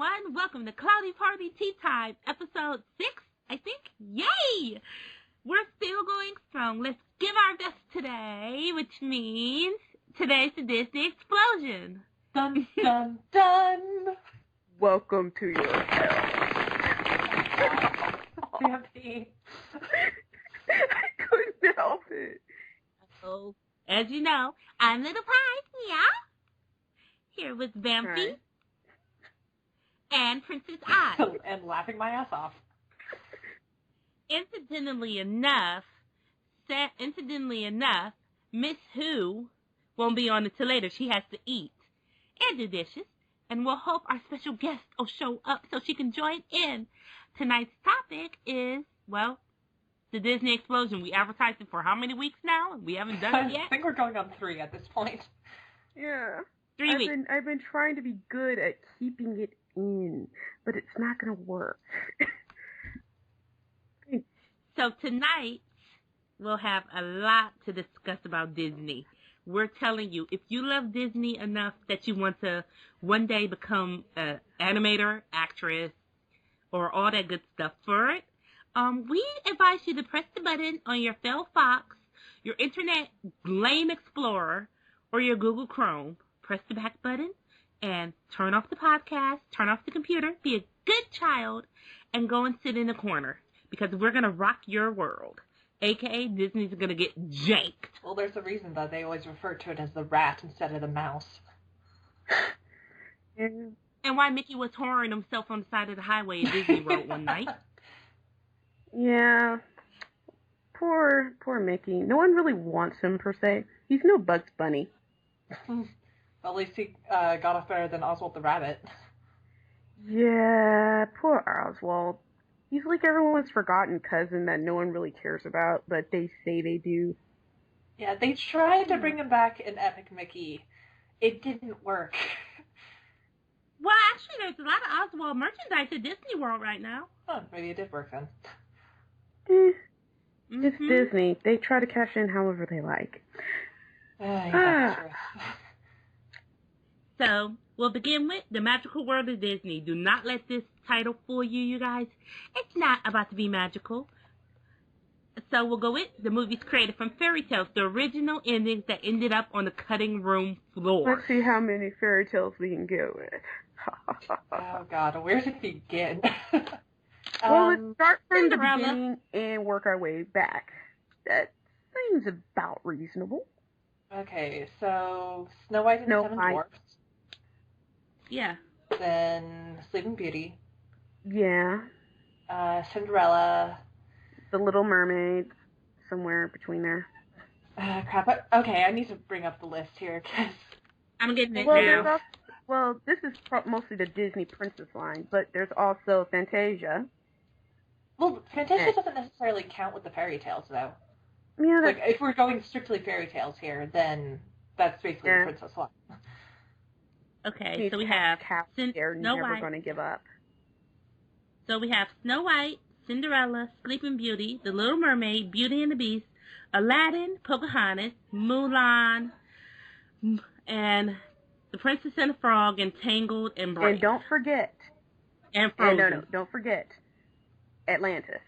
everyone. Welcome to Cloudy Party Tea Time, episode 6, I think. Yay! We're still going strong. Let's give our best today, which means today's the Disney Explosion. Dun, dun, dun! Welcome to your hell. Campy. I couldn't help it. So, as you know, I'm Little Pie, yeah? Here with Vampy. Right. And Princess Oz. And laughing my ass off. Incidentally enough, Miss Who won't be on until later. She has to eat and do dishes. And we'll hope our special guest will show up so she can join in. Tonight's topic is, well, the Disney Explosion. We advertised it for how many weeks now? We haven't done it yet? I think we're going on 3 at this point. Yeah. 3 weeks. I've been trying to be good at keeping it in, but it's not going to work. So tonight, we'll have a lot to discuss about Disney. We're telling you, if you love Disney enough that you want to one day become an animator, actress, or all that good stuff for it, we advise you to press the button on your Firefox, your Internet Lame Explorer, or your Google Chrome. Press the back button and turn off the podcast, turn off the computer, be a good child, and go and sit in the corner. Because we're going to rock your world. A.K.A. Disney's going to get janked. Well, there's a reason that they always refer to it as the rat instead of the mouse. And why Mickey was whoring himself on the side of the highway at Disney World one night. Yeah. Poor Mickey. No one really wants him, per se. He's no Bugs Bunny. At least he got off better than Oswald the Rabbit. Yeah, poor Oswald. He's like everyone's forgotten cousin that no one really cares about, but they say they do. Yeah, they tried to bring him back in Epic Mickey. It didn't work. Well, actually, there's a lot of Oswald merchandise at Disney World right now. Oh, maybe it did work then. It's Disney. They try to cash in however they like. Yeah, that's true. So, we'll begin with the magical world of Disney. Do not let this title fool you, you guys. It's not about to be magical. So we'll go with the movies created from Fairytales, the original endings that ended up on the cutting room floor. Let's see how many fairy tales we can go with. Oh god, where to begin? Well, let's start from the Cinderella. beginning and work our way back. That seems about reasonable. Okay, so Snow White and the Seven Dwarfs. Yeah. Then Sleeping Beauty. Yeah. Cinderella. The Little Mermaid. Somewhere between there. Crap. Okay, I need to bring up the list here, because... I'm getting it Well, now. this is mostly the Disney Princess line, but there's also Fantasia. Well, Fantasia doesn't necessarily count with the fairy tales, though. Yeah, Like, if we're going strictly fairy tales here, then that's basically the Princess line. Okay, so we have they're Snow never White. going to give up. So we have Snow White, Cinderella, Sleeping Beauty, The Little Mermaid, Beauty and the Beast, Aladdin, Pocahontas, Mulan, and The Princess and the Frog, and Tangled and Brave. And don't forget. And Frozen. No, don't forget Atlantis.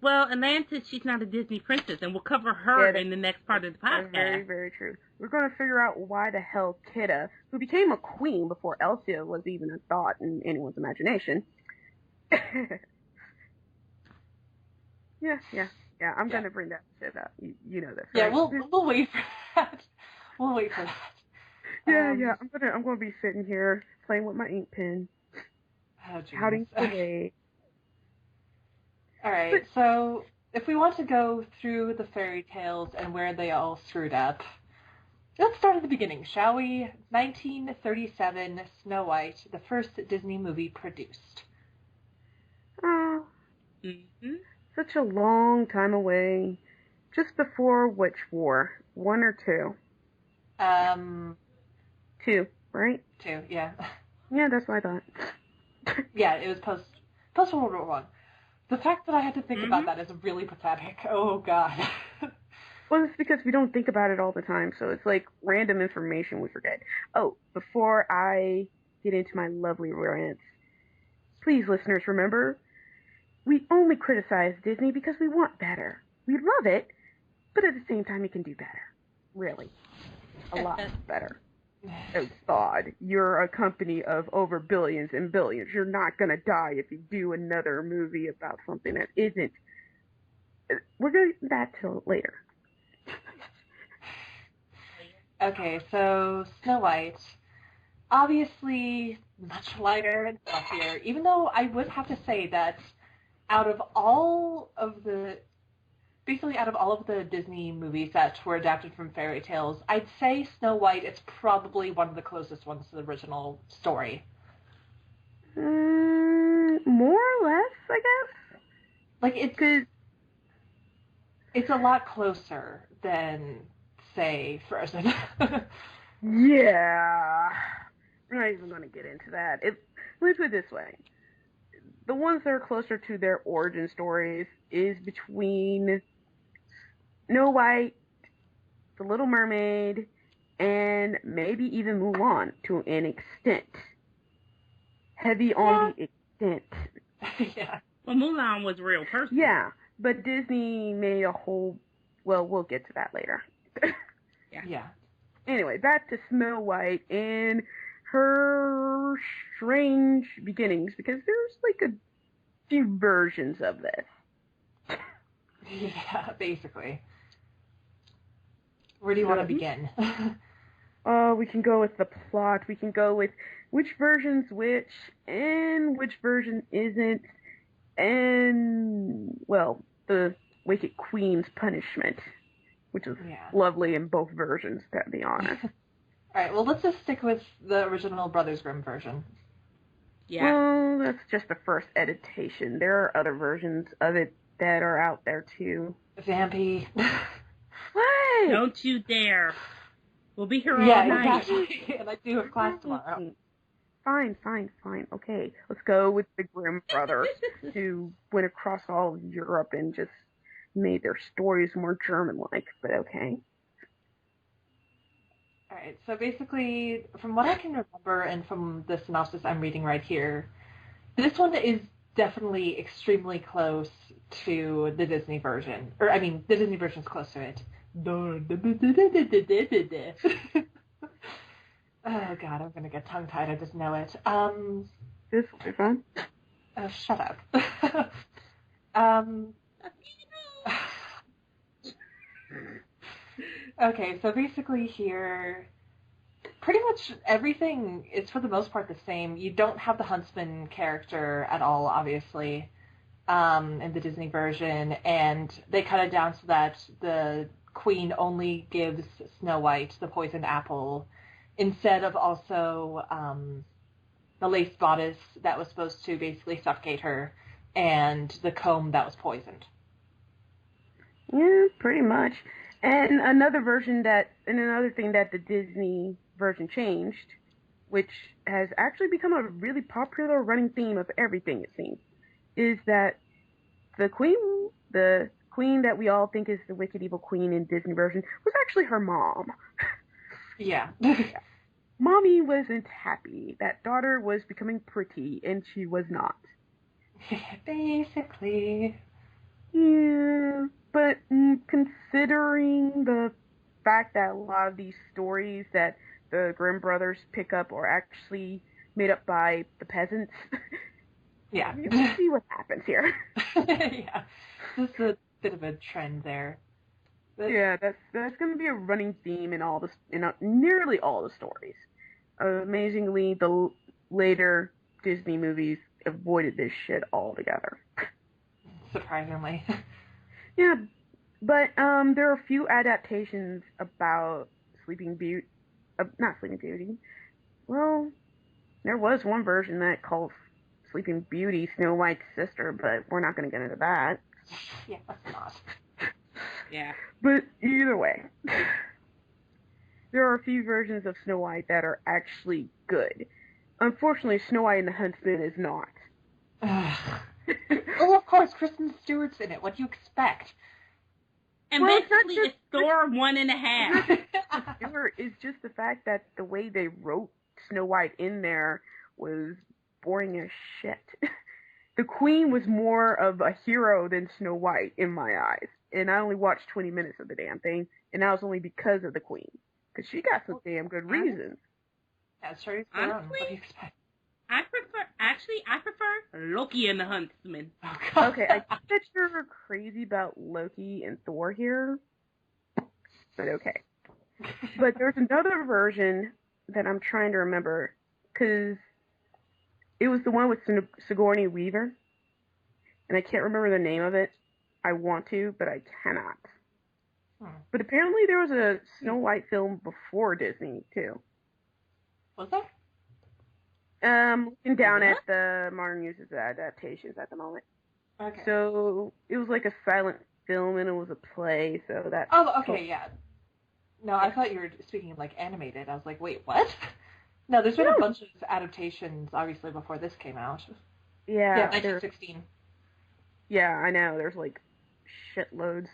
Well, Atlantis, she's not a Disney princess, and we'll cover her in the next part of the podcast. That's very, very true. We're going to figure out why the hell Kidda, who became a queen before Elsa was even a thought in anyone's imagination. Yeah, I'm going to bring that shit up. You know this, right? Yeah, we'll wait for that. We'll wait for that. Yeah, I'm going to be sitting here playing with my ink pen. Shouting away. Alright, so if we want to go through the fairy tales and where they all screwed up, let's start at the beginning, shall we? 1937, Snow White, the first Disney movie produced. Oh, such a long time away. Just before which war? 1 or 2? 2, right? 2, yeah. Yeah, that's what I thought. Yeah, it was post World War I. The fact that I had to think about that is really pathetic. Oh, God. Well, it's because we don't think about it all the time, so it's like random information we forget. Oh, before I get into my lovely rants. Please, listeners, remember, we only criticize Disney because we want better. We love it, but at the same time, it can do better. Really. A lot better. Oh, God. You're a company of over billions and billions. You're not going to die if you do another movie about something that isn't. We're going to get that till later. Okay, so Snow White. Obviously, much lighter and fluffier, even though I would have to say that out of all of the Disney movies that were adapted from fairy tales, I'd say Snow White is probably one of the closest ones to the original story. More or less, I guess. Like, it's a lot closer than, say, Frozen. Yeah. I'm not even going to get into that. Let me put it this way. The ones that are closer to their origin stories is between Snow White, The Little Mermaid, and maybe even Mulan to an extent. Heavy on the extent. Yeah. Well, Mulan was real person. Yeah, but Disney made a whole... Well, we'll get to that later. Yeah. Anyway, back to Snow White and her strange beginnings, because there's like a few versions of this. Yeah, basically. Where do you want to begin? We can go with the plot. We can go with which version's which, and which version isn't, and, well, the Wicked Queen's punishment, which is lovely in both versions, to be honest. Alright, well, let's just stick with the original Brothers Grimm version. Yeah. Well, that's just the first editation. There are other versions of it that are out there, too. Vampy. What? Don't you dare. We'll be here all night. Yeah, exactly. And I do have class tomorrow. Fine. Okay, let's go with the Grimm brothers, who went across all of Europe and just made their stories more German-like, but okay. Alright, so basically, from what I can remember and from the synopsis I'm reading right here, this one is definitely extremely close to the Disney version. Or, I mean, the Disney version's close to it. Oh god, I'm gonna get tongue-tied, I just know it. This will be fun. Oh, shut up. Okay, so basically here, pretty much everything is for the most part the same. You don't have the huntsman character at all, obviously, in the Disney version, and they cut it down so that the queen only gives Snow White the poisoned apple, instead of also the lace bodice that was supposed to basically suffocate her, and the comb that was poisoned. Yeah, pretty much. And another thing that the Disney version changed, which has actually become a really popular running theme of everything, it seems, is that the queen that we all think is the wicked evil queen in Disney version was actually her mom. Yeah. Mommy wasn't happy. That daughter was becoming pretty, and she was not. Basically. Yeah, but considering the fact that a lot of these stories that the Grimm brothers pick up are actually made up by the peasants, yeah, you can see what happens here. Yeah, just a bit of a trend there. But... yeah, that's going to be a running theme in nearly all the stories. Amazingly, the later Disney movies avoided this shit altogether. Surprisingly. Yeah, but there are a few adaptations about not Sleeping Beauty. Well, there was one version that called Sleeping Beauty Snow White's sister, but we're not going to get into that. Yeah, that's not. Yeah. But either way, there are a few versions of Snow White that are actually good. Unfortunately, Snow White and the Huntsman is not. Well, of course, Kristen Stewart's in it. What do you expect? And basically, it's Thor 1.5. It's just the fact that the way they wrote Snow White in there was boring as shit. The Queen was more of a hero than Snow White in my eyes. And I only watched 20 minutes of the damn thing, and that was only because of the Queen. Because she got some damn good reasons. That's true. Honestly, what do you expect? I prefer Loki and the Huntsman. Oh, God. Okay, I think that you're crazy about Loki and Thor here, but okay. But there's another version that I'm trying to remember, because it was the one with Sigourney Weaver, and I can't remember the name of it. I want to, but I cannot. But apparently there was a Snow White film before Disney, too. Was there? Looking down at the Modern Uses adaptations at the moment. Okay. So, it was like a silent film, and it was a play, so that's... Oh, okay, yeah. No, I thought you were speaking of, like, animated. I was like, wait, what? No, there's been a bunch of adaptations, obviously, before this came out. Yeah, 1916. Yeah, I know. There's, like, shitloads.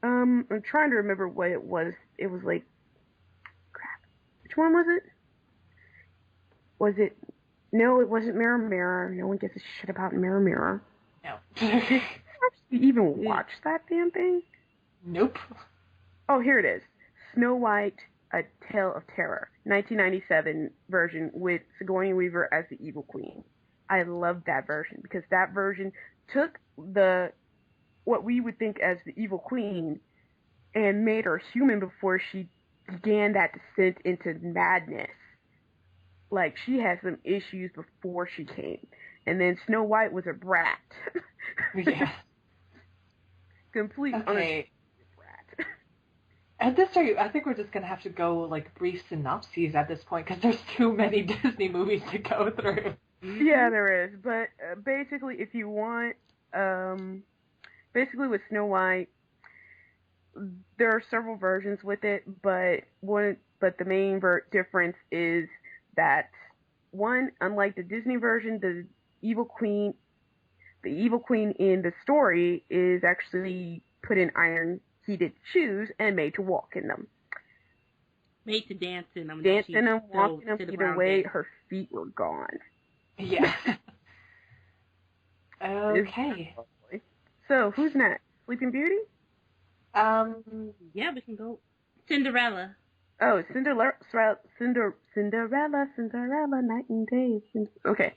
I'm trying to remember what it was. It was like... Crap. Which one was it? Was it... No, it wasn't Mirror Mirror. No one gives a shit about Mirror Mirror. No. Did you actually even watch that damn thing? Nope. Oh, here it is. Snow White, A Tale of Terror. 1997 version with Sigourney Weaver as the evil queen. I love that version because that version took what we would think as the evil queen and made her human before she began that descent into madness. Like, she had some issues before she came. And then Snow White was a brat. Yeah. Complete okay. brat. At this rate, I think we're just going to have to go, like, brief synopses at this point, because there's too many Disney movies to go through. Yeah, there is. But basically, if you want, basically with Snow White, there are several versions with it, but the main difference is that, one, unlike the Disney version, the evil queen in the story is actually put in iron-heated shoes and made to walk in them. Made to dance in them. Dance in them, walk in them, either way, her feet were gone. Yeah. Okay. So, who's next? Sleeping Beauty? Yeah, we can go. Cinderella. Oh, Cinderella, night and day. Okay.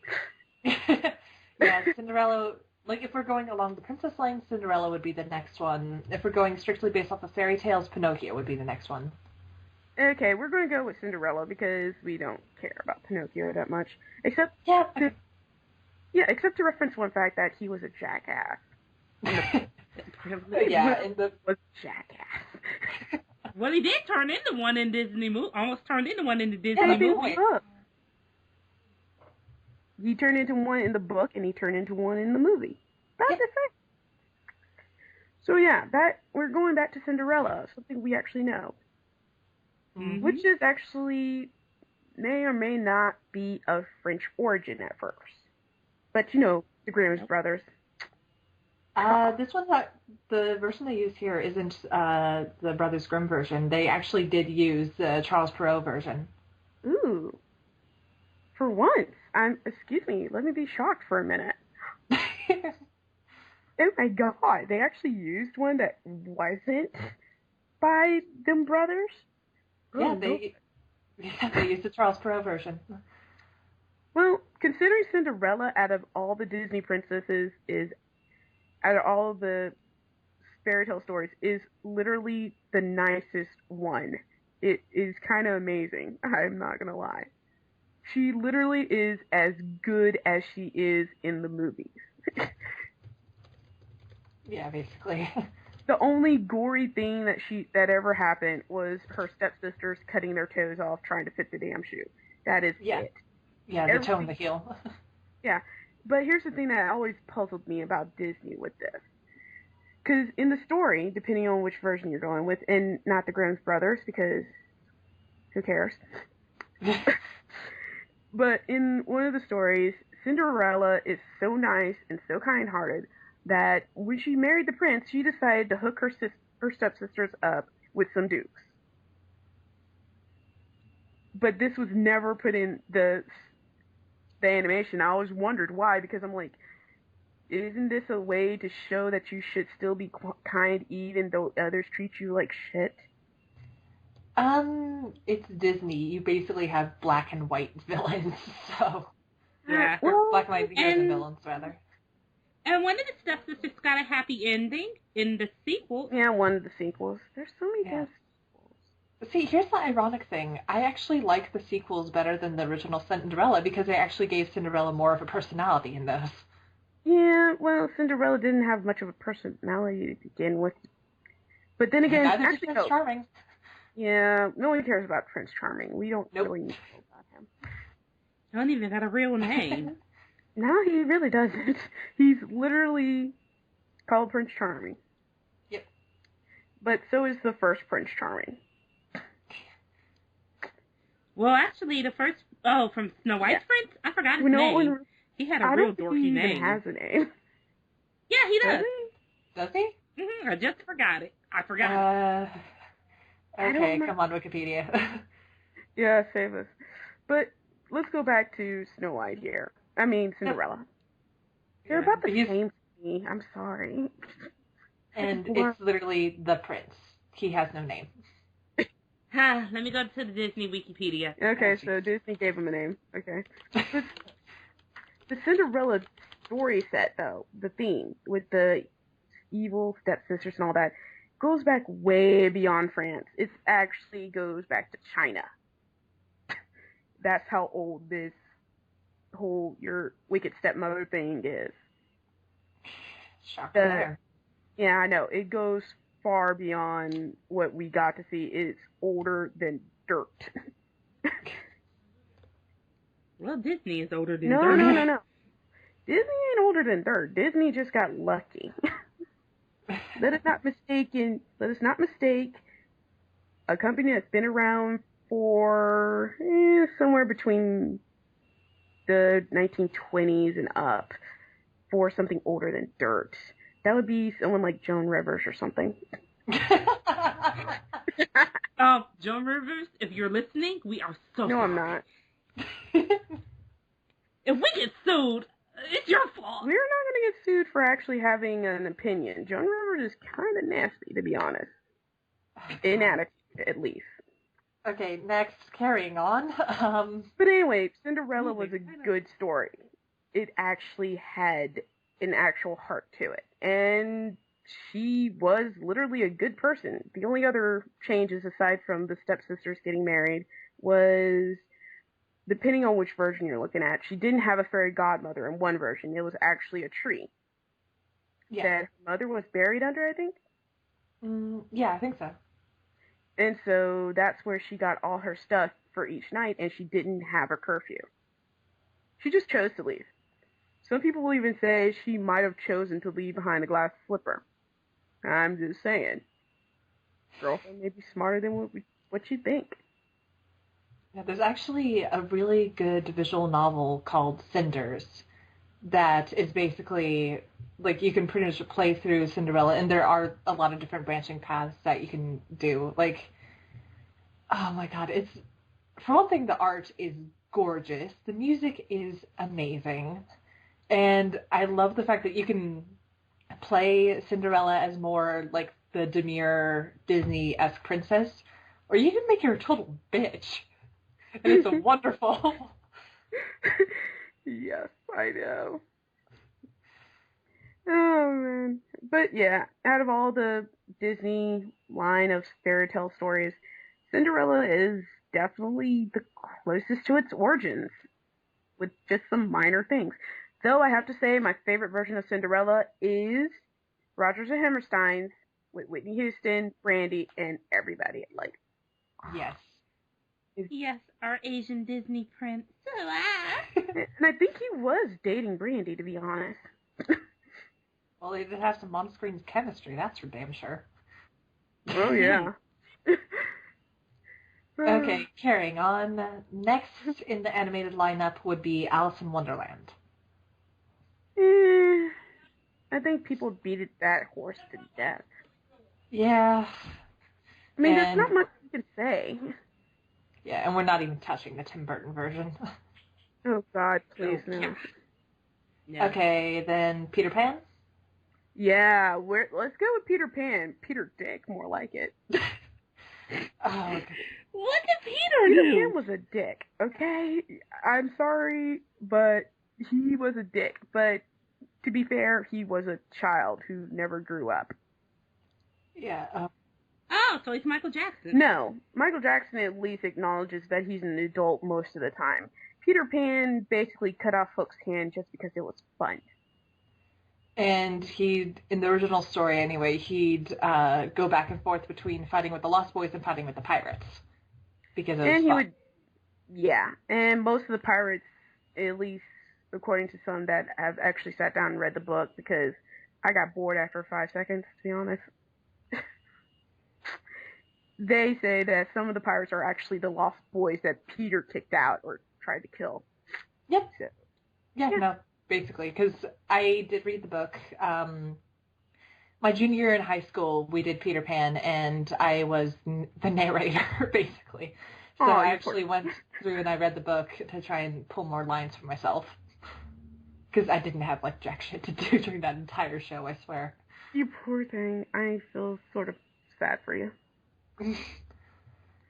Yeah, Cinderella, like, if we're going along the princess line, Cinderella would be the next one. If we're going strictly based off of fairy tales, Pinocchio would be the next one. Okay, we're going to go with Cinderella because we don't care about Pinocchio that much. Except to reference one fact that he was a jackass. Was jackass. Well, he did turn into one in Disney movie. Almost turned into one in the Disney movie. He turned into one in the book, and he turned into one in the movie. That's the thing. So yeah, we're going back to Cinderella, something we actually know. Mm-hmm. Which is actually may or may not be of French origin at first. But the Grimm's brothers. This one's not, the version they use here isn't the Brothers Grimm version. They actually did use the Charles Perrault version. Ooh. For once. Excuse me, let me be shocked for a minute. Oh my god, they actually used one that wasn't by them brothers? Yeah, they used the Charles Perrault version. Well, considering Cinderella out of all the Disney princesses out of all of the fairy tale stories, is literally the nicest one. It is kind of amazing, I'm not gonna lie. She literally is as good as she is in the movies. Yeah, basically. The only gory thing that ever happened was her stepsisters cutting their toes off trying to fit the damn shoe. That is it. Yeah, the toe and the heel. Yeah. But here's the thing that always puzzled me about Disney with this. Because in the story, depending on which version you're going with, and not the Grimm's brothers, because who cares? But in one of the stories, Cinderella is so nice and so kind-hearted that when she married the prince, she decided to hook her stepsisters up with some dukes. but this was never put in the animation. I always wondered why, because I'm like, isn't this a way to show that you should still be kind even though others treat you like shit? It's Disney. You basically have black and white villains, so... Yeah. Or black and white heroes and villains, rather. And one of the stepsisters got a happy ending in the sequel. Yeah, one of the sequels. There's so many damn sequels. See, here's the ironic thing. I actually like the sequels better than the original Cinderella because they actually gave Cinderella more of a personality in those. Yeah, well, Cinderella didn't have much of a personality to begin with. But then again, Neither did Prince Charming. Yeah, no one cares about Prince Charming. We don't really know about him. I don't even got a real name. No, he really doesn't. He's literally called Prince Charming. Yep. But so is the first Prince Charming. Well, actually, the first... Oh, from Snow White's Prince? I forgot his name. He had a real dorky name. He even has a name. Yeah, he does. Does he? Mm-hmm. I just forgot it. I forgot it. Okay, come on, Wikipedia. Yeah, save us. But let's go back to Snow White here. I mean, Cinderella. They're about the same to me. I'm sorry. And it's literally the prince. He has no name. Let me go to the Disney Wikipedia. Okay, so Disney gave him a name. Okay. But the Cinderella story set, though, the theme, with the evil stepsisters and all that, goes back way beyond France. It actually goes back to China. That's how old this whole your wicked stepmother thing is. Shocker. Yeah, I know. It goes far beyond what we got to see. It's older than dirt. Well, Disney is older than dirt. No. Disney ain't older than dirt. Disney just got lucky. Let us not mistake a company that's been around for somewhere between the 1920s and up for something older than dirt. That would be someone like Joan Rivers or something. Joan Rivers, if you're listening, we are so No, sorry. I'm not. If we get sued, it's your fault. We're not going to get sued for actually having an opinion. Joan Rivers is kind of nasty, to be honest. Inadequate, at least. Okay, next, carrying on. But anyway, Cinderella was a good story. It actually had an actual heart to it. And she was literally a good person. The only other changes, aside from the stepsisters getting married, was, depending on which version you're looking at, she didn't have a fairy godmother in one version. It was actually a tree. Yeah. That her mother was buried under, I think? Yeah, I think so. And so that's where she got all her stuff for each night, and she didn't have a curfew. She just chose to leave. Some people will even say she might have chosen to leave behind a glass slipper. I'm just saying. Girlfriend may be smarter than what you think. Yeah, there's actually a really good visual novel called Cinders that is basically, like, you can pretty much play through Cinderella, and there are a lot of different branching paths that you can do. Like, oh my god, it's, for one thing, the art is gorgeous. The music is amazing. And I love the fact that you can play Cinderella as more like the demure Disney-esque princess, or you can make her a total bitch. And it's wonderful. Yes, I know. Oh, man. But yeah, out of all the Disney line of fairy tale stories, Cinderella is definitely the closest to its origins, with just some minor things. Though I have to say my favorite version of Cinderella is Rodgers and Hammerstein's with Whitney Houston, Brandy, and everybody. Like, yes. Yes, our Asian Disney prince. And I think he was dating Brandy, to be honest. Well, they did have some on-screen chemistry, that's for damn sure. Oh, yeah. Okay, carrying on. Next in the animated lineup would be Alice in Wonderland. I think people beat that horse to death. Yeah. I mean, there's not much you can say. Yeah, and we're not even touching the Tim Burton version. Oh, God, please, Oh, no. No. Okay, then Peter Pan? Yeah, let's go with Peter Pan. Peter Dick, more like it. Oh, okay. What did Peter Peter do? Pan was a dick, okay? I'm sorry, but he was a dick. But to be fair, he was a child who never grew up. Yeah. Oh, so he's Michael Jackson. No, Michael Jackson at least acknowledges that he's an adult most of the time. Peter Pan basically cut off Hook's hand just because it was fun. And he'd, in the original story anyway, he'd go back and forth between fighting with the Lost Boys and fighting with the pirates. Because it was fun. And most of the pirates, at least according to some that have actually sat down and read the book, because I got bored after 5 seconds, to be honest. They say that some of the pirates are actually the Lost Boys that Peter kicked out or tried to kill. Yep. So, yeah, no, basically. Because I did read the book. My junior year in high school, we did Peter Pan, and I was the narrator, basically. So I actually went through and I read the book to try and pull more lines for myself. Because I didn't have, like, jack shit to do during that entire show, I swear. You poor thing. I feel sort of sad for you.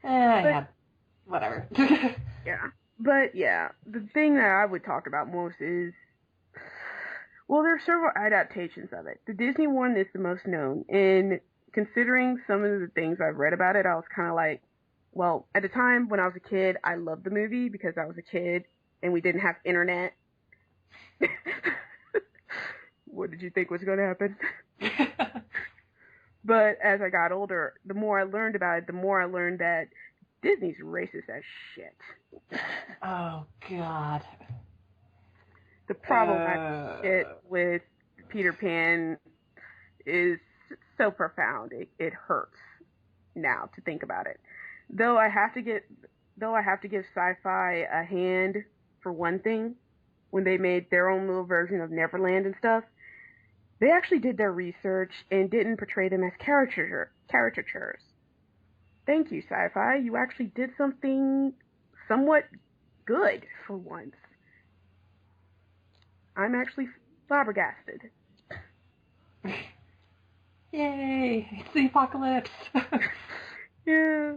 Yeah, whatever. Yeah. But, yeah, the thing that I would talk about most is, well, there are several adaptations of it. The Disney one is the most known, and considering some of the things I've read about it, I was kind of like, well, at the time when I was a kid, I loved the movie because I was a kid, and we didn't have internet. What did you think was going to happen? But as I got older, the more I learned about it, the more I learned that Disney's racist as shit. Oh, God. The problematic shit with Peter Pan is so profound. It hurts now to think about it. Though I have to give sci-fi a hand for one thing, when they made their own little version of Neverland and stuff, they actually did their research and didn't portray them as caricatures. Thank you, sci-fi. You actually did something somewhat good for once. I'm actually flabbergasted. Yay! It's the apocalypse! Yeah,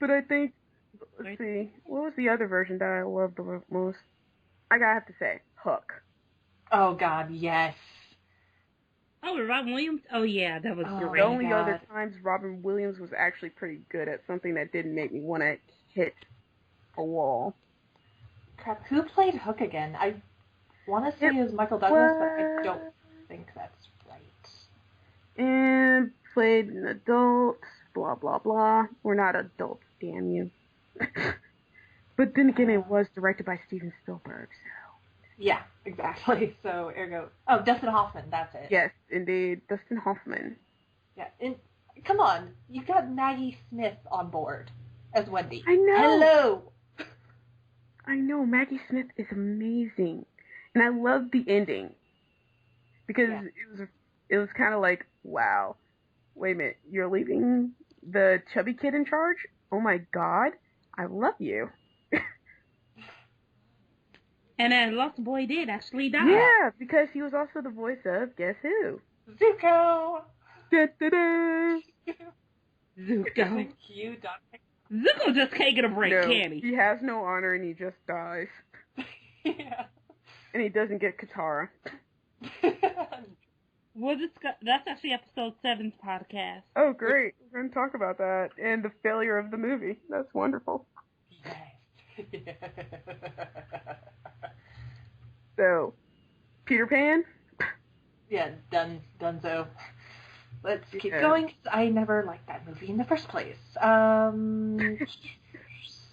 but I think, let's see, what was the other version that I loved the most? I gotta have to say, Hook. Oh, God, yes. Oh, Robin Williams? Oh, yeah, that was great. The only other times Robin Williams was actually pretty good at something that didn't make me want to hit a wall. Crap, who played Hook again? I want to say it was Michael Douglas, but I don't think that's right. And played an adult, blah, blah, blah. We're not adults, damn you. But then again, it was directed by Steven Spielberg, so. Yeah, exactly. So, ergo... Oh, Dustin Hoffman, that's it. Yes, indeed. Dustin Hoffman. Yeah, and come on. You got Maggie Smith on board as Wendy. I know! Hello! I know, Maggie Smith is amazing. And I love the ending. Because it was kind of like, wow, wait a minute, you're leaving the chubby kid in charge? Oh my god, I love you. And then Lost Boy did actually die. Yeah, because he was also the voice of, guess who? Zuko! Da-da-da! Zuko. Thank you, Doctor. Zuko just can't get a break, can he? He has no honor and he just dies. Yeah. And he doesn't get Katara. That's actually episode 7's podcast. Oh, great. We're going to talk about that and the failure of the movie. That's wonderful. Yes. So, Peter Pan? Yeah, donezo. Let's keep going. I never liked that movie in the first place.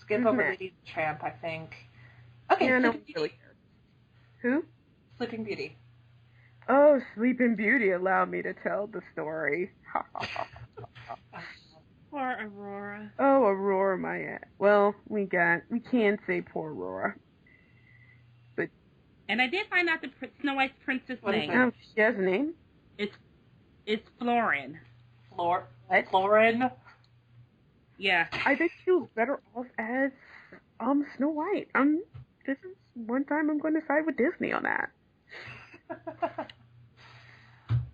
Skip over Lady Tramp, I think. Okay, yeah, Sleeping Beauty. Really. Who? Sleeping Beauty. Oh, Sleeping Beauty allowed me to tell the story. Poor Aurora. Oh, Aurora, my aunt. Well, we can say poor Aurora. But. And I did find out the Snow White's princess name. Oh, she has a name? It's Florin. Florin? Yeah. I think she feels better off as Snow White. This is one time I'm going to side with Disney on that.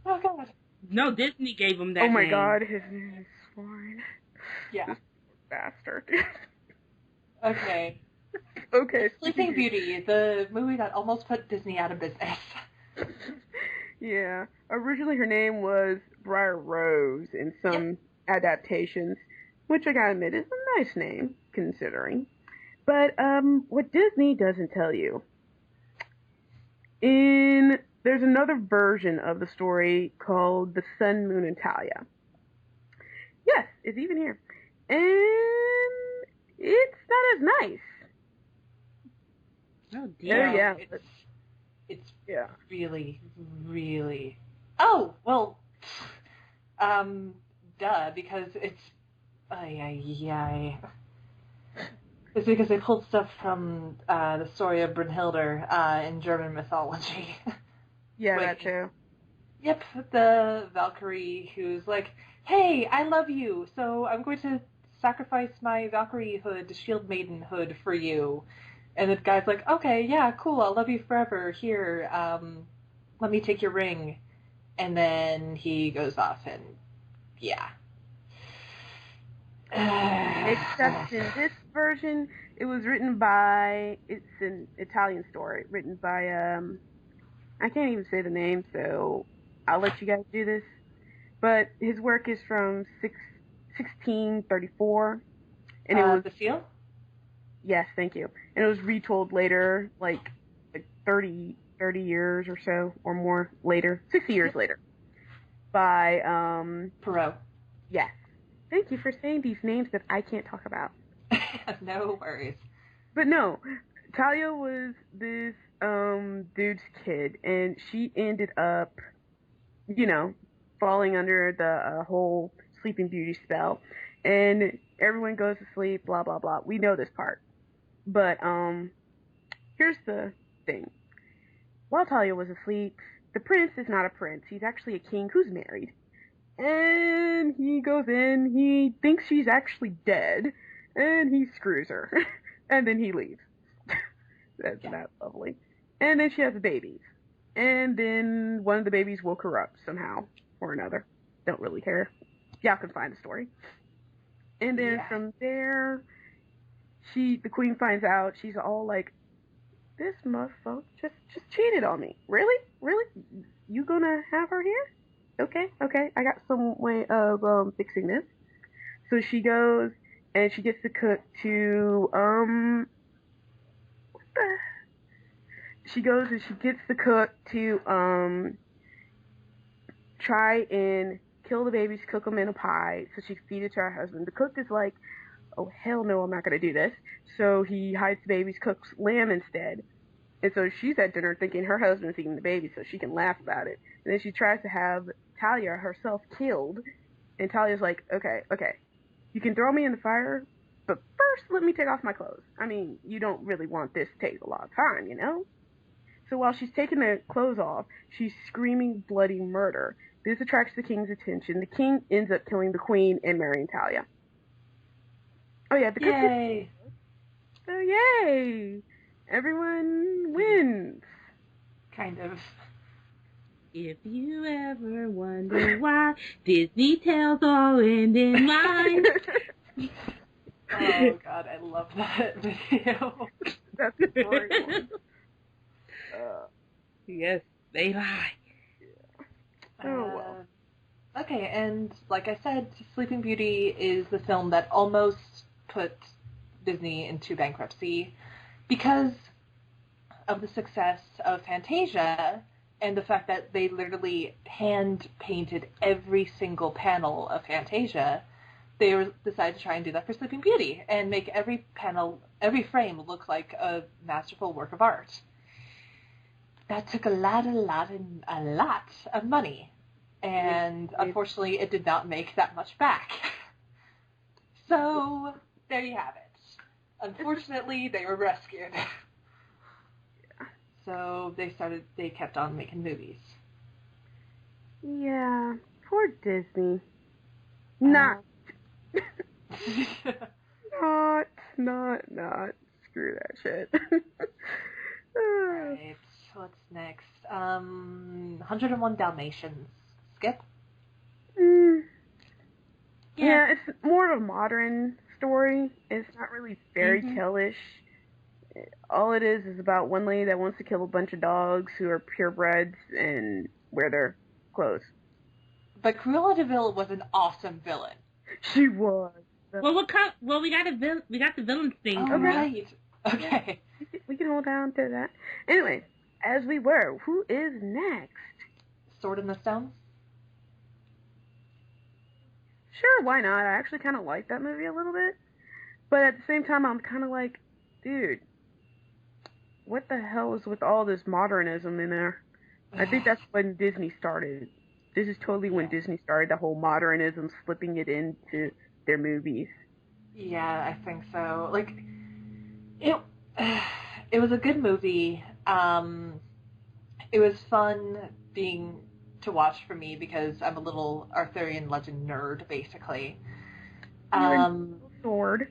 Oh God. No, Disney gave him that Oh my name. God, his name is Swine. Yeah. This bastard. Okay. Okay. Sleeping Beauty, the movie that almost put Disney out of business. Yeah. Originally her name was Briar Rose in some adaptations, which I gotta admit is a nice name, considering. But what Disney doesn't tell you, there's another version of the story called The Sun, Moon, and Talia. Yes, it's even here. And it's not as nice. Oh dear. Yeah. It's Yeah. really, really. Oh well. Duh, because it's. It's because they pulled stuff from the story of Brunhilde in German mythology. Yeah, Like, that too. Yep, the Valkyrie who's like, hey, I love you, so I'm going to sacrifice my Valkyriehood, shield maidenhood for you. And the guy's like, okay, yeah, cool, I'll love you forever. Here, let me take your ring. And then he goes off and, yeah. Except in this version, it was written by, it's an Italian story, written by, I can't even say the name, so I'll let you guys do this. But his work is from 1634. And it was... The Seal? Yes, thank you. And it was retold later, like 30 years or so, or more later, 60 years later, by, Perot. Yes. Thank you for saying these names that I can't talk about. No worries. But no, Talia was this dude's kid, and she ended up, falling under the whole Sleeping Beauty spell, and everyone goes to sleep, blah blah blah. We know this part, but here's the thing: while Talia was asleep, the prince is not a prince. He's actually a king who's married. And he goes in, he thinks she's actually dead, and he screws her. And then he leaves. That's lovely. And then she has babies. And then one of the babies woke her up somehow or another. Don't really care. Y'all can find the story. And then from there, the queen finds out. She's all like, this motherfucker just cheated on me. Really? Really? You gonna have her here? Okay, I got some way of fixing this. So she goes and she gets the cook to try and kill the babies, cook them in a pie so she can feed it to her husband. The cook is like, oh hell no, I'm not gonna do this. So he hides the babies, cooks lamb instead. And so she's at dinner thinking her husband's eating the baby so she can laugh about it. And then she tries to have Talia herself killed. And Talia's like, okay, you can throw me in the fire, but first let me take off my clothes. I mean, you don't really want this to take a lot of time, you know? So while she's taking the clothes off, she's screaming bloody murder. This attracts the king's attention. The king ends up killing the queen and marrying Talia. Oh yeah, the Yay! So yay! Everyone wins. Kind of. If you ever wonder why Disney tells all end in mine. Oh god, I love that video. That's a great one. Yes, they lie. Oh well. Okay, and like I said, Sleeping Beauty is the film that almost put Disney into bankruptcy because of the success of Fantasia and the fact that they literally hand-painted every single panel of Fantasia. They decided to try and do that for Sleeping Beauty and make every panel, every frame look like a masterful work of art. That took a lot of money. And unfortunately, it did not make that much back. So, there you have it. Unfortunately, they were rescued. So, they kept on making movies. Yeah, poor Disney. Not Not. Screw that shit. Alright, what's next? 101 Dalmatians. Skip? Mm, Yeah. yeah, it's more of a modern story. It's not really fairy tale-ish. All it is about one lady that wants to kill a bunch of dogs who are purebreds and wear their clothes. But Cruella de Vil was an awesome villain. She was. Well, we got the villains thing. Oh, right. Okay. We can hold on to that. Anyway, as we were, who is next? Sword in the Stone? Sure, why not? I actually kind of like that movie a little bit. But at the same time, I'm kind of like, dude, what the hell is with all this modernism in there? I think that's when Disney started. This is totally when Disney started the whole modernism, slipping it into their movies. Yeah, I think so. Like, it was a good movie. It was fun to watch for me because I'm a little Arthurian legend nerd, basically. Sword.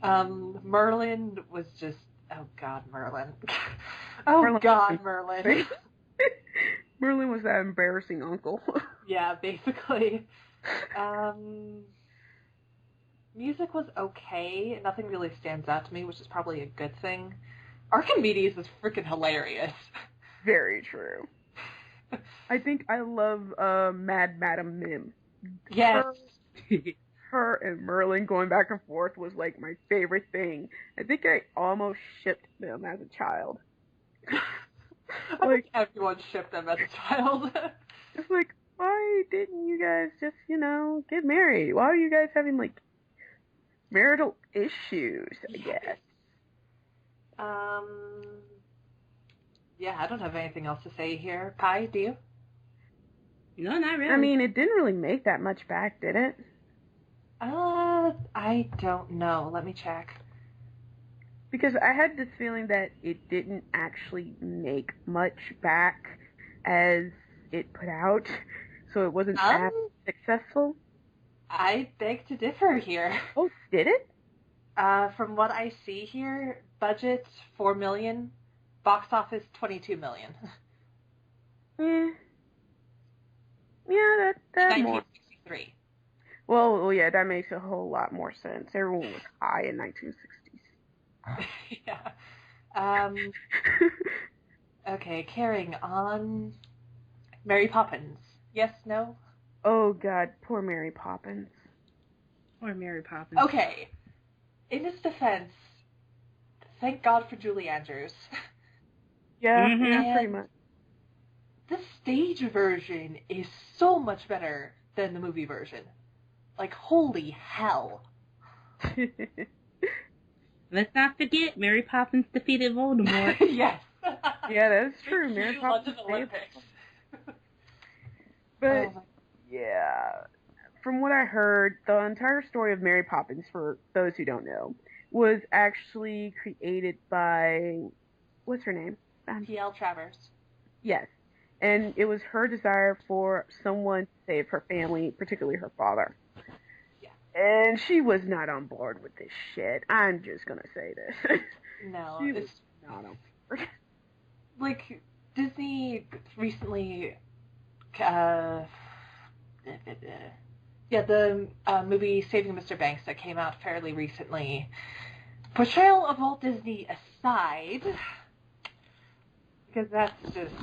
Merlin was just, oh God, Merlin. Merlin. Merlin was that embarrassing uncle. Yeah, basically. Music was okay. Nothing really stands out to me, which is probably a good thing. Archimedes is freaking hilarious. Very true. I think I love Mad Madam Mim. Yes. Her and Merlin going back and forth was like my favorite thing. I think I almost shipped them as a child. I think everyone shipped them as a child. It's like, why didn't you guys just, get married? Why are you guys having, like, marital issues, I guess? Yeah, I don't have anything else to say here. Kai, do you? No, not really. I mean, it didn't really make that much back, did it? I don't know. Let me check. Because I had this feeling that it didn't actually make much back as it put out, so it wasn't as successful. I beg to differ here. Oh, did it? From what I see here, budget $4 million, box office $22 million. Yeah, that 1963. Well, yeah, that makes a whole lot more sense. Everyone was high in 1960s. Yeah. Okay, carrying on. Mary Poppins. Yes, no? Oh, God, poor Mary Poppins. Poor Mary Poppins. Okay. In his defense, thank God for Julie Andrews. Yeah, pretty much. The stage version is so much better than the movie version. Like, holy hell. Let's not forget, Mary Poppins defeated Voldemort. Yes. Yeah, that's true. Mary Poppins. But, yeah, from what I heard, the entire story of Mary Poppins, for those who don't know, was actually created by, what's her name? T.L. Travers. Yes. And it was her desire for someone to save her family, particularly her father. Yeah. And she was not on board with this shit. I'm just gonna say this. No, she was not on board. Like, Disney recently, the movie Saving Mr. Banks that came out fairly recently, portrayal of Walt Disney aside, because that's just,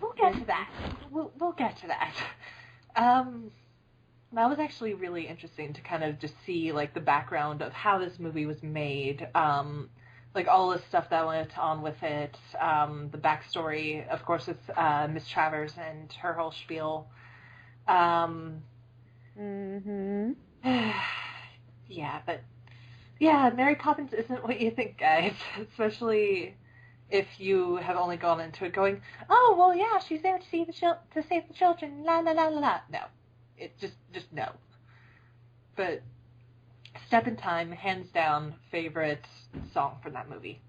we'll get to that. We'll get to that. That was actually really interesting to kind of just see, like, the background of how this movie was made, like, all the stuff that went on with it, the backstory, of course, with Miss Travers and her whole spiel. Yeah, but, yeah, Mary Poppins isn't what you think, guys, especially if you have only gone into it going, oh, well, yeah, she's there to save the children, la, la, la, la, la. No. It just no. But Step in Time, hands down, favorite song from that movie.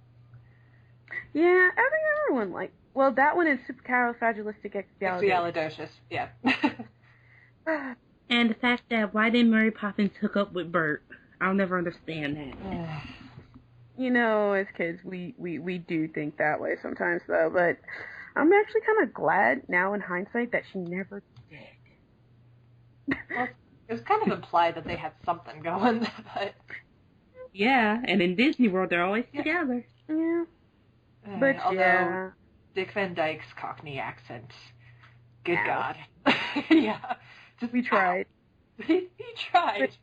Yeah, I think everyone liked. Well, that one is Supercalifragilisticexpialidocious. Yeah. And the fact that why didn't Mary Poppins hook up with Bert? I'll never understand that. You know, as kids, we do think that way sometimes, though. But I'm actually kind of glad now in hindsight that she never did. Well, it was kind of implied that they had something going, but... Yeah, and in Disney World, they're always together. Yeah. But although Dick Van Dyke's Cockney accent, good God. Yeah. We tried. He tried.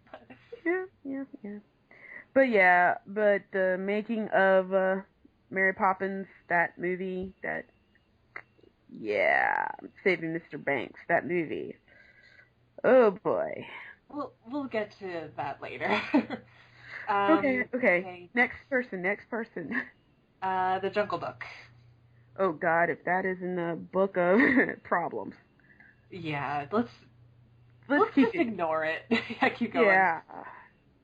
Yeah. But the making of Mary Poppins, that movie, Saving Mr. Banks, that movie. Oh boy. We'll get to that later. Okay. Next person. The Jungle Book. Oh God, if that isn't a book of problems. Yeah, let's keep just ignore it. Yeah, keep going. Yeah.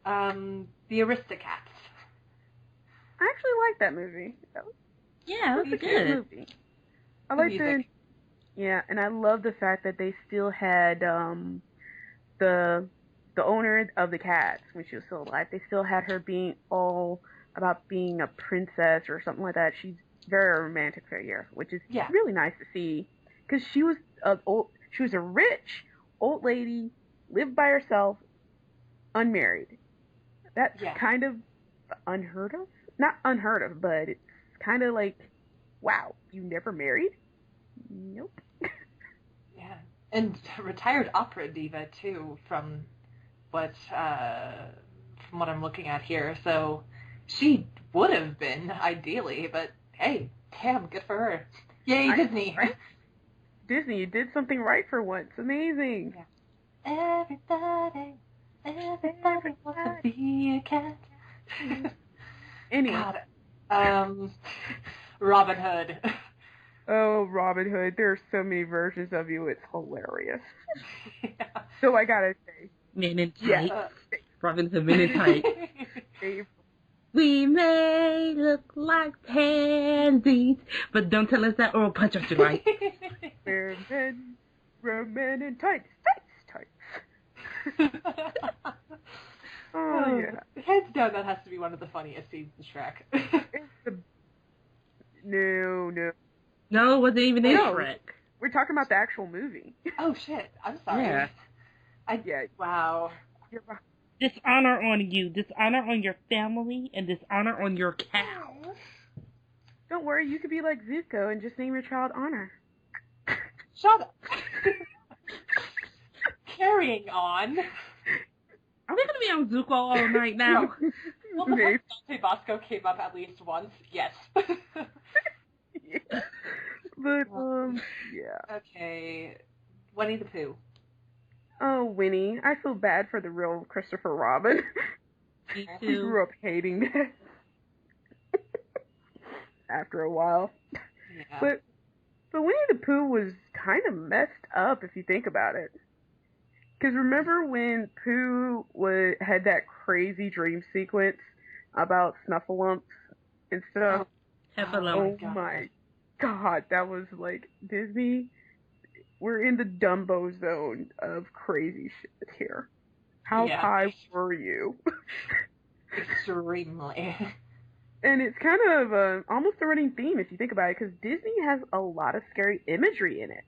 The Aristocats. I actually like that movie. Yeah, it was a good movie. I like and I love the fact that they still had the owner of the cats when she was still alive. They still had her being all about being a princess or something like that. She's very romantic figure, which is really nice to see because she was a rich old lady, lived by herself, unmarried. That's kind of unheard of. Not unheard of, but it's kind of like, wow, you never married? Nope. Yeah, and retired opera diva too, from what I'm looking at here. So she would have been ideally, but hey, damn, good for her. Yay, Disney! Right? Disney, you did something right for once. Amazing. Yeah. Everybody wants to be a cat. Anyway. God. Robin Hood. Oh, Robin Hood. There are so many versions of you. It's hilarious. So I gotta say. Men in tights. Robin Hood, men in tights. We may look like pansies, but don't tell us that or we'll punch out your light. We're men in tights. Oh, yeah. Hands down, that has to be one of the funniest scenes in Shrek. No. No, it wasn't even in Shrek. We're talking about the actual movie. Oh, shit. I'm sorry. Yeah. Wow. Dishonor on you, dishonor on your family, and dishonor on your cow. Don't worry, you could be like Zuko and just name your child Honor. Shut up. Carrying on. Are we going to be on Zuko all night now? Well, the fact Dante Bosco came up at least once, yes. But, yeah. Okay. Winnie the Pooh. Oh, Winnie. I feel bad for the real Christopher Robin. Me too. He grew up hating that. After a while. Yeah. But Winnie the Pooh was kind of messed up if you think about it. Because remember when Pooh had that crazy dream sequence about Snuffleupagus and stuff? Oh my God, that was like Disney. We're in the Dumbo zone of crazy shit here. How high were you? Extremely. And it's kind of almost a running theme if you think about it, because Disney has a lot of scary imagery in it.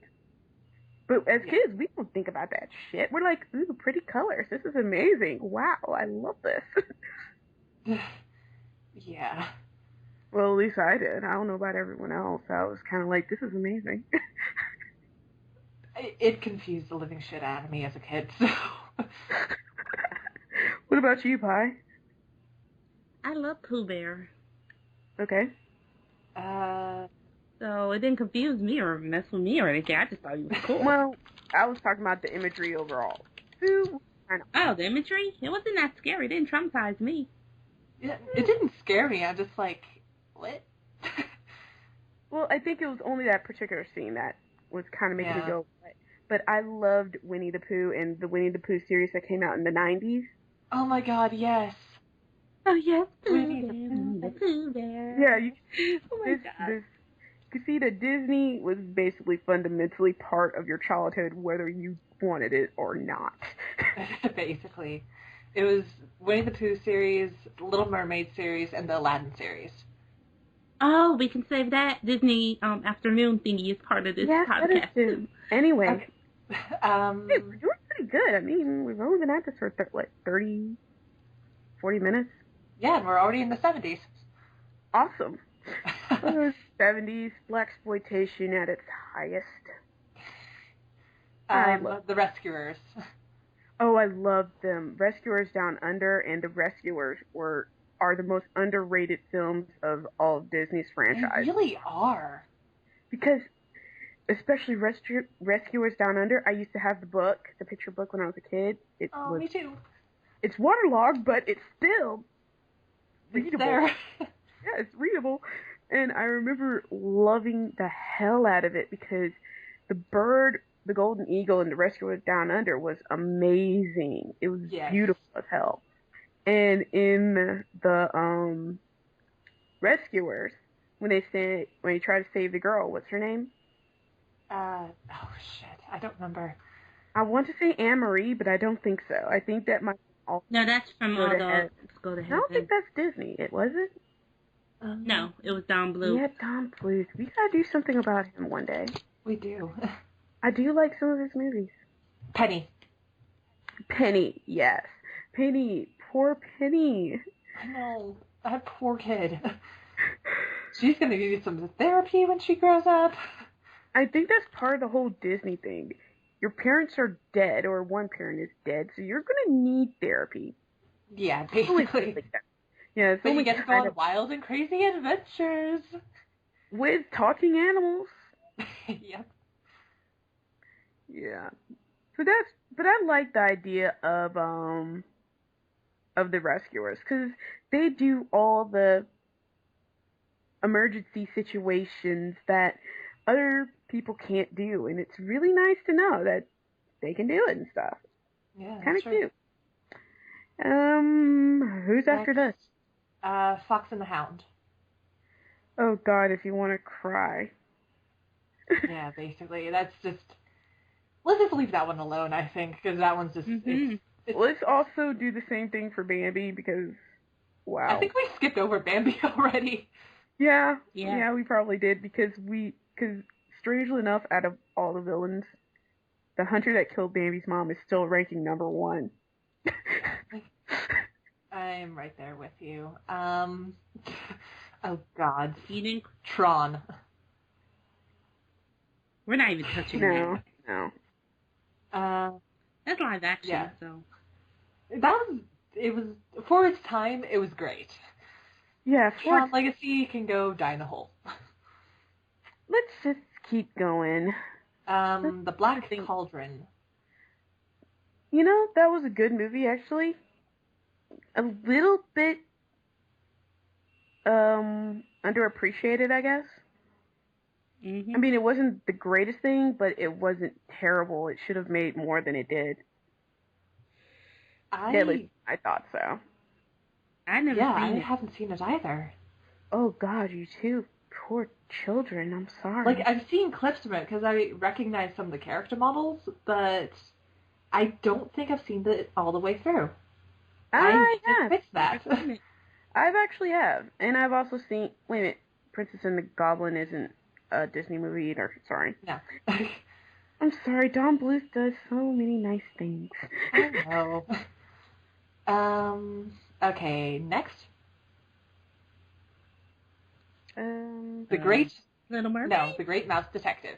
But as kids, we don't think about that shit. We're like, ooh, pretty colors. This is amazing. Wow, I love this. Yeah. Well, at least I did. I don't know about everyone else. I was kind of like, this is amazing. It confused the living shit out of me as a kid, so... What about you, Pi? I love Pooh Bear. Okay. So it didn't confuse me or mess with me or anything. I just thought he was cool. Well, I was talking about the imagery overall. Oh, the imagery? It wasn't that scary. It didn't traumatize me. It didn't scare me. I'm just like, what? Well, I think it was only that particular scene that was kind of making me go, what? But I loved Winnie the Pooh and the Winnie the Pooh series that came out in the 90s. Oh my God, yes. Oh, yes. Winnie the Pooh Bear. Yeah, oh my God. You see that Disney was basically fundamentally part of your childhood, whether you wanted it or not. Basically. It was Winnie the Pooh series, Little Mermaid series, and the Aladdin series. Oh, we can save that Disney afternoon thingy as part of this Yeah, that is podcast too. too. Anyway. Okay. Hey, we're doing pretty good. I mean, we've only been at this for, 30, 40 minutes. Yeah, and we're already in the 70s. Awesome. 70s, blaxploitation at its highest. The Rescuers. Oh, I loved them. Rescuers Down Under and The Rescuers are the most underrated films of all of Disney's franchise. They really are. Because, especially Rescuers Down Under, I used to have the picture book when I was a kid. Me too. It's waterlogged, but it's still readable. It's there. Yeah, it's readable. And I remember loving the hell out of it because the bird, the golden eagle in The Rescuers Down Under was amazing. It was beautiful as hell. And in the Rescuers, when you try to save the girl, what's her name? Oh shit, I don't remember. I want to say Anne-Marie, but I don't think so. I think that might also No, that's from Go to Let's Go to I Heaven. don't think that's Disney. It wasn't? No, it was Don Bluth. Yeah, Don Bluth. We gotta do something about him one day. We do. I do like some of his movies. Penny, yes. Penny. Poor Penny. I know. That poor kid. She's gonna need some therapy when she grows up. I think that's part of the whole Disney thing. Your parents are dead, or one parent is dead, so you're gonna need therapy. Yeah, basically. Like that. Yeah, it's but only you get to go on wild and crazy adventures. With talking animals. Yep. Yeah. But I like the idea of the Rescuers, because they do all the emergency situations that other people can't do, and it's really nice to know that they can do it and stuff. Yeah, Kind of cute. Who's Next, after this? Fox and the Hound. Oh God, if you want to cry. Yeah, basically, that's just. Let's just leave that one alone, I think, because that one's just. Mm-hmm. Let's also do the same thing for Bambi, because wow. I think we skipped over Bambi already. Yeah, we probably did, because strangely enough, out of all the villains, the hunter that killed Bambi's mom is still ranking number 1. I'm right there with you. Oh God. Eating Tron. We're not even touching No. That's live action, yeah. so. It was, for its time, it was great. Yeah, Tron Legacy can go die in a hole. Let's just keep going. The Black Cauldron. You know, that was a good movie, actually. A little bit underappreciated, I guess. Mm-hmm. I mean, it wasn't the greatest thing, but it wasn't terrible. It should have made more than it did. At least I thought so. I never seen I it. haven't seen it either. Oh God, you two poor children. I'm sorry. Like, I've seen clips from it because I recognize some of the character models, but I don't think I've seen it all the way through. I have. Fix that. I've actually have, and I've also seen. Wait a minute, Princess and the Goblin isn't a Disney movie either. Sorry. No. I'm sorry. Don Bluth does so many nice things. I know. Okay, next. The Great Little Mermaid? No, The Great Mouse Detective.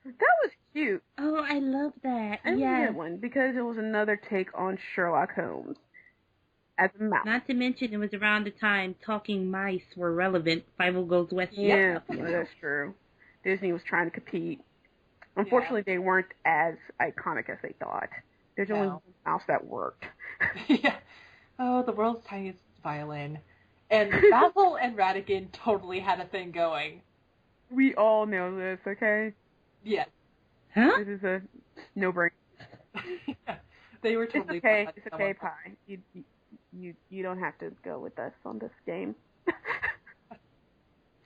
That was cute. Oh, I love that. That was a good one, because it was another take on Sherlock Holmes as a mouse. Not to mention, it was around the time talking mice were relevant. Five Goes West. Yeah, that's true. Disney was trying to compete. Unfortunately, they weren't as iconic as they thought. There's only one mouse that worked. Yeah. Oh, the world's tiniest violin. And Basil and Ratigan totally had a thing going. We all know this, okay? Yes. Huh? This is a no-brainer. Yeah. They were totally. It's okay. It's okay, Pie. You don't have to go with us on this game.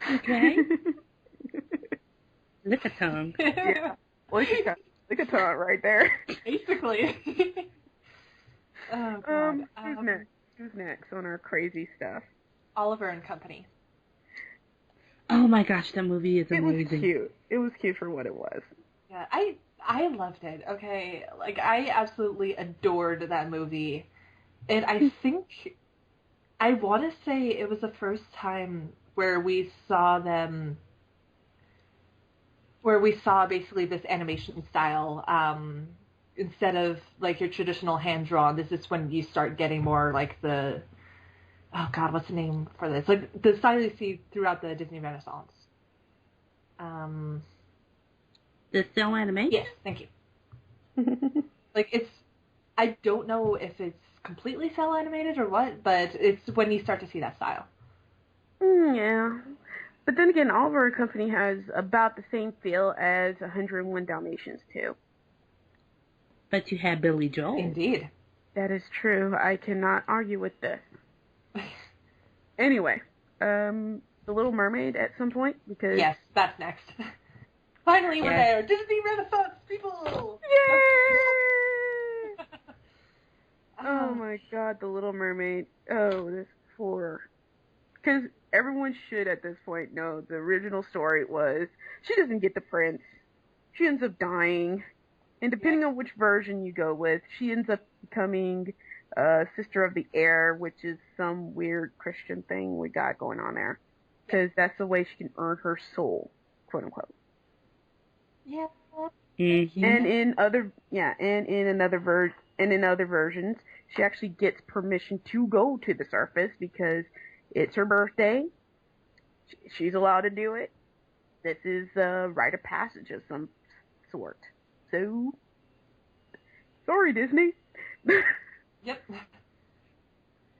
Okay. Lick a tongue. Yeah. Well, Like a taunt right there. Basically. Oh, God. Who's next? Who's next on our crazy stuff? Oliver and Company. Oh my gosh, that movie is It amazing. was cute. It was cute for what it was. Yeah, I loved it, okay? Like, I absolutely adored that movie. And I think, I want to say it was the first time where we saw basically this animation style, instead of, like, your traditional hand-drawn. This is when you start getting more, like, oh God, what's the name for this? Like, the style you see throughout the Disney Renaissance. The cell animation? Yes, thank you. Like, I don't know if it's completely cell animated or what, but it's when you start to see that style. Yeah. But then again, Oliver and Company has about the same feel as 101 Dalmatians, too. But you had Billy Joel. Indeed. That is true. I cannot argue with this. Anyway, The Little Mermaid at some point, because... Yes, that's next. Finally, we're Yes. there. Disney Renaissance, people! Yay! Oh my God, The Little Mermaid. Oh, this poor... Because everyone should at this point know the original story was she doesn't get the prince. She ends up dying. And depending on which version you go with, she ends up becoming Sister of the Air, which is some weird Christian thing we got going on there. Because that's the way she can earn her soul, quote unquote. Yeah. Mm-hmm. And in other versions, she actually gets permission to go to the surface because it's her birthday. She's allowed to do it. This is a rite of passage of some sort. So, sorry, Disney. Yep.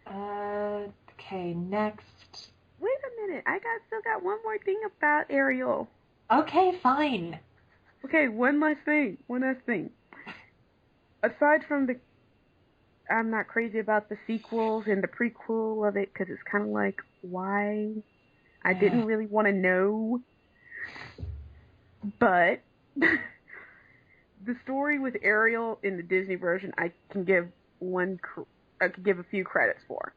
Okay, next. Wait a minute. I still got one more thing about Ariel. Okay, fine. Okay, one last thing. Aside from I'm not crazy about the sequels and the prequel of it because it's kind of like, why? I didn't really want to know. But the story with Ariel in the Disney version, I can give a few credits for.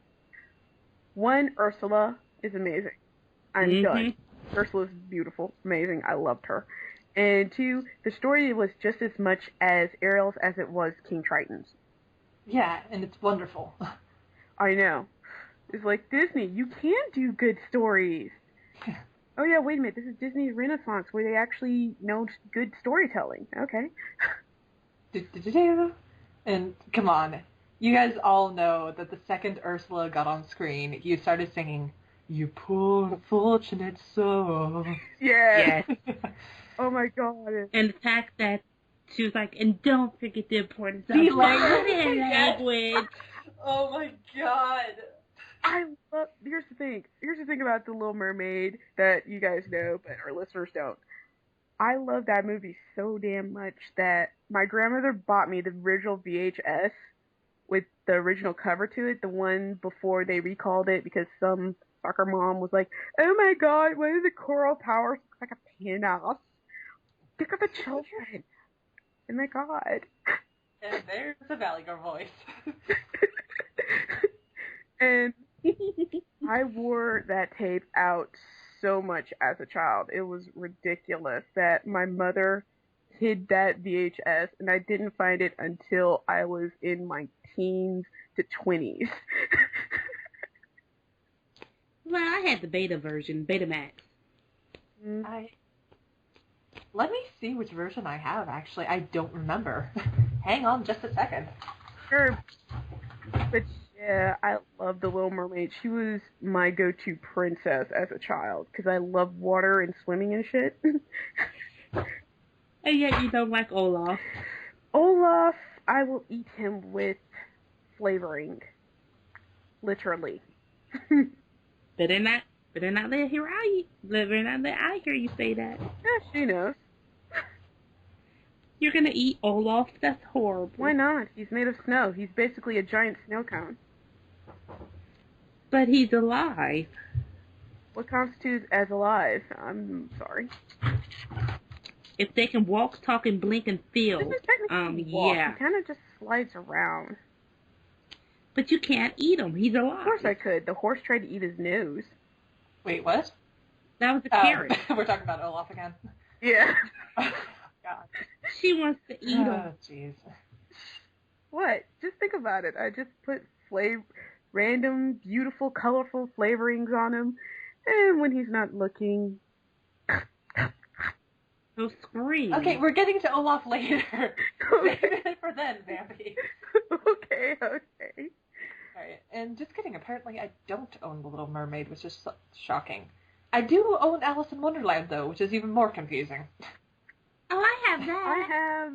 One, Ursula is amazing. I'm done. Ursula's beautiful, amazing. I loved her. And two, the story was just as much as Ariel's as it was King Triton's. Yeah, and it's wonderful. I know. It's like, Disney, you can do good stories. Oh yeah, wait a minute, this is Disney's Renaissance where they actually know good storytelling. Okay. And come on, you guys all know that the second Ursula got on screen, you started singing, "You poor unfortunate soul." Yes. Oh my God. And the fact that she was like, and don't forget the importance of The body language. language. Oh my God. Here's the thing about The Little Mermaid that you guys know, but our listeners don't. I love that movie so damn much that my grandmother bought me the original VHS with the original cover to it, the one before they recalled it because some soccer mom was like, oh my God, what are the coral towers? Looks like a penis. Pick up the children. Oh my God. And there's the Valley Girl voice. And I wore that tape out so much as a child. It was ridiculous that my mother hid that VHS and I didn't find it until I was in my teens to 20s. Well, I had the beta version, Betamax. Let me see which version I have, actually. I don't remember. Hang on just a second. Sure. But yeah, I love The Little Mermaid. She was my go-to princess as a child because I love water and swimming and shit. And yet you don't like Olaf. Olaf, I will eat him with flavoring. Literally. Better not let I hear you say that. Yeah, she knows. You're gonna eat Olaf? That's horrible. Why not? He's made of snow. He's basically a giant snow cone. But he's alive. What constitutes as alive? I'm sorry. If they can walk, talk, and blink and feel, This is technically walk. yeah. He kind of just slides around. But you can't eat him. He's alive. Of course I could. The horse tried to eat his nose. Wait, what? That was a carrot. We're talking about Olaf again. Yeah. God. She wants to eat him. Oh, jeez. What? Just think about it. I just put random, beautiful, colorful flavorings on him, and when he's not looking... So scream. Okay, we're getting to Olaf later. Save it for then, Bambi. Okay. Alright, and just kidding, apparently I don't own The Little Mermaid, which is shocking. I do own Alice in Wonderland, though, which is even more confusing. Oh, I have that. I have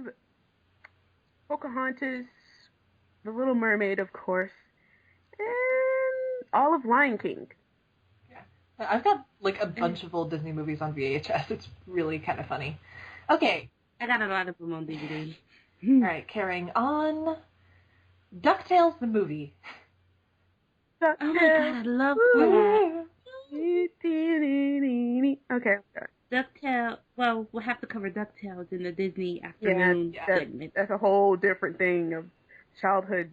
Pocahontas, The Little Mermaid, of course, and all of Lion King. Yeah. I've got, like, a bunch of old Disney movies on VHS. It's really kind of funny. Okay. I got a lot of them on DVD. Alright, carrying on. DuckTales the movie. Oh my god, I love that. Okay. DuckTales, well, we'll have to cover DuckTales in the Disney afternoon segment. That's a whole different thing of childhood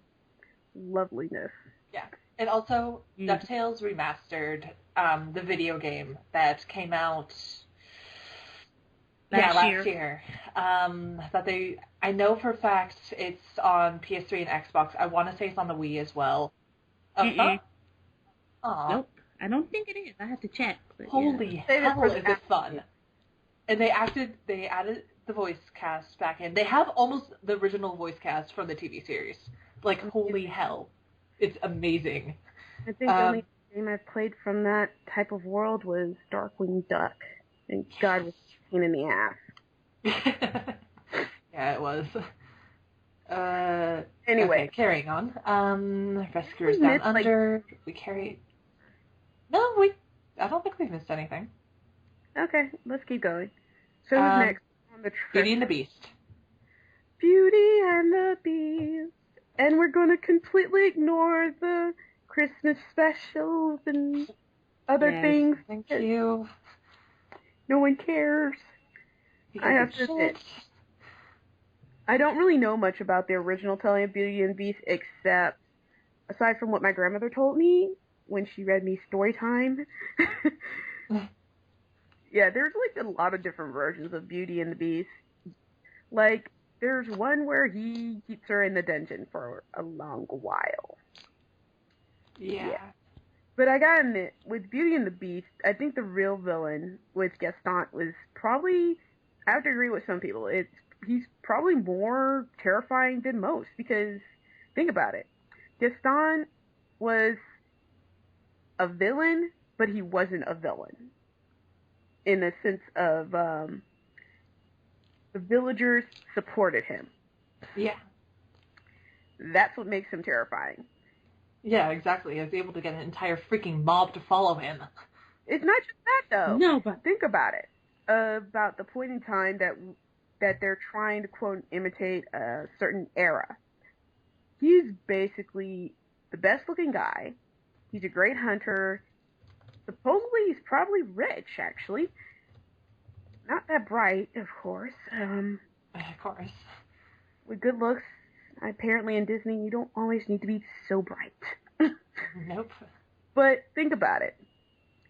loveliness. Yeah. And also, DuckTales Remastered, the video game that came out last year. I know for a fact it's on PS3 and Xbox. I want to say it's on the Wii as well. Nope, Aw. I don't think it is. I have to check. Holy hell, is it fun. And they added the voice cast back in. They have almost the original voice cast from the TV series. Like, holy hell. It's amazing. I think the only game I've played from that type of world was Darkwing Duck. And God, was a pain in the ass. Yeah, it was. Anyway. Okay, carrying on. Rescuers Down Under. We carry... No, I don't think we've missed anything. Okay, let's keep going. So who's next on the trip? Beauty and the Beast. Beauty and the Beast. And we're going to completely ignore the Christmas specials and other things. Thank you. No one cares. I have to admit, I don't really know much about the original telling of Beauty and the Beast, except, aside from what my grandmother told me when she read me Storytime. Yeah, there's like a lot of different versions of Beauty and the Beast. Like, there's one where he keeps her in the dungeon for a long while. Yeah. But I gotta admit, with Beauty and the Beast, I think the real villain with Gaston was probably, I have to agree with some people, he's probably more terrifying than most, because, think about it, Gaston was a villain, but he wasn't a villain. In the sense of, the villagers supported him. Yeah. That's what makes him terrifying. Yeah, exactly. I was able to get an entire freaking mob to follow him. It's not just that, though. No, but... Think about it. About the point in time that they're trying to, quote, imitate a certain era. He's basically the best-looking guy. He's a great hunter. Supposedly, he's probably rich, actually. Not that bright, of course. Of course. With good looks, apparently in Disney, you don't always need to be so bright. Nope. But think about it.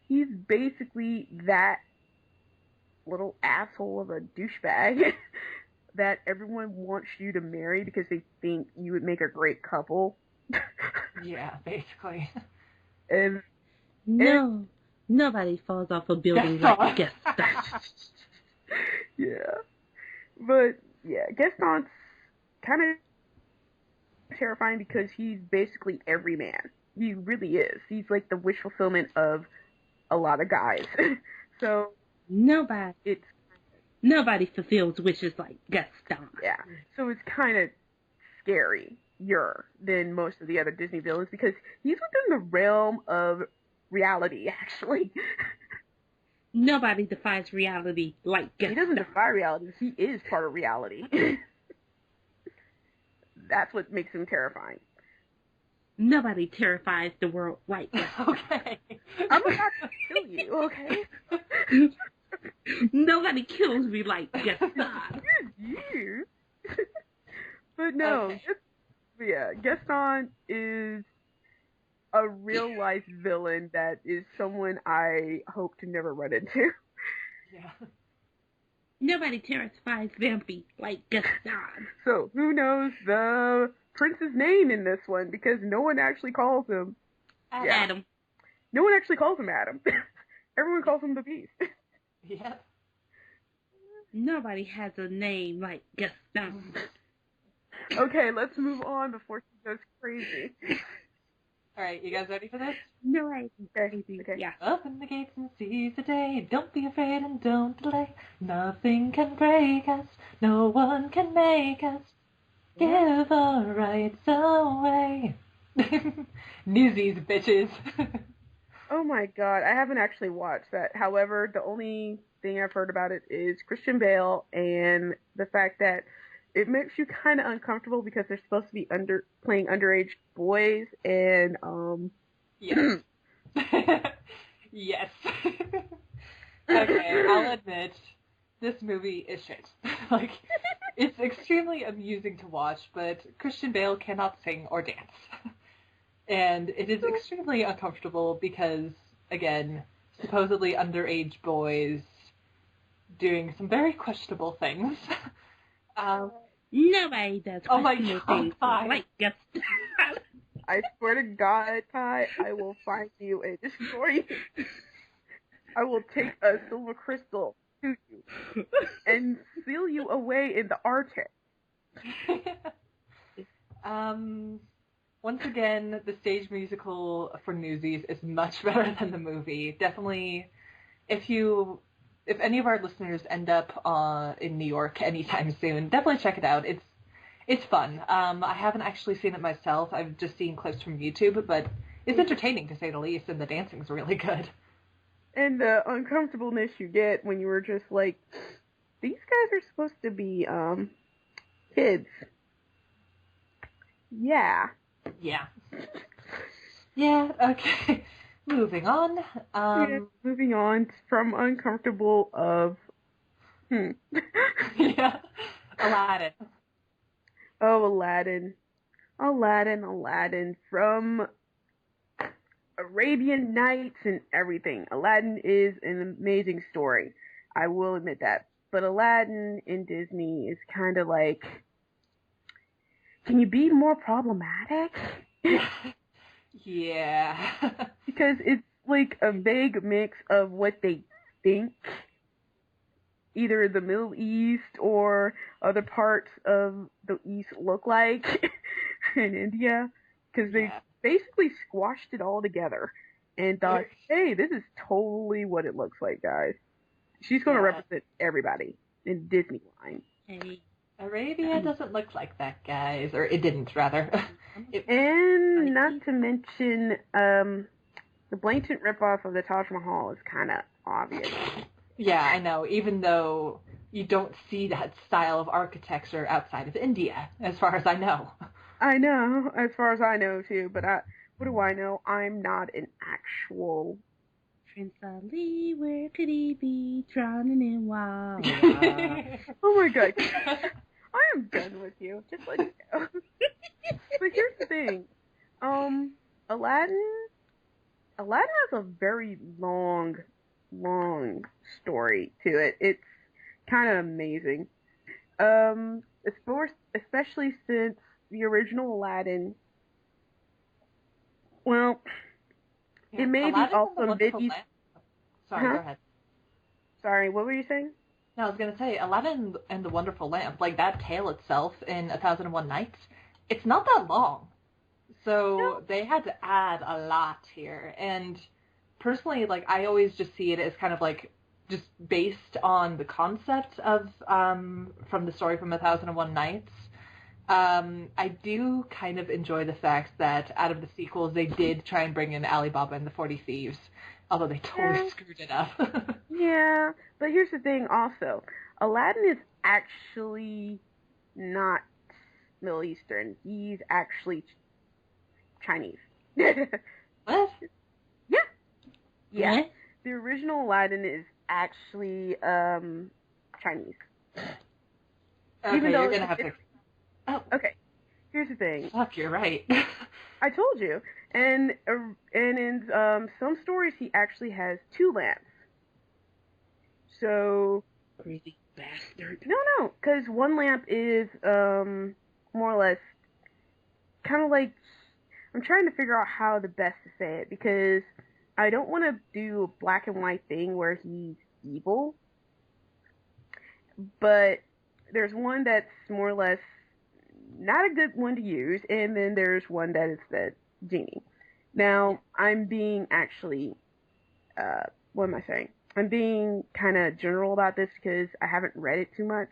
He's basically that little asshole of a douchebag that everyone wants you to marry because they think you would make a great couple. Yeah, basically. And nobody falls off a building like Gaston. Yeah. But, yeah, Gaston's kind of terrifying because he's basically every man. He really is. He's like the wish fulfillment of a lot of guys. So nobody fulfills wishes like Gaston. Yeah. So it's kind of scarier than most of the other Disney villains because he's within the realm of reality, actually. Nobody defies reality like Gaston. He doesn't defy reality. He is part of reality. That's what makes him terrifying. Nobody terrifies the world like Gaston. Okay. I'm about to kill you, okay? Nobody kills me like Gaston. You. But no, Okay. Gaston is a real life villain that is someone I hope to never run into. Yeah. Nobody terrifies Vampy like Gaston. So, who knows the prince's name in this one? Because no one actually calls him. Adam. No one actually calls him Adam. Everyone calls him the Beast. Yeah. Nobody has a name like Gaston. Okay, let's move on before she goes crazy. All right, you guys ready for this? No, I Okay. Yeah. Open the gates and seize the day. Don't be afraid and don't delay. Nothing can break us. No one can make us give our rights away. Newsies, bitches. Oh my god, I haven't actually watched that. However, the only thing I've heard about it is Christian Bale and the fact that it makes you kind of uncomfortable because they're supposed to be playing underage boys and Yes. Yes. Okay, I'll admit, this movie is shit. Like, it's extremely amusing to watch, but Christian Bale cannot sing or dance. And it is extremely uncomfortable because, again, supposedly underage boys doing some very questionable things. Nobody does Oh my questionable God, things Ty. like Gaston. I swear to God, Ty, I will find you and destroy you. I will take a silver crystal to you and seal you away in the Arctic. Once again, the stage musical for Newsies is much better than the movie. Definitely, if any of our listeners end up in New York anytime soon, definitely check it out. It's fun. I haven't actually seen it myself. I've just seen clips from YouTube, but it's entertaining to say the least, and the dancing's really good. And the uncomfortableness you get when you were just like, these guys are supposed to be kids. Yeah. Yeah. Yeah, okay. Moving on. Moving on from uncomfortable of Yeah. Aladdin. Oh, Aladdin from Arabian Nights and everything. Aladdin is an amazing story. I will admit that. But Aladdin in Disney is kind of like, can you be more problematic? Yeah. Because it's like a vague mix of what they think either the Middle East or other parts of the East look like in India. Because they basically squashed it all together and thought, hey, this is totally what it looks like, guys. She's going to represent everybody in Disney line. Hey. Arabia doesn't look like that, guys. Or it didn't, rather. And not to mention, the blatant ripoff of the Taj Mahal is kind of obvious. Yeah, I know. Even though you don't see that style of architecture outside of India, as far as I know. I know, as far as I know, too. But what do I know? I'm not an actual... Prince Ali, where could he be? Drowning in wild. Oh my god. I am done with you. Just let it go. But here's the thing. Aladdin has a very long story to it. It's kind of amazing. Especially since the original Aladdin, well, it may be also Mickey's... Sorry, go ahead. Sorry, what were you saying? No, I was going to say, Aladdin and the Wonderful Lamp, like that tale itself in 1001 Nights, it's not that long. So they had to add a lot here. And personally, like, I always just see it as kind of like just based on the concept of from the story from 1001 Nights. I do kind of enjoy the fact that out of the sequels, they did try and bring in Alibaba and the 40 Thieves, although they totally screwed it up. Yeah, but here's the thing also. Aladdin is actually not Middle Eastern. He's actually Chinese. What? Yeah. What? The original Aladdin is actually Chinese. Okay, Even though you're gonna have to. Oh, okay. Here's the thing. fuck, you're right. I told you. And in some stories, he actually has 2 lamps. So Crazy bastard. no, because one lamp is more or less kind of like, I'm trying to figure out how the best to say it, because I don't want to do a black and white thing where he's evil, but there's one that's more or less not a good one to use, and then there's one that is the genie. Now, I'm being actually, what am I saying? I'm being kind of general about this because I haven't read it too much.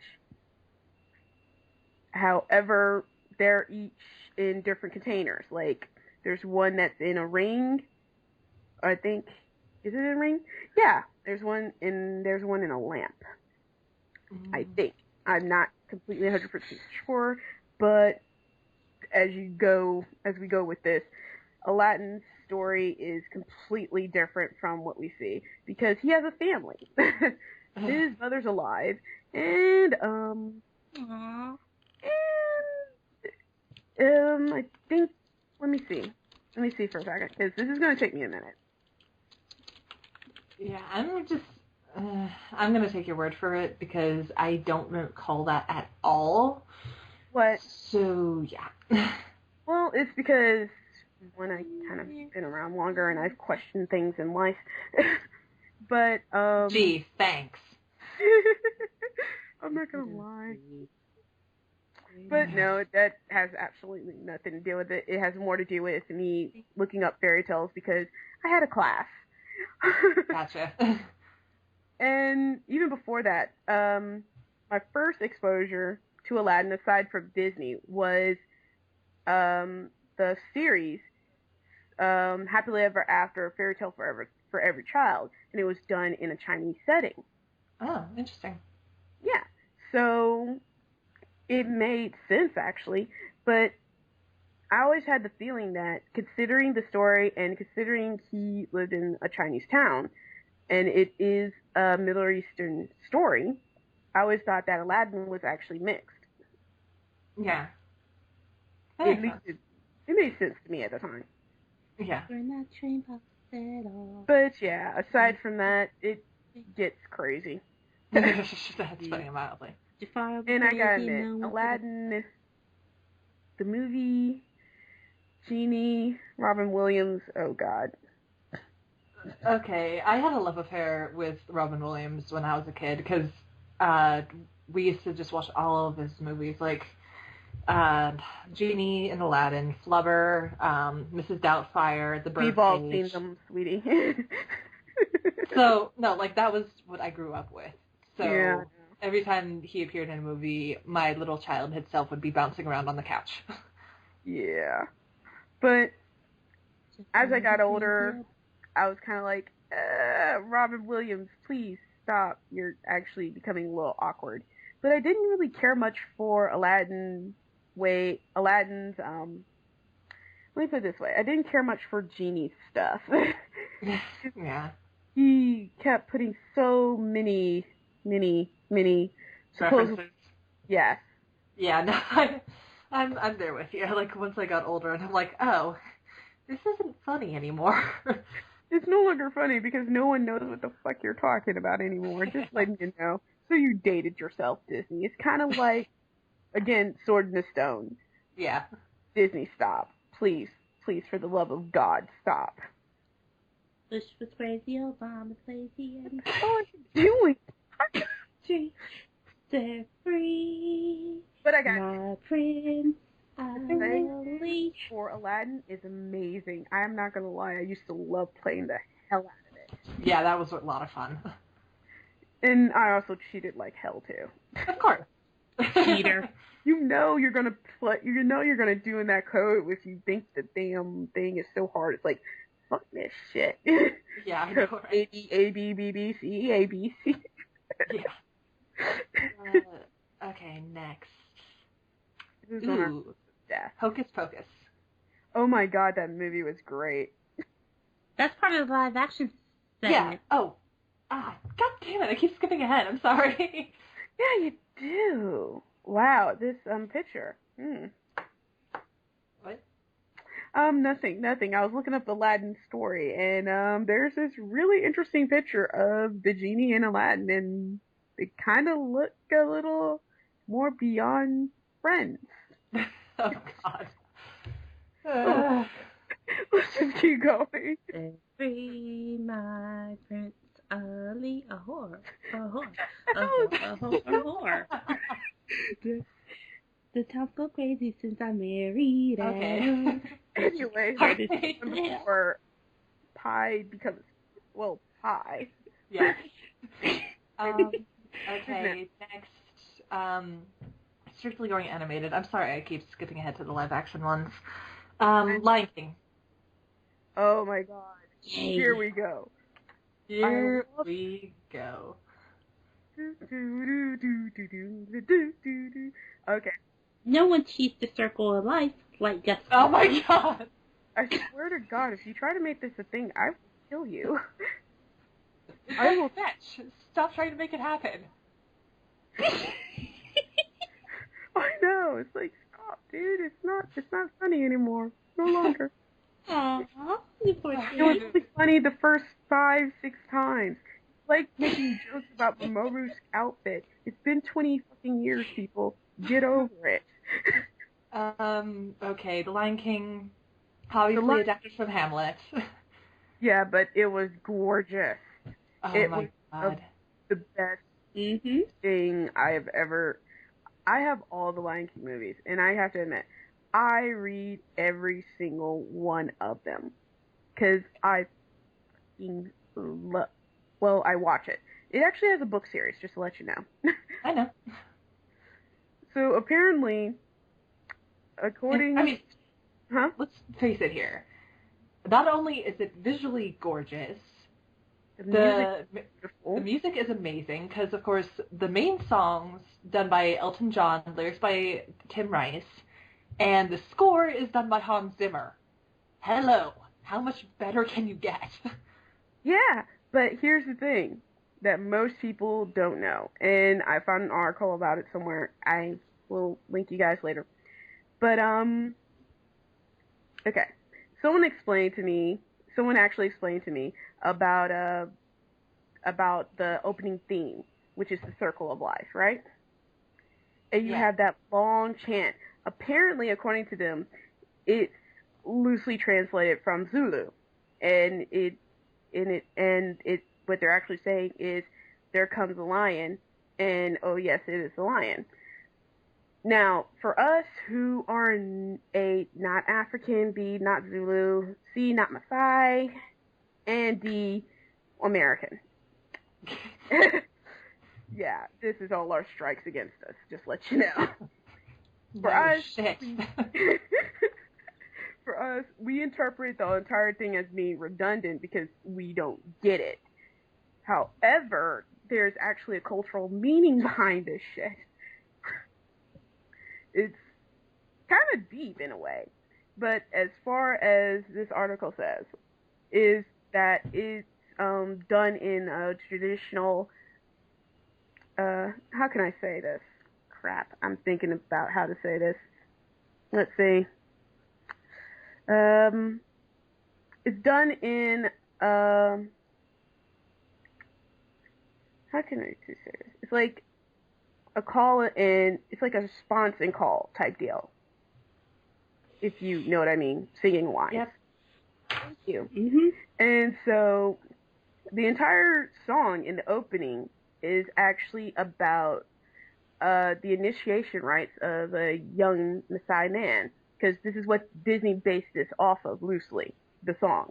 However, they're each in different containers. Like, there's one that's in a ring. I think, is it in a ring? Yeah, there's one in a lamp. I think. I'm not completely 100% sure, but as we go with this, Aladdin's story is completely different from what we see because he has a family. His mother's alive, and Aww. I think. Let me see for a second because this is going to take me a minute. Yeah, I'm gonna take your word for it because I don't recall that at all. What? So yeah. Well, it's because when I kind of been around longer and I've questioned things in life. But Gee, thanks. I'm not gonna lie. But no, that has absolutely nothing to do with it. It has more to do with me looking up fairy tales because I had a class. Gotcha. And even before that, my first exposure to Aladdin, aside from Disney, was the series Happily Ever After, a Fairy Tale for Every Child, and it was done in a Chinese setting. Oh, interesting. Yeah, so it made sense actually, but I always had the feeling that, considering the story and considering he lived in a Chinese town, and it is a Middle Eastern story, I always thought that Aladdin was actually mixed. Yeah. At least it made sense to me at the time. Yeah. We're not trained at all. But yeah, aside from that, it gets crazy. That's funny, mildly. And I gotta admit, Aladdin, the movie, Genie, Robin Williams, oh god. Okay, I had a love affair with Robin Williams when I was a kid because we used to just watch all of his movies, like Genie and Aladdin, Flubber, Mrs. Doubtfire, The Birdcage. We've all seen them, sweetie. So, no, like, that was what I grew up with. So, yeah. Every time he appeared in a movie, my little childhood self would be bouncing around on the couch. Yeah. But as I got older, I was kind of like, Robin Williams, please stop. You're actually becoming a little awkward. But I didn't really care much for Aladdin's, let me put it this way. I didn't care much for Genie's stuff. Yeah. He kept putting so many References. Yes. Yeah, no, I'm there with you. Like, once I got older, and I'm like, oh, this isn't funny anymore. It's no longer funny because no one knows what the fuck you're talking about anymore. Just letting you know. So you dated yourself, Disney. It's kind of like, again, Sword in the Stone. Yeah. Disney, stop. Please, for the love of God, stop. Bush was crazy, Obama's lazy, and What are you doing? she set free. But I got my prince, Ali. for Aladdin is amazing. I'm not gonna lie, I used to love playing the hell out of it. Yeah, that was a lot of fun. And I also cheated like hell too. Of course. Cheater. You know you're gonna do in that code if you think the damn thing is so hard. It's like, fuck this shit. Yeah, I know, right? A B B B C A B C. Yeah. Okay, next. Ooh. Death. Hocus Pocus. Oh my god, that movie was great. That's part of the live action segment. Yeah. Oh, God damn it, I keep skipping ahead. I'm sorry. Yeah, you do. Wow, this picture. What? Nothing. I was looking up Aladdin's story, and there's this really interesting picture of the genie in Aladdin, and they kind of look a little more beyond friends. Oh, God. Let's just keep going. Free my Prince Ali, a whore, a whore, a whore, a whore, a whore. The town's go crazy since I married. Okay. Anyway, or pie becomes, well, pie. Yes. Okay, next, strictly going animated. I'm sorry, I keep skipping ahead to the live action ones. Lion King. Oh my God. Yay. Here we go. Here we go. Okay. No one cheats the circle of life like Gus. Oh my God. I swear to God, if you try to make this a thing, I will kill you. I will fetch. Stop trying to make it happen. I know. It's like, stop, dude. It's not funny anymore. No longer. Aww, you poor It was only funny the first 5-6 times. It's like making jokes about Mamoru's outfit. It's been 20 fucking years, people. Get over it. Okay, The Lion King, obviously adapted from Hamlet. Yeah, but it was gorgeous. Oh it my was God. The best thing I have ever... I have all the Lion King movies, and I have to admit, I read every single one of them. Because I fucking love... Well, I watch it. It actually has a book series, just to let you know. I know. So, apparently, according... let's face it here. Not only is it visually gorgeous, the music is amazing, because, of course, the main songs done by Elton John, lyrics by Tim Rice, and the score is done by Hans Zimmer. Hello. How much better can you get? Yeah, but here's the thing that most people don't know, and I found an article about it somewhere. I will link you guys later. But, okay. Someone actually explained to me about the opening theme, which is the Circle of Life, right? And you have that long chant. Apparently, according to them, it's loosely translated from Zulu, and what they're actually saying is, "There comes a lion," and oh yes, it is a lion. Now, for us who are A, not African, B, not Zulu, C, not Maasai, and D, American. Yeah, this is all our strikes against us, just let you know. For us, we interpret the entire thing as being redundant because we don't get it. However, there's actually a cultural meaning behind this shit. It's kind of deep in a way, but as far as this article says, is that it's done in a traditional, how can I say this? Crap, I'm thinking about how to say this. Let's see. It's done in, how can I say this? It's like a call and it's like a response and call type deal. If you know what I mean, singing wise. Yep. Thank you. And so the entire song in the opening is actually about the initiation rites of a young Maasai man, because this is what Disney based this off of loosely, the song.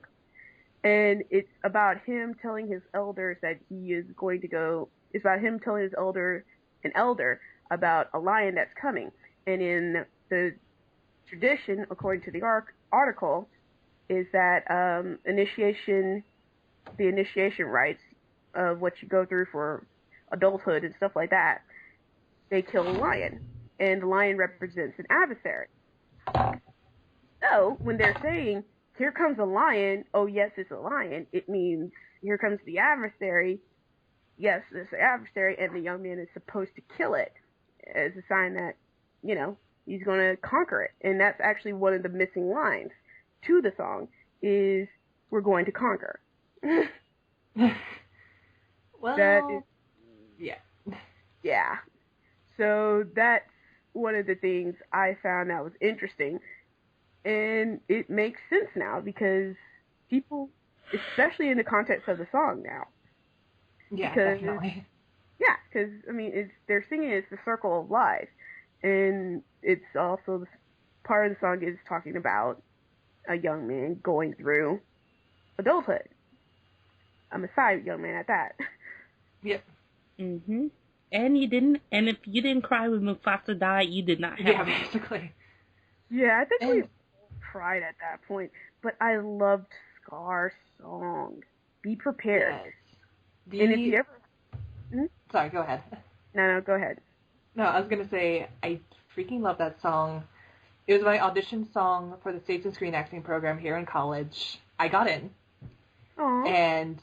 And it's about him telling his elders that he is going to go, it's about him telling his elder about a lion that's coming. And in the tradition, according to the article, is that the initiation rites of what you go through for adulthood and stuff like that, they kill a lion, and the lion represents an adversary. So when they're saying, "Here comes a lion," oh yes, it's a lion, it means here comes the adversary. yes, this adversary, and the young man is supposed to kill it as a sign that, he's going to conquer it. And that's actually one of the missing lines to the song is, we're going to conquer. Well, that is, yeah. Yeah. So that's one of the things I found that was interesting. And it makes sense now because people, especially in the context of the song now. Yeah, because, definitely. Yeah, because, they're singing it's the circle of life. And it's also, part of the song is talking about a young man going through adulthood. A Messiah young man at that. Yep. Mm-hmm. And if you didn't cry when Mufasa died, you did not have Yeah, it. basically. Yeah, I think we cried at that point. But I loved Scar's song. Be prepared. Yes. And if you ever... Sorry, go ahead. No, go ahead. No, I was going to say, I freaking love that song. It was my audition song for the Stage and Screen Acting program here in college. I got in. Aww. And...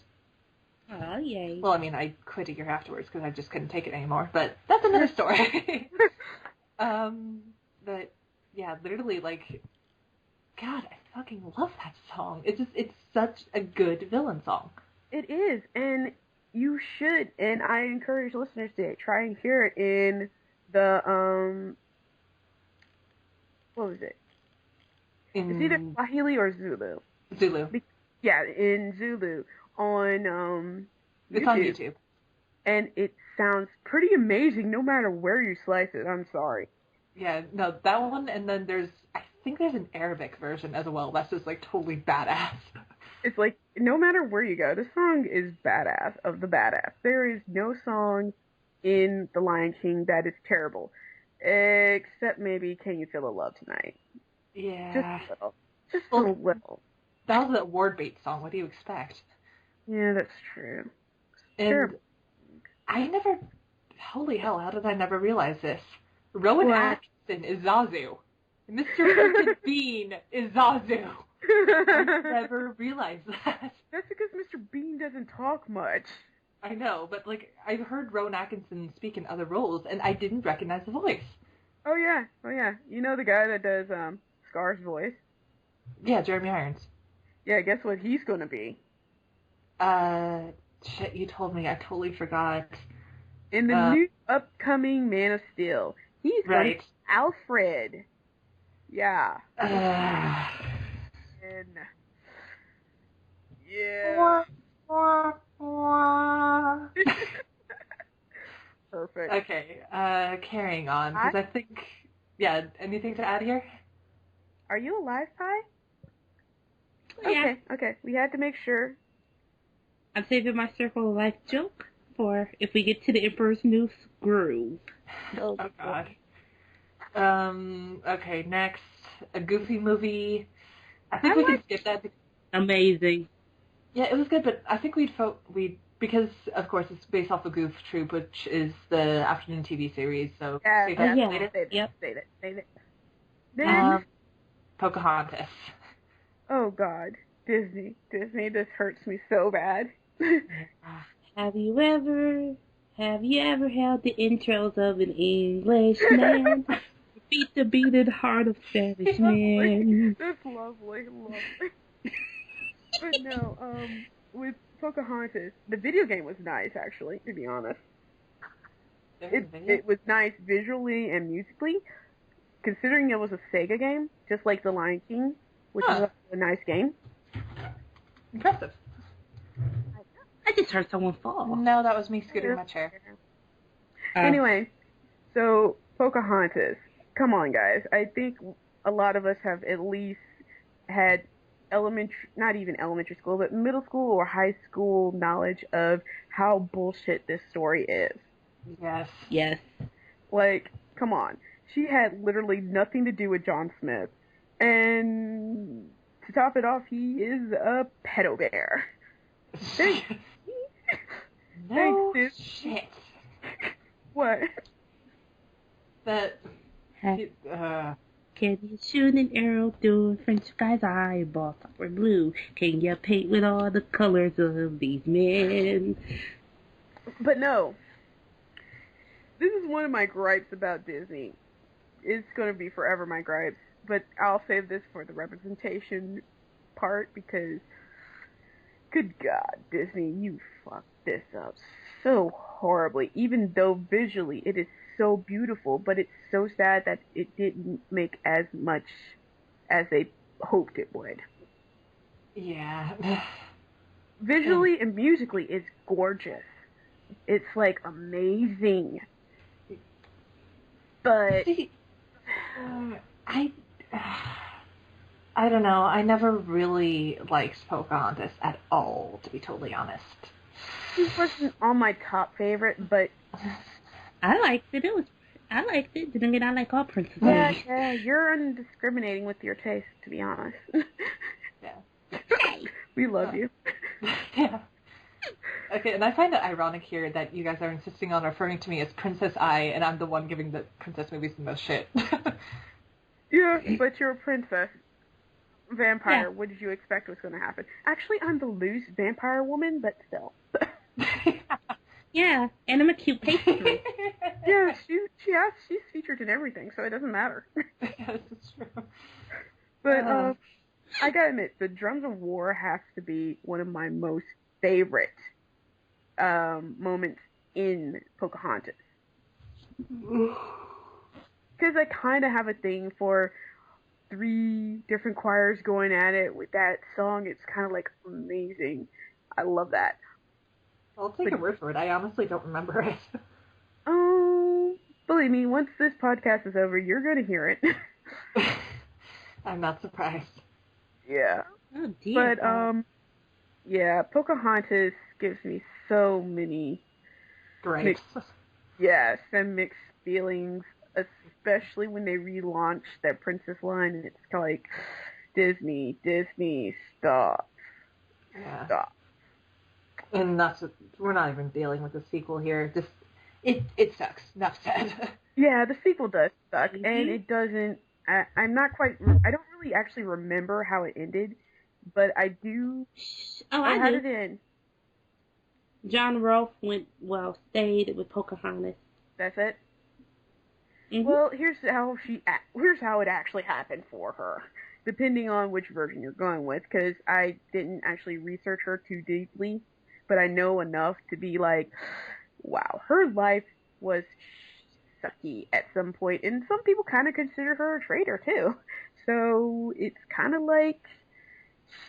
Oh, yay. Well, I quit a year afterwards because I just couldn't take it anymore. But that's another story. But, yeah, literally, God, I fucking love that song. It's such a good villain song. It is, and you should, and I encourage listeners to try and hear it in the, what was it? It's either Swahili or Zulu. Zulu. In Zulu on, It's on YouTube. And it sounds pretty amazing no matter where you slice it, I'm sorry. Yeah, no, that one, and then I think there's an Arabic version as well. That's just, totally badass. It's no matter where you go, this song is badass of the badass. There is no song in The Lion King that is terrible. Except maybe Can You Feel the Love Tonight? Yeah. Just a little. Just a little. That was that word bait song. What do you expect? Yeah, that's true. And terrible. I never... Holy hell, how did I never realize this? Rowan Atkinson is Zazu. Mr. Mr. Bean is Zazu. I never realized that. That's because Mr. Bean doesn't talk much. I know, but, I've heard Rowan Atkinson speak in other roles, and I didn't recognize the voice. Oh, yeah. You know the guy that does, Scar's voice? Yeah, Jeremy Irons. Yeah, guess what he's gonna be? Shit, you told me. I totally forgot. In the new upcoming Man of Steel. He's gonna be Alfred. Yeah. And... Yeah. Perfect. Okay, carrying on, because I think... Yeah, anything to add here? Are you alive, Pi? Yeah. Okay. We had to make sure. I'm saving my Circle of Life joke for if we get to the Emperor's New Groove. Oh, God. Okay, next. A Goofy movie. I think we can skip that. Amazing. Yeah, it was good, but I think because, of course, it's based off of Goof Troop, which is the afternoon TV series, so... Save it. Then... Pocahontas. Oh, God. Disney, this hurts me so bad. Have you ever held the intros of an Englishman? Beat the beating heart of savage men. That's lovely. But no, with Pocahontas, the video game was nice, actually, to be honest. It was nice visually and musically, considering it was a Sega game, just like The Lion King, which is a nice game. Impressive. I just heard someone fall. No, that was me scooting my chair. Anyway, so Pocahontas. Come on, guys. I think a lot of us have at least had not even elementary school, but middle school or high school knowledge of how bullshit this story is. Yes. Come on. She had literally nothing to do with John Smith. And to top it off, he is a pedo bear. No shit. What? That... Can you shoot an arrow through a French guy's eyeball, or blue? Can you paint with all the colors of these men? But no, this is one of my gripes about Disney. It's going to be forever my gripes, but I'll save this for the representation part because, good God, Disney, you fucked this up so horribly. Even though visually it is so beautiful, but it's so sad that it didn't make as much as they hoped it would. Yeah. Visually and musically, it's gorgeous. It's like amazing. But See, I don't know. I never really liked Pocahontas at all, to be totally honest. It wasn't on my top favorite, but I liked it. I liked it. Didn't get I like all princess movies. yeah, you're undiscriminating with your taste, to be honest. Yeah. We love you. Yeah. Okay, and I find it ironic here that you guys are insisting on referring to me as Princess I, and I'm the one giving the princess movies the most shit. Yeah, but you're a princess. Vampire, Yeah. what did you expect was going to happen? Actually, I'm the loose vampire woman, but still. Yeah, and I'm a cute pastry. Yeah, she's featured in everything, so it doesn't matter. Yes, it's true. But I gotta admit, the Drums of War has to be one of my most favorite moments in Pocahontas. Because I kind of have a thing for 3 different choirs going at it with that song. It's kind of like amazing. I love that. I'll take a word for it. I honestly don't remember it. Oh, believe me, once this podcast is over, you're going to hear it. I'm not surprised. Yeah. Oh dear. But, yeah, Pocahontas gives me so many Great. and mixed feelings, especially when they relaunch that princess line, and it's like, Disney, stop. Yeah. Stop. And we're not even dealing with the sequel here. Just it sucks. Enough said. Yeah, the sequel does suck, Mm-hmm. and it doesn't. I'm not quite. I don't really actually remember how it ended, but I do. Oh, How I did do. it end? John Rolfe stayed with Pocahontas. That's it. Mm-hmm. Well, here's how it actually happened for her, depending on which version you're going with, because I didn't actually research her too deeply, but I know enough to be like, wow, her life was sucky at some point, and some people kind of consider her a traitor too. So it's kind of like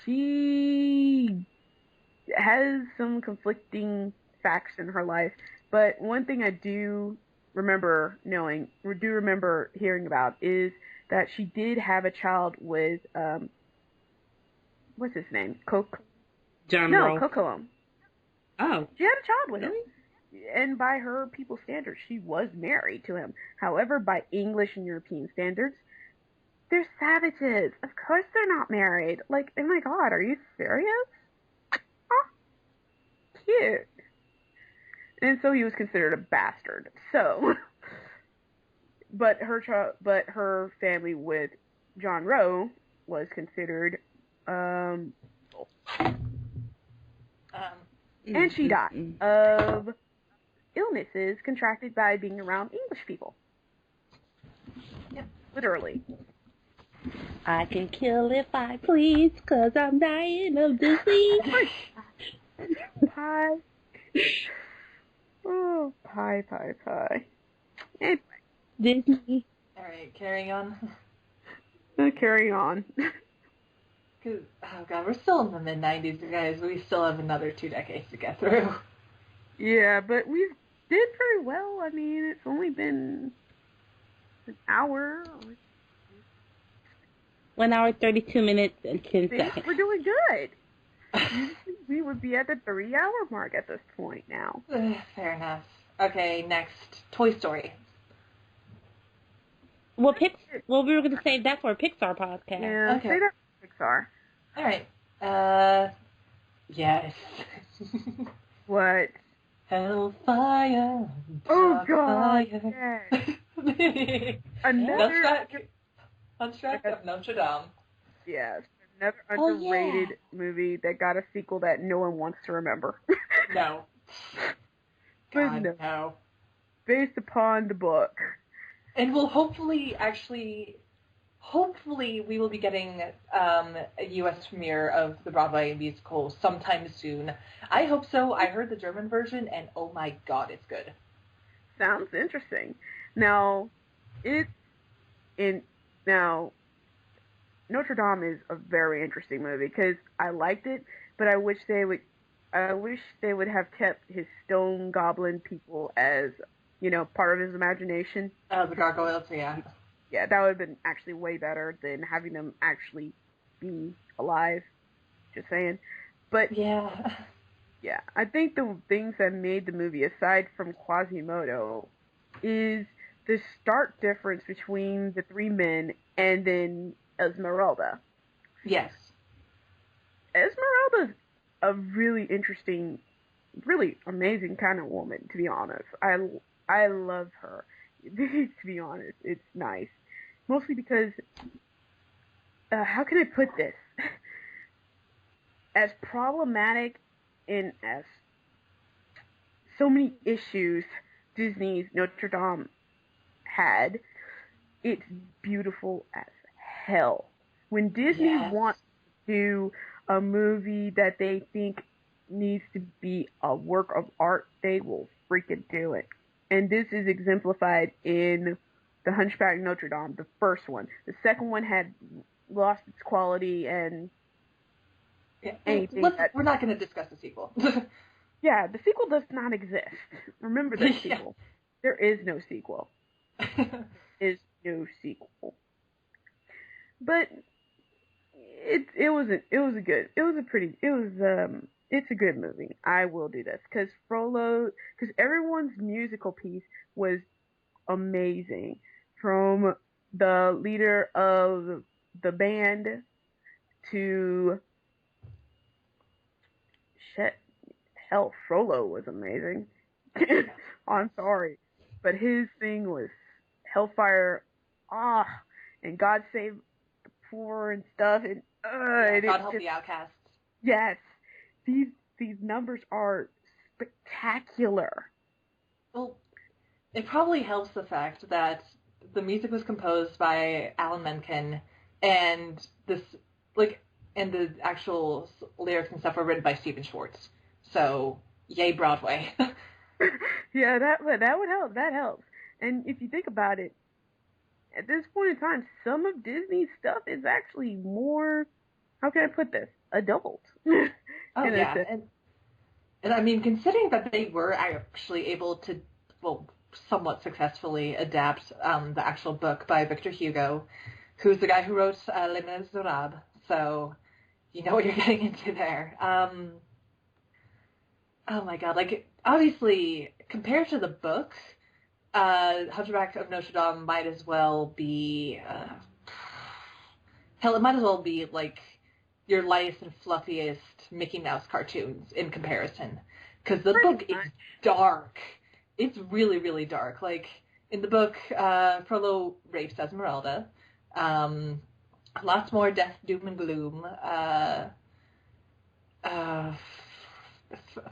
she has some conflicting facts in her life. But one thing I do remember hearing about is that she did have a child with what's his name? John Rolfe. Coco. Oh, She had a child with him. really? And by her people's standards, she was married to him. However, by English and European standards, they're savages. Of course they're not married. Like, oh my god, are you serious? Oh, cute. And so he was considered a bastard. So, but her family with John Rowe was considered, and she died of illnesses contracted by being around English people. Yep, literally. I can kill if I please, 'cause I'm dying of disease. Pie. Oh, pie. Anyway. Disney. Alright, carrying on. Carry on. Oh god, we're still in the mid-90s, you guys. We still have another 2 decades to get through. Yeah, but we did very well. I mean, it's only been an hour. 1 hour, 32 minutes, and 10 See, seconds. we're doing good. Usually we would be at the 3-hour mark at this point now. Fair enough. Okay, next. Toy Story. Well, we were going to save that for a Pixar podcast. Yeah, Okay. say that for Pixar. Alright. Yes. What? Hellfire. Oh god, Fire. yes. Another... Hunchback of Notre Dame. Yes, another Oh, underrated movie that got a sequel that no one wants to remember. No. But God, no, no. based upon the book. And we'll hopefully we will be getting a U.S. premiere of the Broadway musical sometime soon. I hope so. I heard the German version, and oh my God, it's good. Sounds interesting. Now, Notre Dame is a very interesting movie because I liked it, but I wish they would have kept his stone goblin people as, part of his imagination. The gargoyles, yeah. Yeah, that would have been actually way better than having them actually be alive. Just saying. But yeah, I think the things that made the movie, aside from Quasimodo, is the stark difference between the three men and then Esmeralda. Yes. Esmeralda's a really interesting, really amazing kind of woman, to be honest. I love her. To be honest, it's nice. Mostly because, how can I put this? As problematic and as so many issues Disney's Notre Dame had, it's beautiful as hell. When Disney wants to do a movie that they think needs to be a work of art, they will freaking do it. And this is exemplified in The Hunchback of Notre Dame, the first one. The second one had lost its quality and anything. We're not going to discuss the sequel. Yeah, the sequel does not exist. Remember the sequel. There is no sequel. There is no sequel. But it's a good movie. I will do this because everyone's musical piece was amazing, from the leader of the band to Frollo was amazing. I'm sorry, but his thing was Hellfire, and God Save the Poor and stuff, and God Help the Outcasts. Yes, these numbers are spectacular. Well, it probably helps the fact that the music was composed by Alan Menken, and and the actual lyrics and stuff were written by Stephen Schwartz. So, yay Broadway. Yeah, that would help. That helps. And if you think about it, at this point in time, some of Disney's stuff is actually more, how can I put this, adult. Oh, yeah. And I mean, considering that they were actually able to, somewhat successfully adapt the actual book by Victor Hugo, who's the guy who wrote Les Miserables. So, you know what you're getting into there. Oh my God, obviously, compared to the book, Hunchback of Notre Dame might as well be, it might as well be, your lightest and fluffiest Mickey Mouse cartoons in comparison. Because the book is dark. It's really, really dark. In the book, Frollo rapes Esmeralda. Lots more death, doom, and gloom.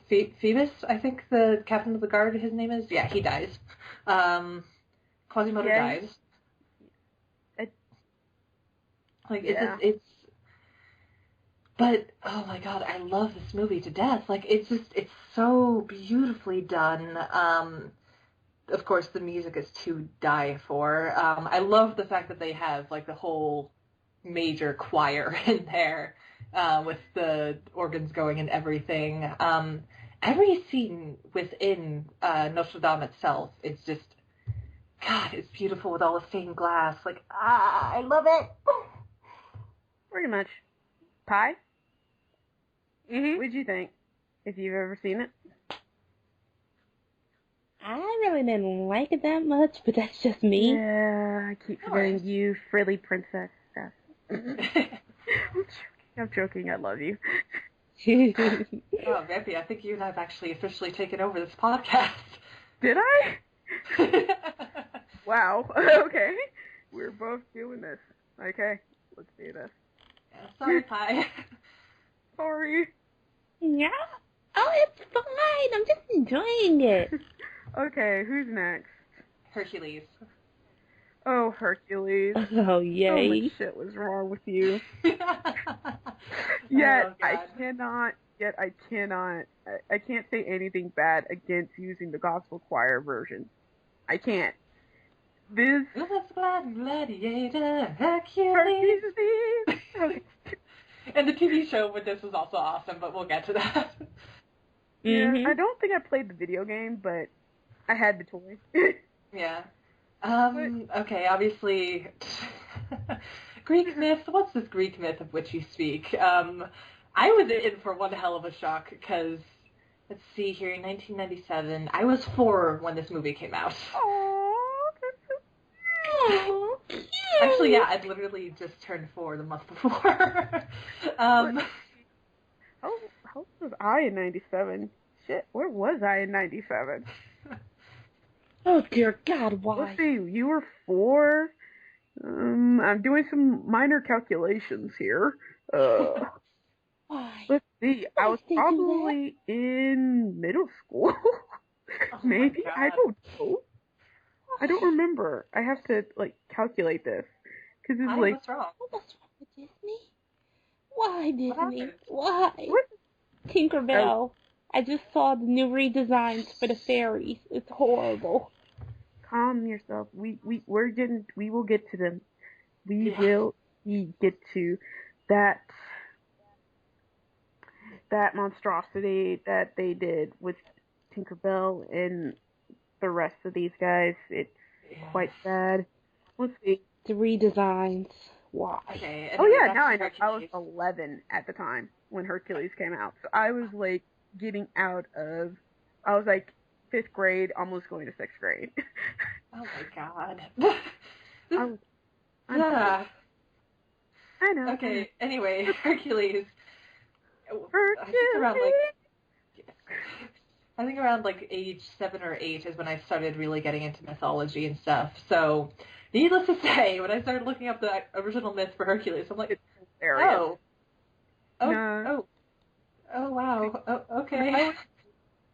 Phoebus, I think the captain of the guard, his name is. Yeah, he dies. Quasimodo dies. It's. But oh my God, I love this movie to death. It's so beautifully done. Of course, the music is to die for. I love the fact that they have the whole major choir in there. With the organs going and everything. Every scene within Notre Dame itself is just, God, it's beautiful with all the stained glass. I love it. Pretty much. Pie? Mm-hmm. What'd you think? If you've ever seen it? I really didn't like it that much, but that's just me. Yeah, I keep forgetting you, frilly princess. I'm joking. I love you. Oh, Rampy, I think you and I have actually officially taken over this podcast. Did I? Wow. Okay. We're both doing this. Okay. Let's do this. Yeah, sorry, Pie. Sorry. Yeah. Oh, it's fine. I'm just enjoying it. Okay, who's next? Hercules. Oh, Hercules. Oh, So much yay. shit was wrong with you. Oh, I God. can't say anything bad against using the gospel choir version. I can't. This Let's gladiator, Hercules. Hercules. Okay. And the TV show with this was also awesome, but we'll get to that. Yeah, Mm-hmm. I don't think I played the video game, but I had the toy. Yeah. Okay, obviously, Greek myth. What's this Greek myth of which you speak? I was in for one hell of a shock because, let's see here, in 1997, I was 4 when this movie came out. Oh, that's so Oh, cute. Actually, yeah, I'd literally just turned 4 the month before. How old was I in 97? Shit, where was I in 97? Oh, dear God, why? Let's see, you were 4? I'm doing some minor calculations here. Why? Let's see, I was Why did you do probably in middle school. Oh my Maybe? I God. don't know. I don't remember. I have to, calculate this. Because it's I like, was wrong. What's wrong with Disney? Why, What Disney? happened? Why? what? Tinkerbell. I just saw the new redesigns for the fairies. It's horrible. Calm yourself. We will get to them. We Yeah. will get to that monstrosity that they did with Tinkerbell and the rest of these guys. It's quite sad. Let's see. The redesigns. Why? Okay. Oh Anyway, yeah, back now to I know. I was Hercules. 11 at the time when Hercules came out. So I was getting out of. I was 5th grade, almost going to 6th grade. Oh my God. I was. I'm Yeah. I know. Okay. Anyway, Hercules. Hercules. I think around age 7 or 8 is when I started really getting into mythology and stuff. So, needless to say, when I started looking up the original myth for Hercules, I'm like, It's hilarious. oh, No. oh, wow, oh, okay.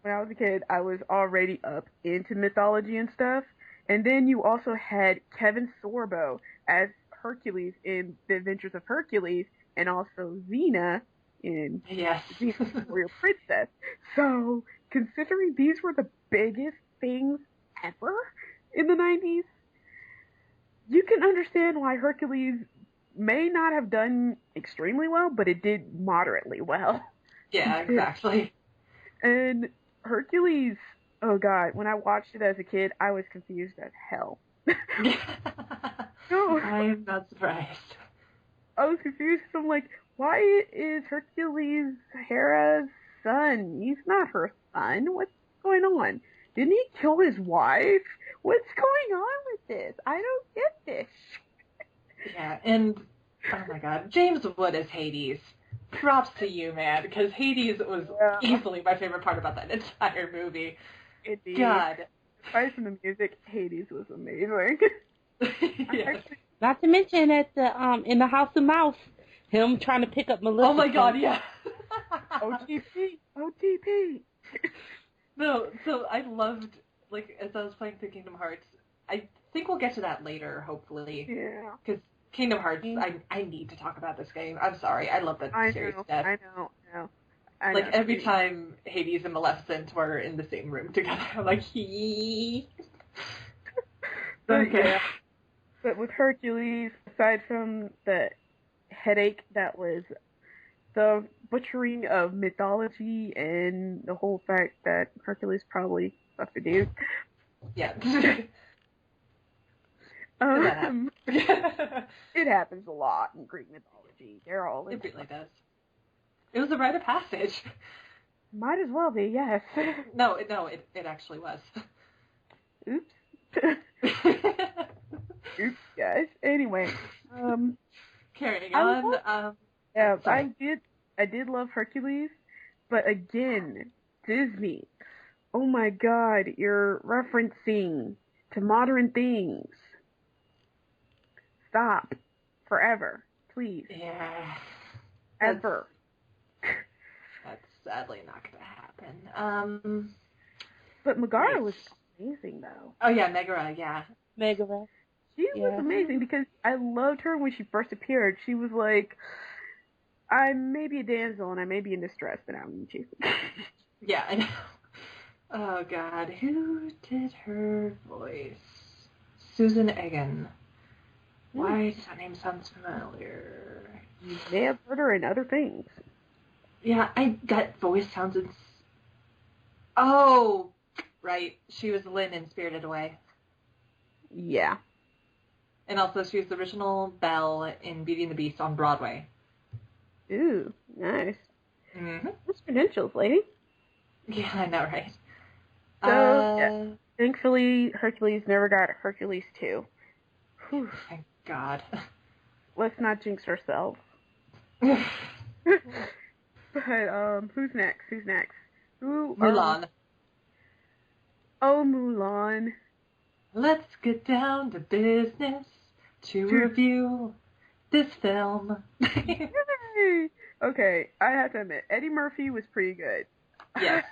When I was a kid, I was already up into mythology and stuff. And then you also had Kevin Sorbo as Hercules in The Adventures of Hercules, and also Xena in Yes. Xena the Warrior Princess. So, considering these were the biggest things ever in the 90s, you can understand why Hercules may not have done extremely well, but it did moderately well. Yeah, exactly. And Hercules, oh god, when I watched it as a kid, I was confused as hell. No, I am not surprised. I was confused. I'm like, why is Hercules Hera's son? He's not her son. What's going on? Didn't he kill his wife? What's going on with this? I don't get this. Yeah, and, oh my God, James Wood as Hades. Props to you, man, because Hades was easily my favorite part about that entire movie. Indeed. God. Aside from the music, Hades was amazing. Yes. Not to mention at the in the House of Mouse, him trying to pick up Melissa. Oh my God, yeah. OTP. No, so I loved, as I was playing through Kingdom Hearts, I think we'll get to that later, hopefully. Yeah. Because Kingdom Hearts, I need to talk about this game. I'm sorry, I love that series to death. I know. Every time Hades and Maleficent were in the same room together, I'm like, hee. But yeah. But with Hercules, aside from the headache that was the butchering of mythology and the whole fact that Hercules probably fucked a dude. Yeah. It happens a lot in Greek mythology. They're all It really does. It was a rite of passage. Might as well be, yes. No, it actually was. Oops. Oops, guys. Anyway, carrying on. Yeah, sorry. I did love Hercules, but again, Disney. Oh my God, you're referencing to modern things. Stop. Forever. Please. Yeah. Ever. That's sadly not going to happen. happen? But Megara Right. was amazing, though. Oh yeah, Megara. Yeah. Megara. She was amazing because I loved her when she first appeared. She was like, I may be a damsel and I may be in distress, but I don't need you. Yeah, I know. Oh God, who did her voice? Susan Egan. Why does that name sound familiar? You may have heard her in other things. Yeah, that voice sounds. Oh, right. She was Lynn in Spirited Away. Yeah. And also, she was the original Belle in Beauty and the Beast on Broadway. Ooh, nice. Mm-hmm. What's credentials, lady? Yeah, I know, right? So, yeah. Thankfully, Hercules never got Hercules 2. Whew. Thank God. Let's not jinx ourselves. But, who's next? Mulan. Oh, Mulan. Let's get down to business to review this film. Yay! Okay, I have to admit, Eddie Murphy was pretty good. Yes.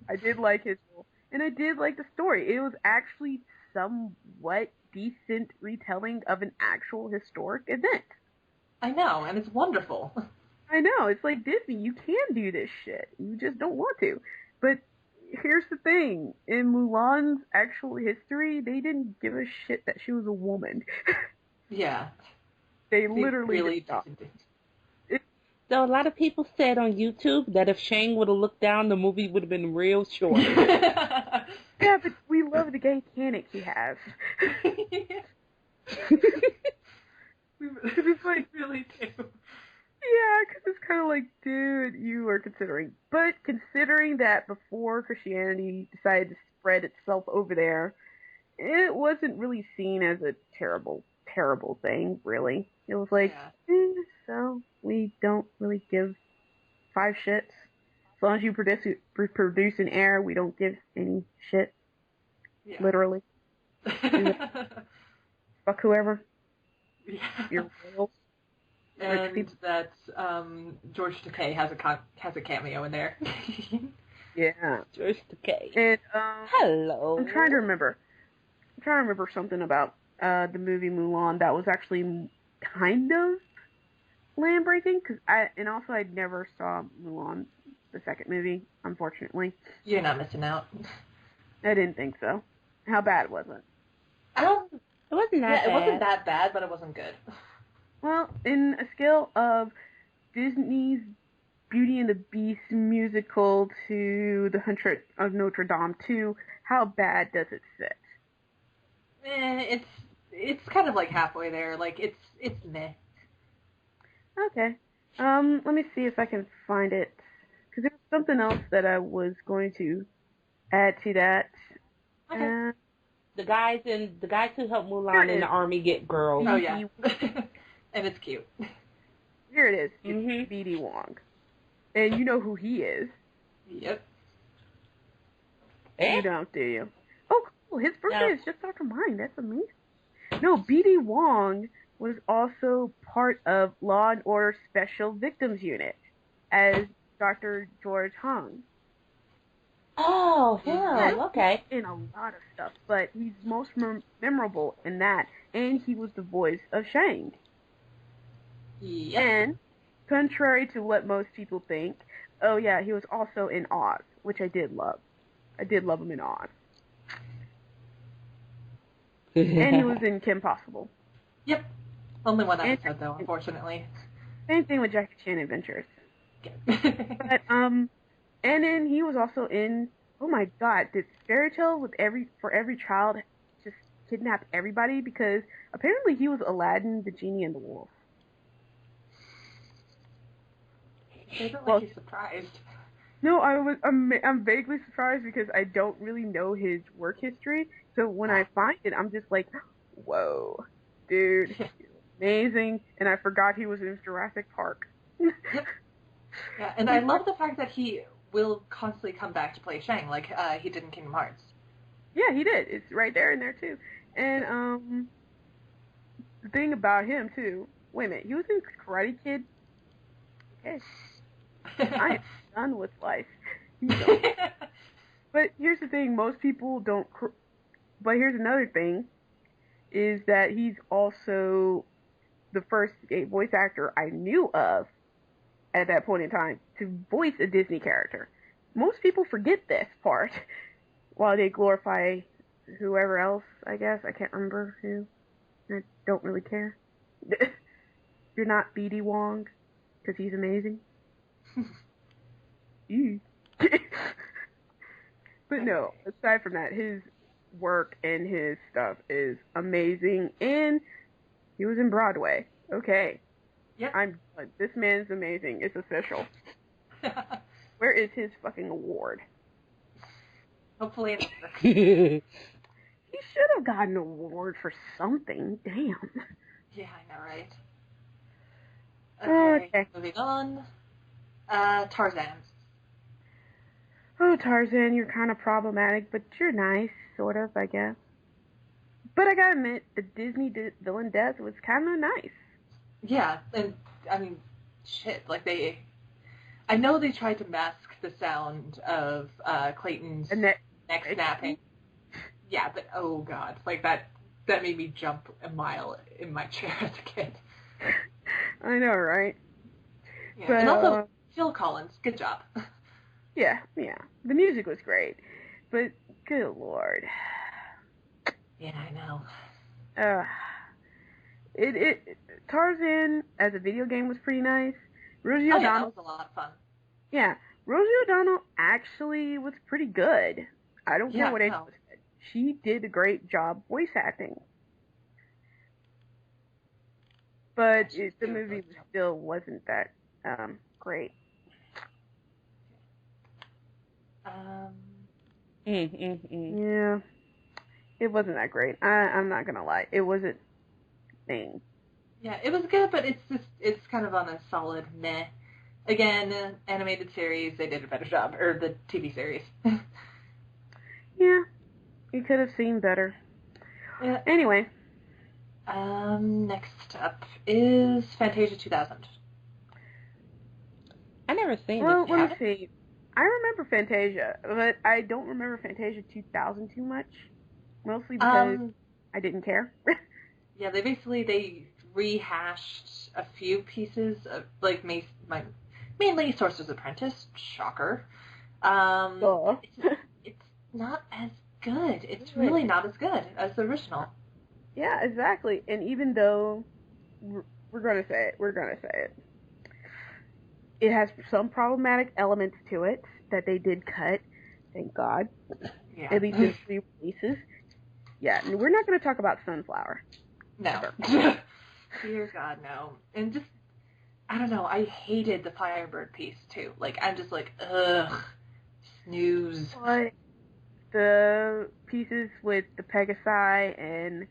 I did like his role, and I did like the story. It was actually somewhat decent retelling of an actual historic event. I know, and it's wonderful. I know, it's like Disney, you can do this shit. You just don't want to. But here's the thing, in Mulan's actual history, they didn't give a shit that she was a woman. Yeah. They literally really did not. So a lot of people said on YouTube that if Shang would have looked down, the movie would have been real short. Yeah, but we love the gay mechanic he has. We like really do. Yeah, because it's kind of like, dude, you are considering. But considering that before Christianity decided to spread itself over there, it wasn't really seen as a terrible, terrible thing, really. It was like, so we don't really give 5 shits. As long as you reproduce an heir, we don't give any shit. Yeah. Literally. Fuck whoever. Yeah. You're royal. And that George Takei has a cameo in there. Yeah. George Takei. And hello. I'm trying to remember something about the movie Mulan that was actually kind of land breaking I never saw Mulan, the second movie, unfortunately. You're not missing out. I didn't think so. How bad was it? It wasn't that bad. It wasn't that bad, but it wasn't good. Well, in a scale of Disney's Beauty and the Beast musical to The Hunchback of Notre Dame 2, how bad does it sit? It's kind of like halfway there. Like it's meh. Okay. Let me see if I can find it, because there's something else that I was going to add to that. Okay. The guys who help Mulan in the army get girls. Oh yeah. And it's cute. Here it is. It's B.D. Wong. And you know who he is. Yep. You don't, do you? Oh, cool. His birthday is just after mine. That's amazing. No, B.D. Wong was also part of Law and Order Special Victims Unit as Dr. George Hung. Oh, yeah, okay. In a lot of stuff, but he's most memorable in that, and he was the voice of Shang. Yep. And, contrary to what most people think, oh yeah, he was also in Oz, which I did love. I did love him in Oz. And he was in Kim Possible. Yep. Only one episode, though, unfortunately. Same thing with Jackie Chan Adventures. But, and then he was also in, oh my god, did Fairytales for every child just kidnap everybody? Because apparently he was Aladdin, the Genie, and the Wolf. He's surprised. No, I'm vaguely surprised because I don't really know his work history. So when I find it, I'm just like, whoa, dude, he's amazing. And I forgot he was in Jurassic Park. Yeah, and I love the fact that he will constantly come back to play Shang, like he did in Kingdom Hearts. Yeah, he did. It's right there in there too. And the thing about him too. Wait a minute, he was in Karate Kid. Okay. I am done with life. But here's the thing, most people don't... But here's another thing, is that he's also the first gay voice actor I knew of at that point in time to voice a Disney character. Most people forget this part while they glorify whoever else, I guess. I can't remember who. I don't really care. You're not B.D. Wong, because he's amazing. But no, aside from that, his work and his stuff is amazing, and he was in Broadway. Okay. Yep. This man's amazing. It's official. Where is his fucking award? Hopefully it's He should have gotten an award for something. Damn. Yeah, I know, right? Okay. Moving on. Tarzan. Oh, Tarzan, you're kind of problematic, but you're nice, sort of, I guess. But I gotta admit, the Disney villain death was kind of nice. Yeah, and, I mean, shit, like I know they tried to mask the sound of Clayton's neck snapping. Yeah, but oh god, like that made me jump a mile in my chair as a kid. I know, right? Yeah, but, and also Phil Collins, good job. Yeah. The music was great, but good lord. Yeah, I know. Tarzan as a video game was pretty nice. Rosie O'Donnell. Yeah, that was a lot of fun. Yeah, Rosie O'Donnell actually was pretty good. I don't care what anyone said. She did a great job voice acting. But the movie still wasn't that great. Yeah, it wasn't that great. I'm not gonna lie. It wasn't thing. Yeah, it was good, but it's kind of on a solid meh. Again, animated series, they did a better job, or the TV series. Yeah, you could have seen better. Yeah. Anyway. Next up is Fantasia 2000. I never seen it. Well, let me see. I remember Fantasia, but I don't remember Fantasia 2000 too much. Mostly because I didn't care. Yeah, they rehashed a few pieces of, like, mainly Sorcerer's Apprentice. Shocker. It's not as good. It's really not as good as the original. Yeah, exactly. And even though we're gonna say it. It has some problematic elements to it that they did cut. Thank God. Yeah. At least in 3 releases. Yeah, and we're not going to talk about Sunflower. No. Dear God, no. And just, I don't know, I hated the Firebird piece, too. Like, I'm just like, ugh, snooze. But the pieces with the Pegasi and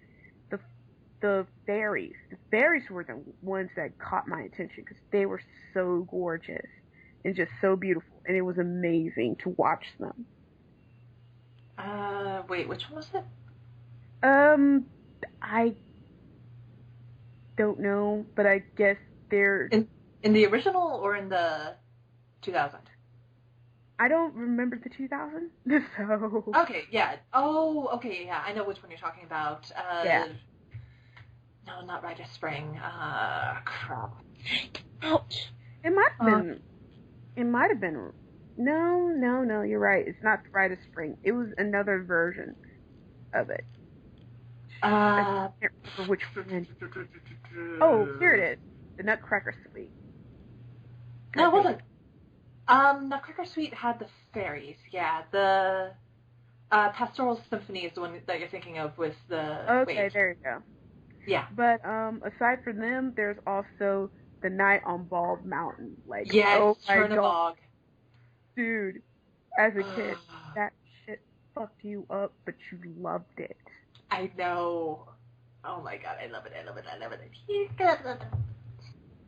the fairies. The fairies were the ones that caught my attention because they were so gorgeous and just so beautiful, and it was amazing to watch them. Wait, which one was it? I don't know, but I guess they're... In the original or in the 2000? I don't remember the 2000, so... Okay, yeah. Oh, okay, yeah, I know which one you're talking about. Yeah. No, not Rite of Spring. Crap. Ouch. It might have been... No, you're right. It's not Rite of Spring. It was another version of it. I can't remember which one. Oh, here it is. The Nutcracker Suite. No, it wasn't. Nutcracker Suite had the fairies, yeah. The Pastoral Symphony is the one that you're thinking of with the... Okay, there you go. Yeah. But aside from them, there's also The Night on Bald Mountain. Like, yes, oh my Chernabog. God. Dude, as a kid, that shit fucked you up, but you loved it. I know. Oh my God, I love it.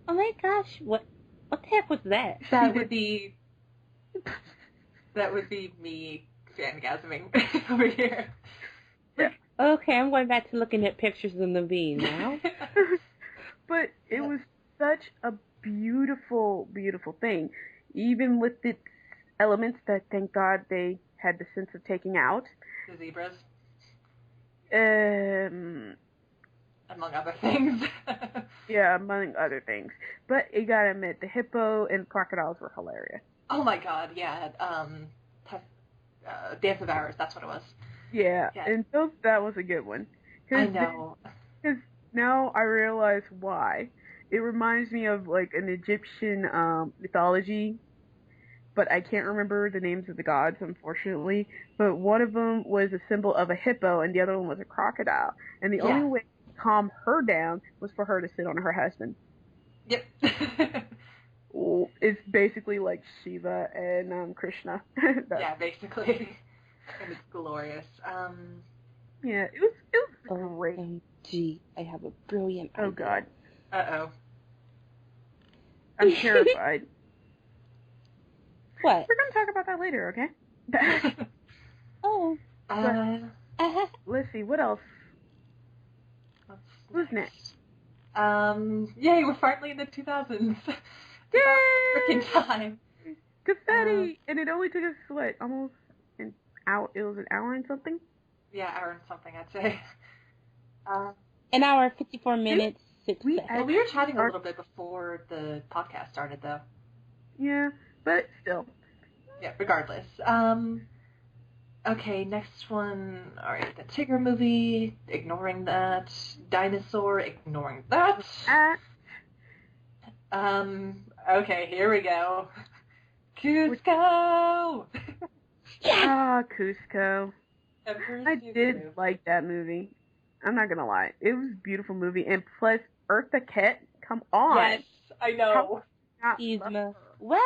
Oh my gosh, what the heck was that? That would be me fangasming over here. Yeah. Okay, I'm going back to looking at pictures of Naveen now. But it was such a beautiful, beautiful thing. Even with its elements that, thank God, they had the sense of taking out. The zebras, Um, among other things. yeah, among other things. But you gotta admit, the hippo and crocodiles were hilarious. Oh my god, yeah. Dance of Hours, that's what it was. Yeah, Yeah. and that was a good one. I know. Because now I realize why. It reminds me of like an Egyptian mythology, but I can't remember the names of the gods, unfortunately. But one of them was a symbol of a hippo, and the other one was a crocodile. And the only way to calm her down was for her to sit on her husband. Yep. It's basically like Shiva and Krishna. Yeah, basically. And it's glorious. Yeah, it was great. OMG, I have a brilliant idea. Oh God. Uh-oh. I'm terrified. What? We're gonna talk about that later, okay? Oh. Let's see, what else? Who's next? Yay, we're finally in the 2000s. Yay! Freaking time. Confetti! And it only took us, what, almost an hour? It was an hour and something? Yeah, hour and something, I'd say. An hour, 54 minutes, 6 seconds. Well, we were chatting a little bit before the podcast started, though. Yeah, but still. Yeah, regardless. Okay, next one. Alright, the Tigger movie, ignoring that. Dinosaur, ignoring that. Okay, here we go. Cusco! Cusco. I did like that movie. I'm not gonna lie. It was a beautiful movie, and plus, Eartha Kitt, come on. Yes, I know. Yzma. Well,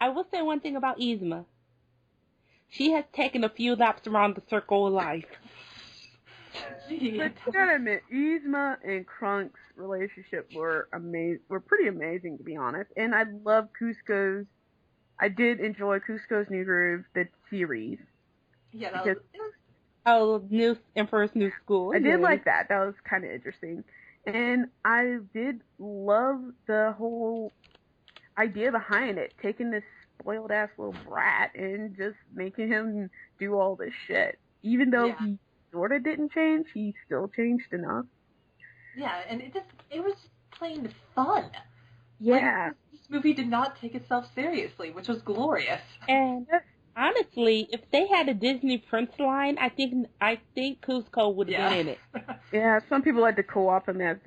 I will say one thing about Yzma. She has taken a few laps around the circle of life. But you gotta admit, Yzma and Krunk's relationship were pretty amazing, to be honest. And I love Cusco's. I did enjoy Cusco's New Groove, the series. Yeah, that was... New Emperor's New School. I did like that. That was kind of interesting. And I did love the whole idea behind it, taking this spoiled ass little brat and just making him do all this shit. Even though he sort of didn't change, he still changed enough. Yeah, and it was plain fun. Yeah. Like, this movie did not take itself seriously, which was glorious. And honestly, if they had a Disney Prince line, I think Cusco would have been in it. Yeah, some people had to co-op him as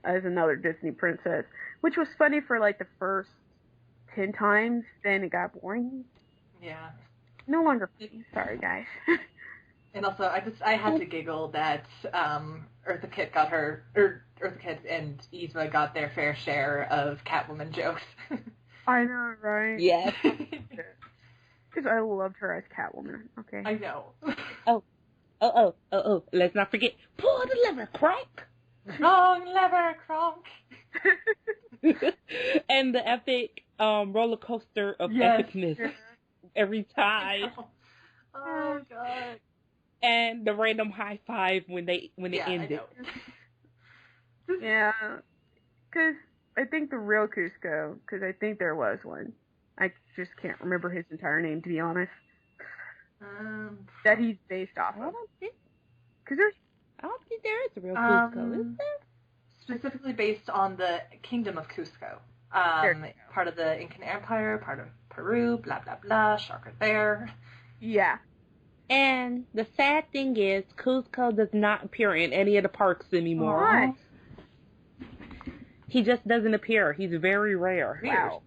another Disney princess, which was funny for like the first 10 times, then it got boring. Yeah. No longer funny. Sorry, guys. And also, I had to giggle that Eartha Kitt and Yzma got their fair share of Catwoman jokes. I know, right? Yes. Because I loved her as Catwoman. Okay. I know. Oh. Let's not forget, pull the lever, Kronk. Wrong lever, Kronk. And the epic roller coaster of epicness every time. Oh God. And the random high five when it ended. Yeah, because I think the real Cusco, because I think there was one. I just can't remember his entire name, to be honest. That he's based off of. I don't think there is a real Cusco, is there? Specifically based on the Kingdom of Cusco. Part of the Incan Empire, part of Peru, blah, blah, blah, shark are there. Yeah. And the sad thing is, Cusco does not appear in any of the parks anymore. Why? He just doesn't appear. He's very rare. Weird. Wow.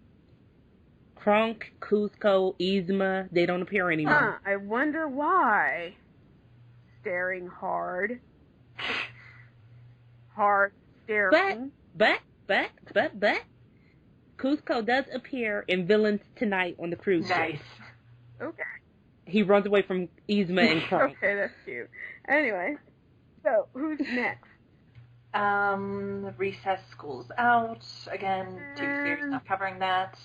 Kronk, Cusco, Yzma, they don't appear anymore. I wonder why. Staring hard. Hard staring. But, Cusco does appear in Villains Tonight on the cruise ship. Nice. Okay. He runs away from Yzma and Kronk. Okay, that's cute. Anyway, so who's next? Recess, School's Out. Again, too serious, not covering that.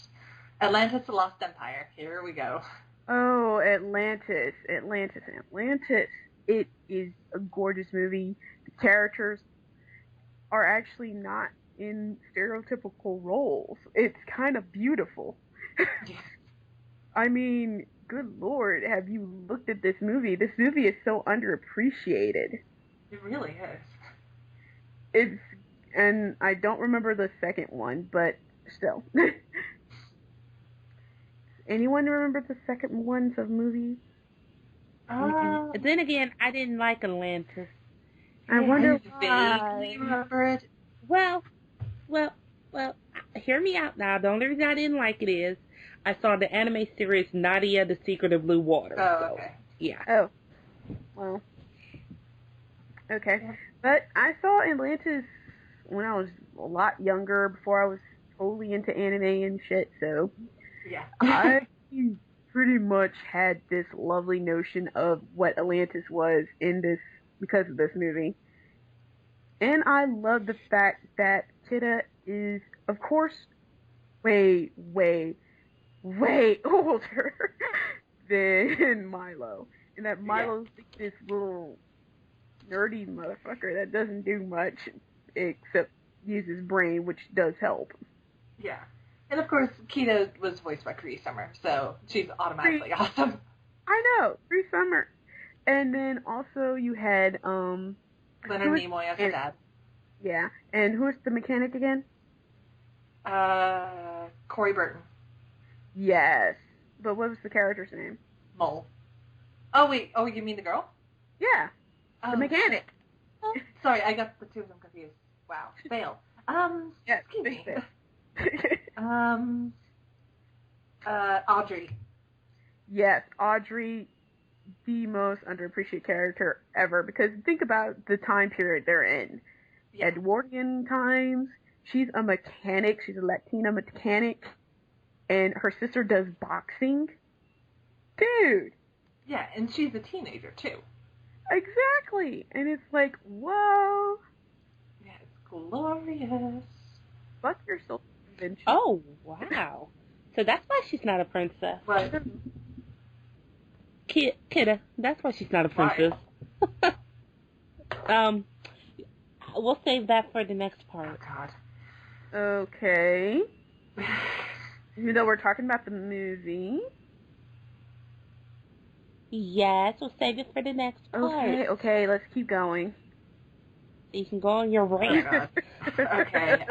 Atlantis, The Lost Empire. Here we go. Oh, Atlantis. It is a gorgeous movie. The characters are actually not in stereotypical roles. It's kind of beautiful. I mean, good lord, have you looked at this movie? This movie is so underappreciated. It really is. It's, and I don't remember the second one, but still. Anyone remember the second ones of movies? Then again, I didn't like Atlantis. I wonder I vaguely remember it. Well, hear me out now. The only reason I didn't like it is I saw the anime series Nadia, The Secret of Blue Water. Oh, okay. Yeah. Oh. Well. Okay. Yeah. But I saw Atlantis when I was a lot younger, before I was totally into anime and shit, so Yeah. I pretty much had this lovely notion of what Atlantis was in this, because of this movie. And I love the fact that Kida is, of course, way older than Milo. And that Milo's this little nerdy motherfucker that doesn't do much except use his brain, which does help. Yeah. And of course, Kida was voiced by Cree Summer, so she's automatically awesome. I know, Cree Summer. And then also you had Leonard Nimoy as her dad. Yeah. And who's the mechanic again? Corey Burton. Yes. But what was the character's name? Mole. Oh, wait. Oh, you mean the girl? Yeah. The mechanic. Oh, sorry, I got the two of them confused. Wow. Fail. Yeah, excuse me. fail. Audrey. Yes, Audrey, the most underappreciated character ever, because think about the time period they're in. Yeah. Edwardian times, she's a mechanic, she's a Latina mechanic, and her sister does boxing. Dude! Yeah, and she's a teenager, too. Exactly! And it's like, whoa! Yeah, it's glorious. Fuck your soul convention. Oh, wow. So that's why she's not a princess. But, Kida, that's why she's not a princess. Right. We'll save that for the next oh, part. God. Okay. Even though we're talking about the movie. Yes, we'll save it for the next part. Okay, let's keep going. You can go on your Oh, rant. God. Okay,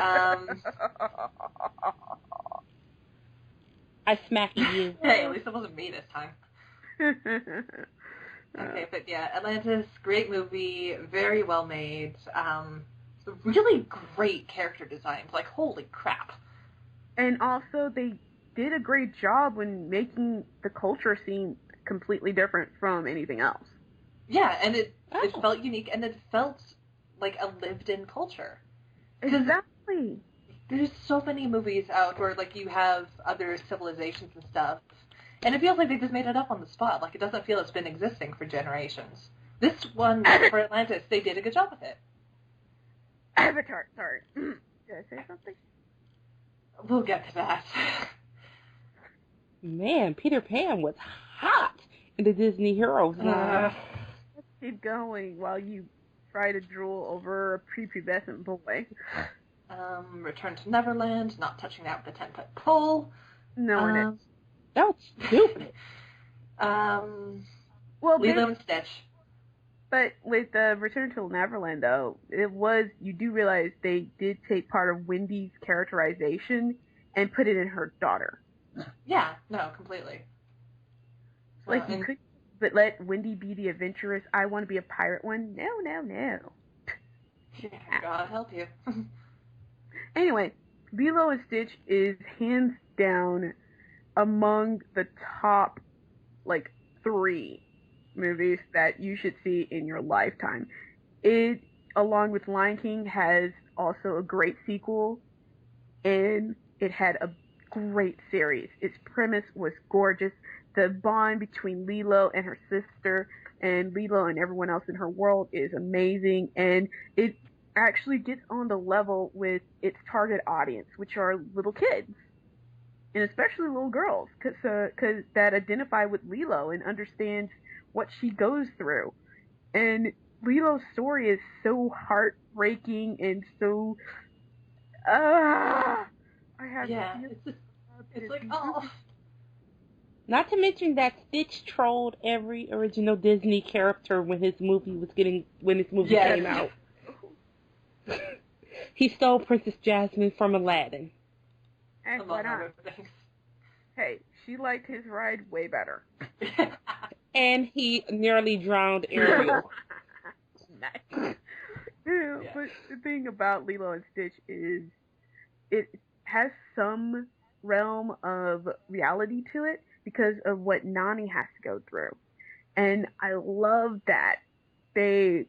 I smack you. Hey, at least it wasn't me this time. Okay, but yeah, Atlantis, great movie, very well made, really great character designs, like, holy crap. And also, they did a great job when making the culture seem completely different from anything else. Yeah, and it felt unique, and it felt like a lived-in culture. Exactly. There's so many movies out where, like, you have other civilizations and stuff, and it feels like they just made it up on the spot. Like, it doesn't feel it's been existing for generations. This one, for Atlantis, they did a good job with it. Avatar, sorry. Did I say something? We'll get to that. Man, Peter Pan was hot in the Disney Heroes line. Let's keep going while you try to drool over a prepubescent boy. Return to Neverland, not touching that with a 10-foot pole. No, it is. That was stupid. Well, Lilo and Stitch. But with Return to Neverland, though, you do realize they did take part of Wendy's characterization and put it in her daughter. Yeah, no, completely. Like, you could but let Wendy be the adventurous, I want to be a pirate one. No. Yeah, God help you. Anyway, Lilo and Stitch is hands down among the top, 3 movies that you should see in your lifetime. It, along with Lion King, has also a great sequel, and it had a great series. Its premise was gorgeous. The bond between Lilo and her sister and Lilo and everyone else in her world is amazing, and it actually gets on the level with its target audience, which are little kids, and especially little girls, because that identify with Lilo and understand what she goes through. And Lilo's story is so heartbreaking and so It's like, oh. Not to mention that Stitch trolled every original Disney character when his movie Yes. came out. He stole Princess Jasmine from Aladdin. Why Among not? other things. Hey, she liked his ride way better. And he nearly drowned Ariel. Nice. But the thing about Lilo and Stitch is it has some realm of reality to it because of what Nani has to go through. And I love that. I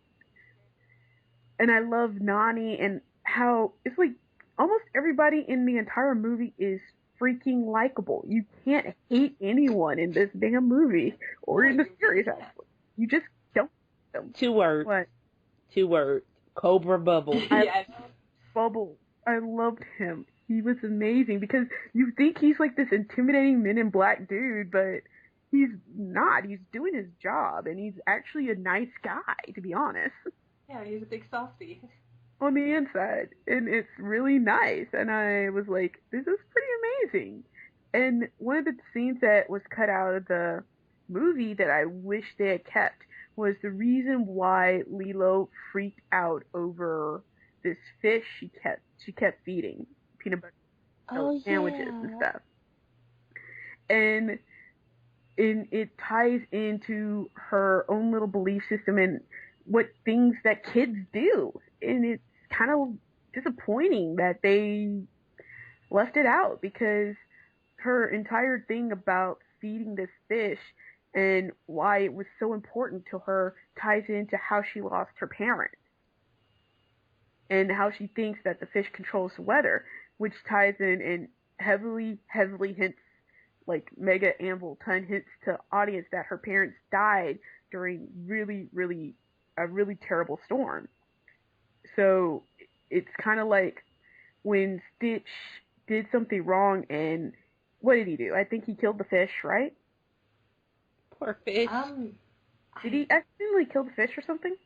love Nani and how it's like almost everybody in the entire movie is freaking likable. You can't hate anyone in this damn movie or in the series, actually. You just don't. 2 words. What? 2 words. Cobra Bubble. Yes. Bubble. I loved him. He was amazing because you think he's like this intimidating Men in Black dude, but he's not. He's doing his job, and he's actually a nice guy, to be honest. Yeah, he's a big softie. On the inside, and it's really nice. And I was like, this is pretty amazing. And one of the scenes that was cut out of the movie that I wish they had kept was the reason why Lilo freaked out over this fish she kept feeding peanut butter sandwiches and stuff. And it ties into her own little belief system and what things that kids do. And it's kind of disappointing that they left it out because her entire thing about feeding this fish and why it was so important to her ties into how she lost her parents and how she thinks that the fish controls the weather, which ties in and heavily hints, like mega Anvil ton hints to audience that her parents died during a really terrible storm. So it's kind of like when Stitch did something wrong and what did he do? I think he killed the fish, right? Poor fish. Did he accidentally kill the fish or something?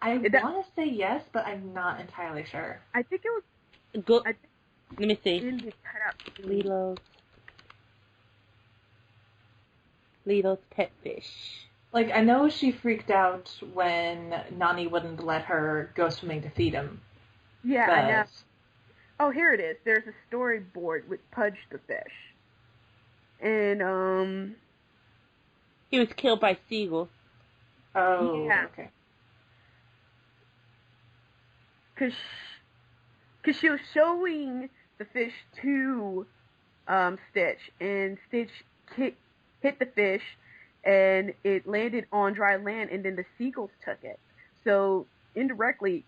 I want to say yes, but I'm not entirely sure. I think it was... Go. Let me see. In the cutout. Lilo's pet fish. Like, I know she freaked out when Nani wouldn't let her go swimming to feed him. Yeah, I know. Oh, here it is. There's a storyboard with Pudge the fish. And, he was killed by seagulls. Oh, yeah. Okay. Because she was showing the fish to Stitch, and Stitch hit the fish, and it landed on dry land, and then the seagulls took it. So, indirectly,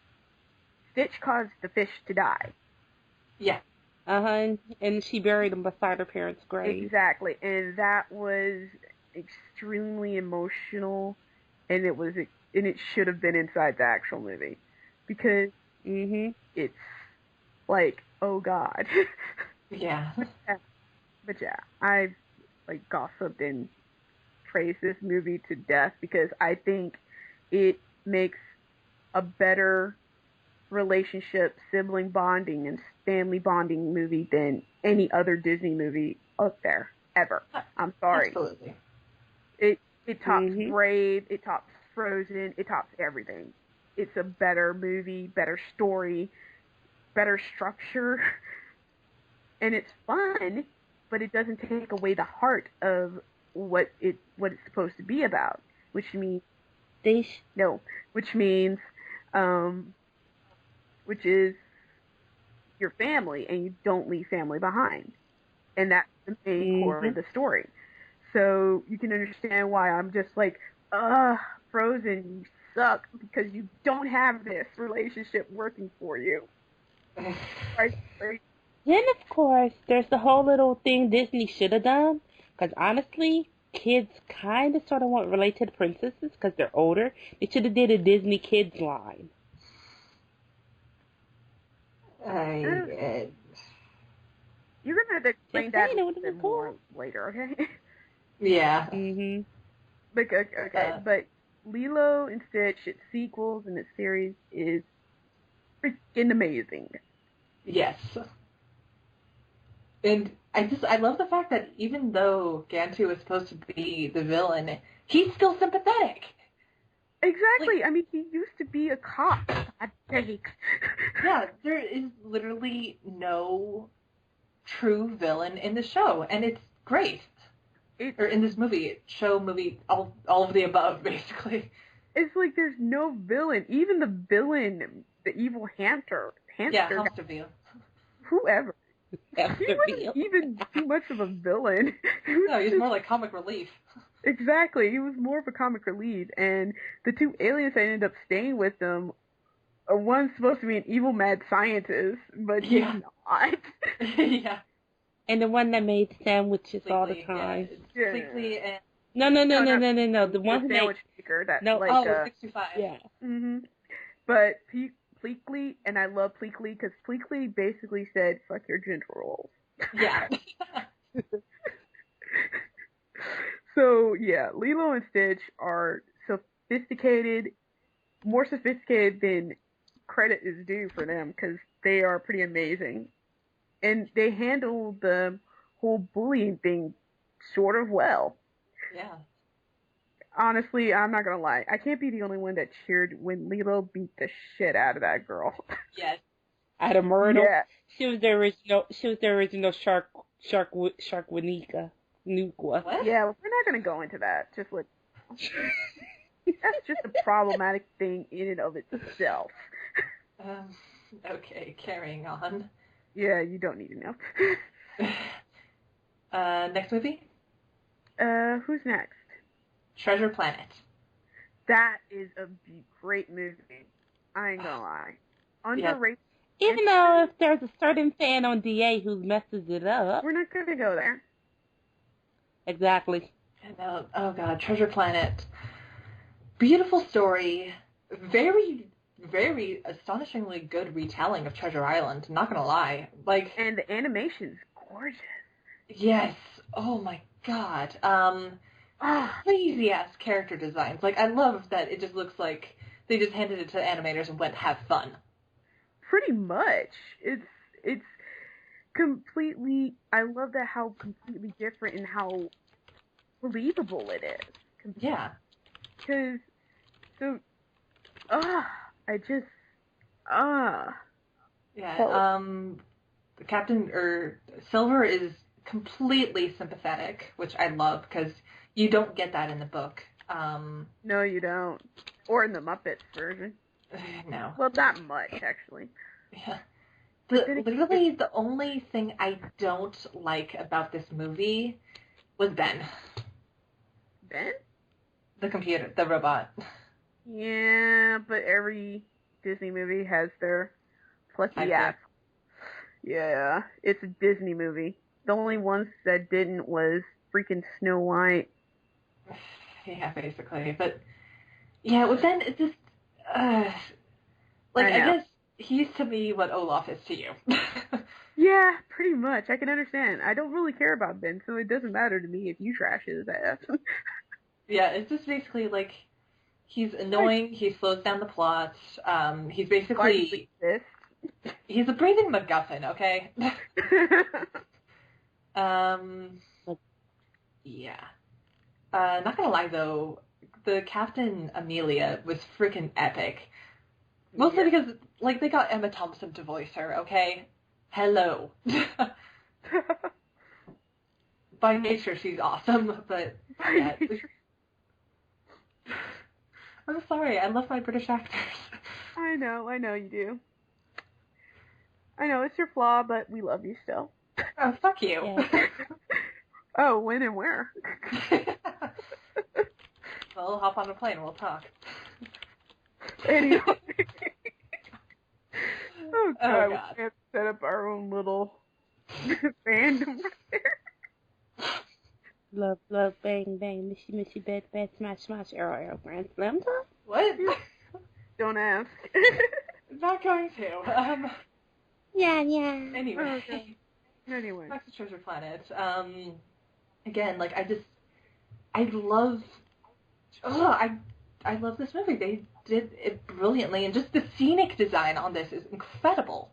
Stitch caused the fish to die. Yeah. And she buried him beside her parents' grave. Exactly, and that was extremely emotional, and it should have been inside the actual movie, because it's like, oh God. Yeah. But yeah, I've like gossiped and praised this movie to death because I think it makes a better relationship, sibling bonding, and family bonding movie than any other Disney movie out there ever. I'm sorry. Absolutely. It tops Brave, it tops Frozen, it tops everything. It's a better movie, better story, better structure, and it's fun, but it doesn't take away the heart of what it's supposed to be about, which means which is your family, and you don't leave family behind, and that's the main core of the story. So you can understand why I'm just like, Frozen, you suck because you don't have this relationship working for you. Right? Then, of course, there's the whole little thing Disney should have done. Because honestly, kids kind of sort of want to relate to the princesses because they're older. They should have did a Disney Kids line. You're going to have to explain that a little bit more later, okay? Yeah. But Lilo and Stitch, its sequels and its series is freaking amazing. Yes. And I love the fact that even though Gantu is supposed to be the villain, he's still sympathetic. Exactly. I mean, he used to be a cop. God sakes. Yeah, there is literally no true villain in the show, and it's great. Or in this movie, all of the above, basically. It's like there's no villain. Even the villain, the evil hamster Hamsterville. whoever. He Hamster wasn't even too much of a villain. No, he's more like comic relief. Exactly. He was more of a comic relief, and the two aliens that ended up staying with them, one's supposed to be an evil mad scientist, but he's not. Yeah. And the one that made sandwiches Sleekly, all the time. Yeah. Sleekly and... No. The one who sandwich made... maker that, No. like, 625. Yeah. Mm-hmm. But Pleakley, and I love Pleakley, because Pleakley basically said, fuck your gender roles. Yeah. So, yeah, Lilo and Stitch are sophisticated, more sophisticated than credit is due for them, because they are pretty amazing. And they handle the whole bullying thing sort of well. Yeah. Honestly, I'm not gonna lie. I can't be the only one that cheered when Lilo beat the shit out of that girl. Yes. Out of Myrtle. Yeah. She was the original Sharkwanika. What? Yeah, we're not gonna go into that. Just like that's just a problematic thing in and of itself. Okay, carrying on. Yeah, you don't need to know. Next movie? Who's next? Treasure Planet. That is a great movie. I ain't gonna lie. Underrated. Even though if there's a certain fan on DA who messes it up. We're not gonna go there. Exactly. No, oh god, Treasure Planet. Beautiful story. Very, very astonishingly good retelling of Treasure Island. I'm not gonna lie. Like, and the animation's gorgeous. Yes. Oh my god. Crazy ass character designs. Like, I love that it just looks like they just handed it to the animators and went, have fun. Pretty much. It's completely, I love that how completely different and how believable it is. Yeah. Because, Yeah, Captain, Silver is completely sympathetic, which I love, because you don't get that in the book. No, you don't. Or in the Muppets version. No. Well, not much, actually. Yeah. Literally, the only thing I don't like about this movie was Ben. Ben? The computer, the robot. Yeah, but every Disney movie has their plucky ass. Yeah, it's a Disney movie. The only ones that didn't was freaking Snow White. Yeah, basically. But, yeah, with Ben, it's just, I guess he's to me what Olaf is to you. Yeah, pretty much. I can understand. I don't really care about Ben, so it doesn't matter to me if you trash his ass. Yeah, it's just basically, like, he's annoying, he slows down the plot, he's basically... He's a breathing MacGuffin, okay? Yeah. Not gonna lie, though, the Captain Amelia was freaking epic. Mostly because, like, they got Emma Thompson to voice her, okay? Hello. By nature, she's awesome, but... Yeah, I'm sorry, I love my British actors. I know you do. I know, it's your flaw, but we love you still. Oh, fuck you. Yeah. Oh, when and where? Well, hop on a plane, we'll talk. Anyway. Oh god, we God. have to set up our own little fandom right there. Love, love, bang, bang, missy, missy, bed, bed, smash, smash, arrow, arrow, grand slam time. What? Don't ask. Not going to. Yeah. Anyway. Okay. Anyway. Back to Treasure Planet. Again, like, I love this movie. They did it brilliantly, and just the scenic design on this is incredible.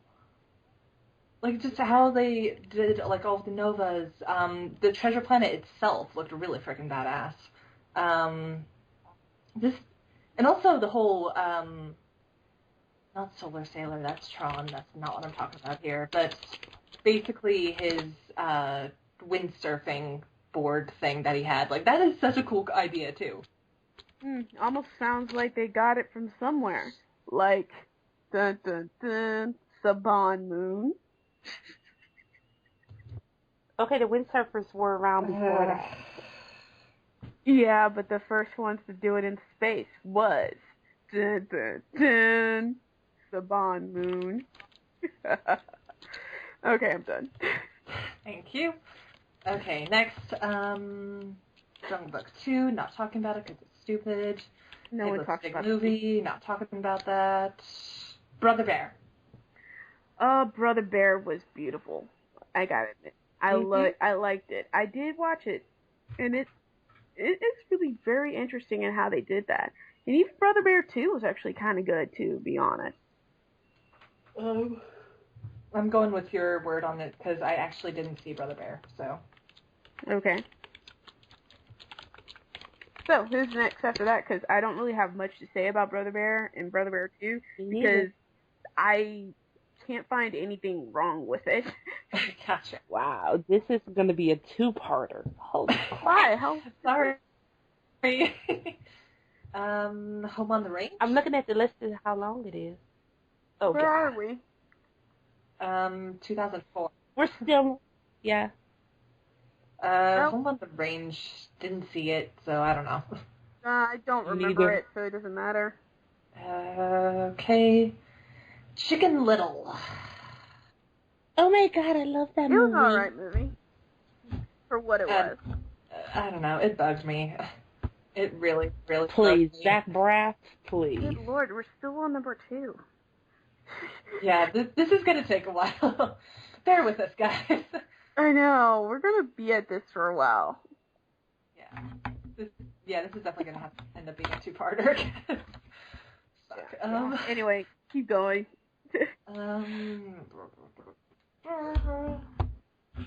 like just how they did like all of the novas. The treasure planet itself looked really freaking badass. Um, this and also the whole not Solar Sailor, that's Tron. That's not what I'm talking about here. But basically his windsurfing board thing that he had, like that is such a cool idea too. Almost sounds like they got it from somewhere. Like, dun dun dun, Saban Moon. Okay, the windsurfers were around before that. Yeah, but the first ones to do it in space was dun dun dun, Saban Moon. Okay, I'm done. Thank you. Okay, next, Jungle Book 2, not talking about it because it's stupid. No one talks Big about movie, not talking about that. Brother Bear. Brother Bear was beautiful. I gotta admit, I liked it. I did watch it, and it's really very interesting in how they did that. And even Brother Bear 2 was actually kind of good too, to be honest. I'm going with your word on it because I actually didn't see Brother Bear, so. Okay. So, who's next after that? Because I don't really have much to say about Brother Bear and Brother Bear 2, because I can't find anything wrong with it. Gotcha. Wow, this is going to be a two-parter. Holy crap. Why? How? Sorry. Home on the Range? I'm looking at the list of how long it is. Oh, Where are we? 2004. We're still, yeah. Home on the Range, didn't see it, so I don't know. I don't remember it, so it doesn't matter. Okay. Chicken Little. Oh my god, I love that movie. It was an alright movie. For what it was. I don't know, it bugged me. It really, really Please, bugged me. Zach Braff, please. Good lord, we're still on number 2. Yeah, this is gonna take a while. Bear with us, guys. I know, we're gonna be at this for a while. This is definitely gonna have to end up being a two-parter. Yeah. Anyway, keep going.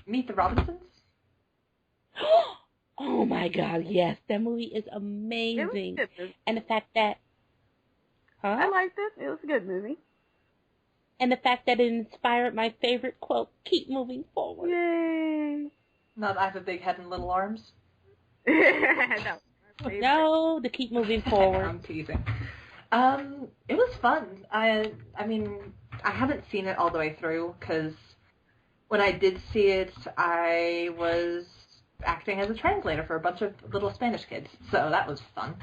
Meet the Robinsons? Oh my god, yes. That movie is amazing. It was a good movie. And the fact that... Huh? I liked it. It was a good movie. And the fact that it inspired my favorite quote, keep moving forward. Yay! Not I have a big head and little arms? No, to keep moving forward. I'm teasing. It was fun. I mean, I haven't seen it all the way through, because when I did see it, I was acting as a translator for a bunch of little Spanish kids, so that was fun.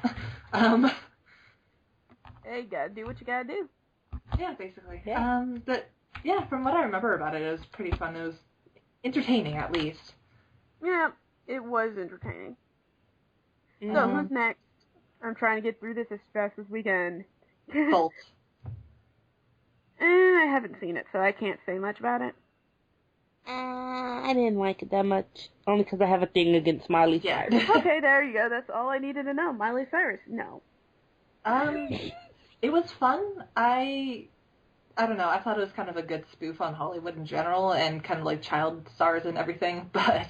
Hey, you gotta do what you gotta do. Yeah, basically. Yeah. But yeah, from what I remember about it, it was pretty fun. It was entertaining, at least. Yeah, it was entertaining. Mm-hmm. So, who's next? I'm trying to get through this as fast as we can. Bolt. I haven't seen it, so I can't say much about it. I didn't like it that much. Only because I have a thing against Miley Cyrus. Okay, there you go. That's all I needed to know. Miley Cyrus. No. It was fun. I don't know. I thought it was kind of a good spoof on Hollywood in general and kind of like child stars and everything, but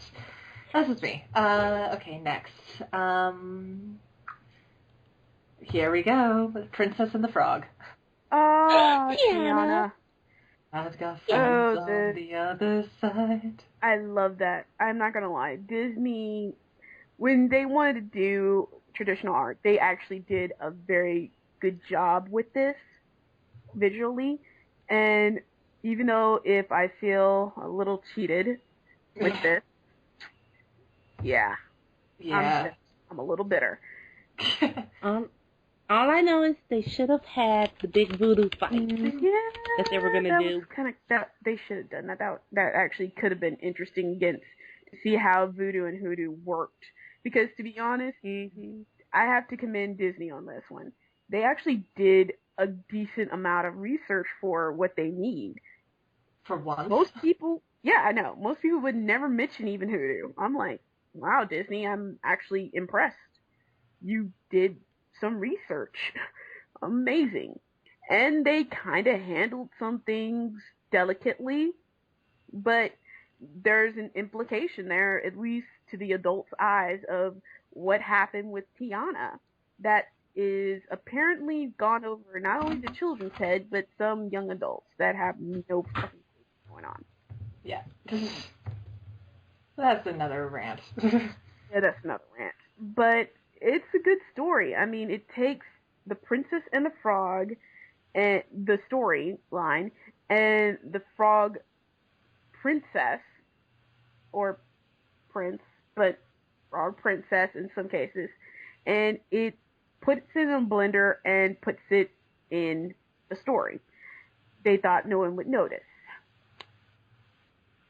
that's just me. Okay, next. Here we go. Princess and the Frog. Oh, Tiana. I've got friends on the other side. I love that. I'm not gonna lie. Disney, when they wanted to do traditional art, they actually did a very good job with this visually. And even though if I feel a little cheated with this, yeah. I'm a little bitter. All I know is they should have had the big voodoo fight that they were going to do. They should have done that. That actually could have been interesting against to see how voodoo and hoodoo worked. Because to be honest, I have to commend Disney on this one. They actually did a decent amount of research for what they need. For once? Most people, yeah, I know. Most people would never mention even hoodoo. I'm like, wow, Disney, I'm actually impressed. You did some research. Amazing. And they kind of handled some things delicately, but there's an implication there, at least to the adult's eyes, of what happened with Tiana that is apparently gone over not only the children's head, but some young adults that have no fucking clue what's going on. Yeah. That's another rant. Yeah, that's another rant. But it's a good story. I mean, it takes the Princess and the Frog and the storyline and the Frog Princess or Prince, but Frog Princess in some cases, and it puts it in a blender and puts it in the story. They thought no one would notice.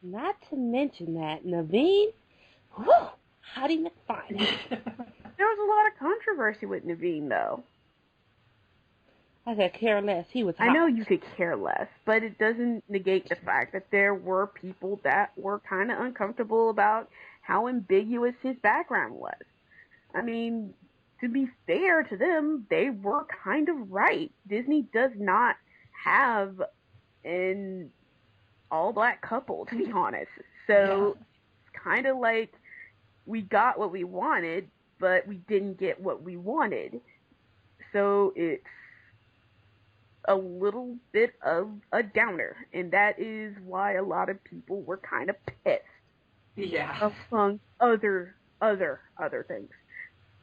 Not to mention that Naveen, whew, Hottie McFine. There was a lot of controversy with Naveen, though. I could care less. He was hot. I know you could care less, but it doesn't negate the fact that there were people that were kind of uncomfortable about how ambiguous his background was. I mean, to be fair to them, they were kind of right. Disney does not have an all-black couple, to be honest. So it's kind of like we got what we wanted, but we didn't get what we wanted. So it's a little bit of a downer, and that is why a lot of people were kind of pissed. Yeah. Among other things.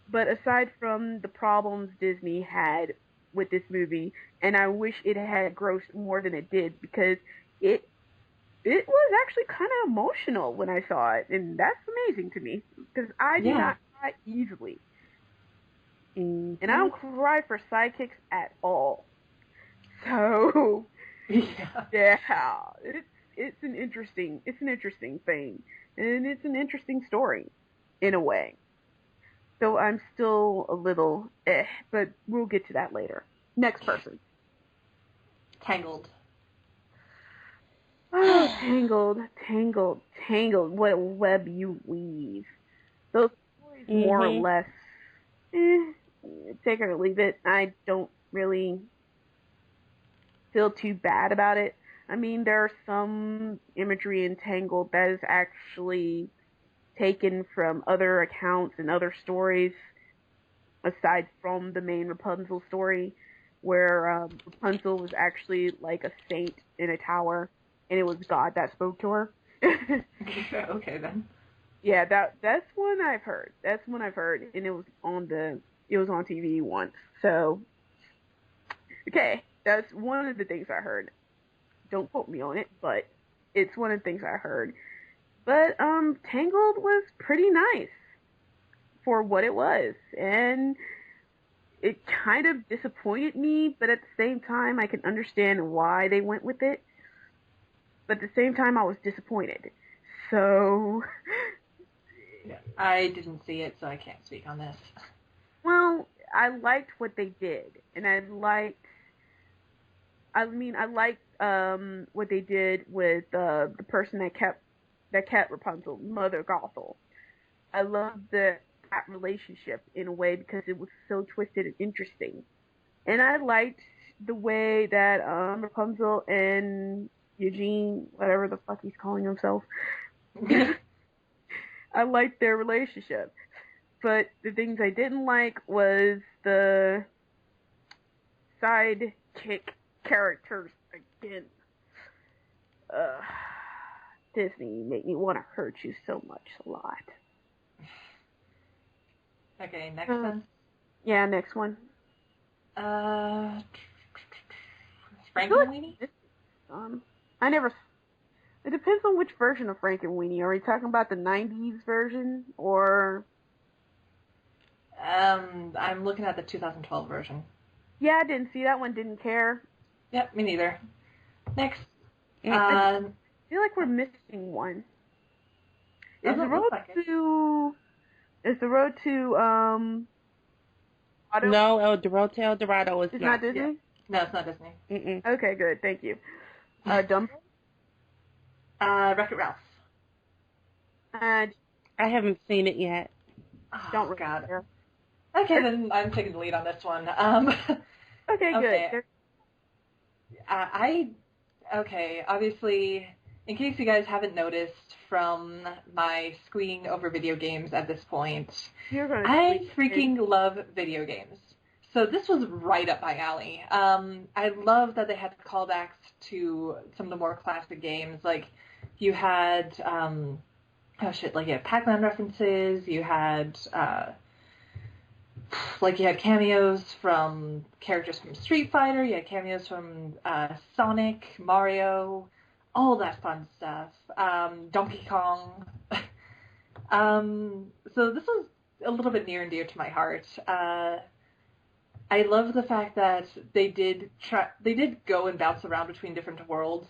But aside from the problems Disney had with this movie, and I wish it had grossed more than it did, because it was actually kind of emotional when I saw it, and that's amazing to me, because I do not cry easily. And I don't cry for sidekicks at all. So, yeah, it's an interesting thing, and it's an interesting story, in a way. So I'm still a little but we'll get to that later. Next person. Tangled. Oh, Tangled. What a web you weave. Those stories, more or less, take it or leave it. I don't really feel too bad about it. I mean, there are some imagery in Tangled that is actually taken from other accounts and other stories, aside from the main Rapunzel story, where Rapunzel was actually like a saint in a tower, and it was God that spoke to her. Okay, then. Yeah, that's one I've heard. And it was on TV once. So, okay, that's one of the things I heard. Don't quote me on it, but it's one of the things I heard. But Tangled was pretty nice for what it was, and it kind of disappointed me, but at the same time I can understand why they went with it. But at the same time I was disappointed. So yeah, I didn't see it, so I can't speak on this. Well, I liked what they did, and I liked what they did with the person that kept Rapunzel, Mother Gothel. I loved that relationship in a way because it was so twisted and interesting. And I liked the way that Rapunzel and Eugene, whatever the fuck he's calling himself, I liked their relationship. But the things I didn't like was the sidekick characters again. Disney made me want to hurt you so much a lot. Okay, next one? Yeah, next one. Frankenweenie? It depends on which version of Frankenweenie. Are we talking about the 90s version, or... I'm looking at the 2012 version. Yeah, I didn't see that one, didn't care. Yep, me neither. Next. I feel like we're missing one. Is the road to Auto? No, the road to El Dorado is not Disney? Yeah. No, it's not Disney. Mm-mm. Okay, good, thank you. Dumbo? Wreck-It Ralph. I haven't seen it yet. Oh, Don't really God. care. Okay, then I'm taking the lead on this one. Okay, good. Okay, obviously, in case you guys haven't noticed from my squeeing over video games at this point, I freaking love video games. So this was right up my alley. I love that they had callbacks to some of the more classic games. Like, you had, like, you had Pac-Man references, you had cameos from characters from Street Fighter, you had cameos from Sonic, Mario, all that fun stuff. Donkey Kong. So this was a little bit near and dear to my heart. I love the fact that they did go and bounce around between different worlds.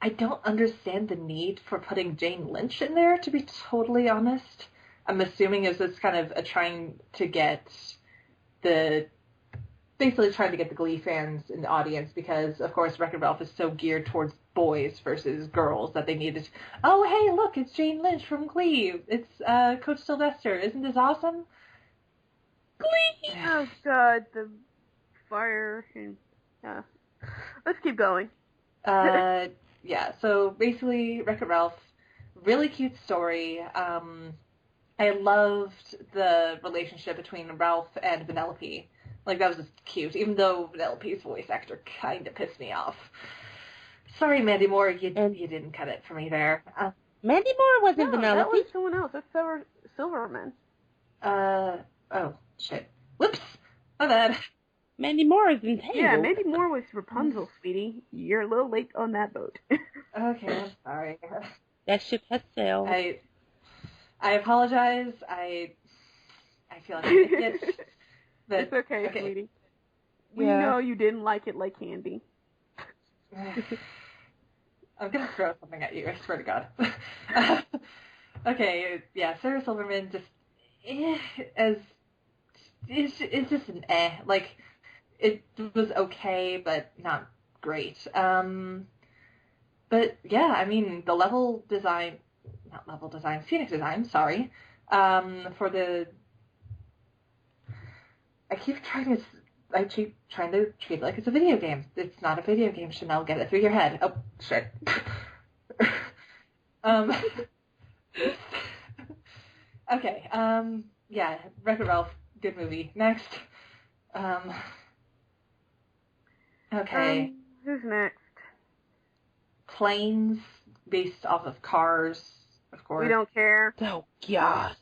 I don't understand the need for putting Jane Lynch in there, to be totally honest. I'm assuming it's kind of trying to get the Glee fans in the audience, because, of course, Wreck-It Ralph is so geared towards boys versus girls that they needed, oh, hey, look, it's Jane Lynch from Glee. It's Coach Sylvester. Isn't this awesome? Glee! Oh, God, the fire. Yeah. Let's keep going. Yeah, so basically, Wreck-It Ralph, really cute story. I loved the relationship between Ralph and Vanellope. Like, that was just cute, even though Vanellope's voice actor kind of pissed me off. Sorry, Mandy Moore, you didn't cut it for me there. Mandy Moore wasn't Vanellope. That was someone else. That's Silverman. Oh, shit. Whoops! My bad. Mandy Moore is in Tangled. Yeah, Mandy Moore was Rapunzel, sweetie. You're a little late on that boat. Okay, I'm sorry. That ship has sailed. I apologize. I feel like an idiot. But, it's okay, sweetie. We know you didn't like it like candy. I'm gonna throw something at you, I swear to God. Okay, yeah, Sarah Silverman just it's just an like, it was okay, but not great. But yeah, I mean, the scenic design, sorry, for the, I keep trying to treat it like it's a video game. It's not a video game, Chanel. Get it through your head. Oh, shit. Okay, yeah, Wreck-It Ralph, good movie. Next. Okay. Who's next? Planes based off of cars, of course. We don't care. Oh, God.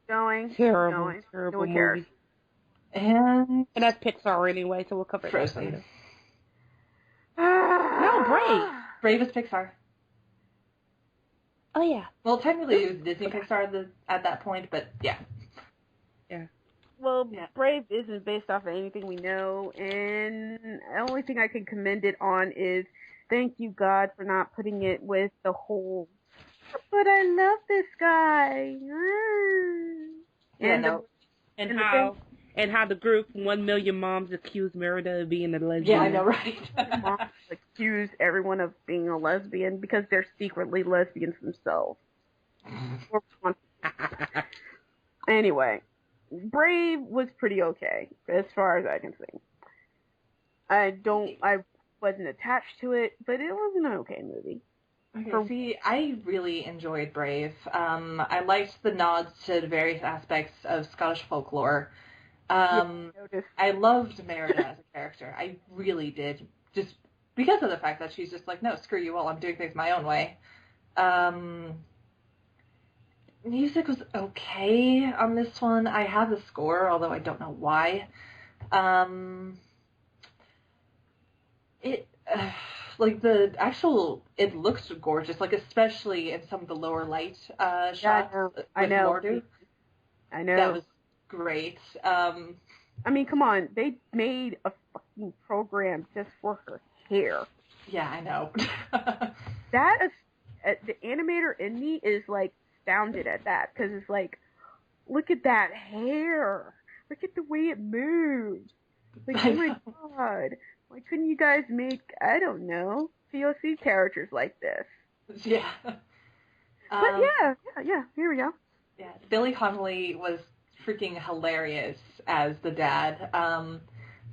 Terrible movie. No one cares. And that's Pixar anyway, so we'll cover it Frozen. later. No, Brave. Brave is Pixar. Oh, yeah. Well, technically it was Disney Pixar at that point, but yeah. Yeah. Well, Brave isn't based off of anything we know, and the only thing I can commend it on is thank you, God, for not putting it with the whole, but I love this guy. And how the group 1 Million Moms accused Merida of being a lesbian. Yeah, I know, right? Moms accuse everyone of being a lesbian because they're secretly lesbians themselves. Anyway, Brave was pretty okay, as far as I can see. I wasn't attached to it, but it was an okay movie. Okay, see, I really enjoyed Brave. I liked the nods to the various aspects of Scottish folklore. I loved Merida as a character. I really did. Just because of the fact that she's just like, no, screw you all, I'm doing things my own way. Music was okay on this one. I have the score, although I don't know why. It looks gorgeous, like, especially in some of the lower light shots. Yeah, I know. Mordu. I know. That was great. I mean, come on. They made a fucking program just for her hair. Yeah, I know. That is, the animator in me is, like, astounded at that, because it's like, look at that hair. Look at the way it moves. Like, oh my God. Why couldn't you guys make, I don't know, POC characters like this? Yeah. But yeah, here we go. Yeah, Billy Connolly was freaking hilarious as the dad. Of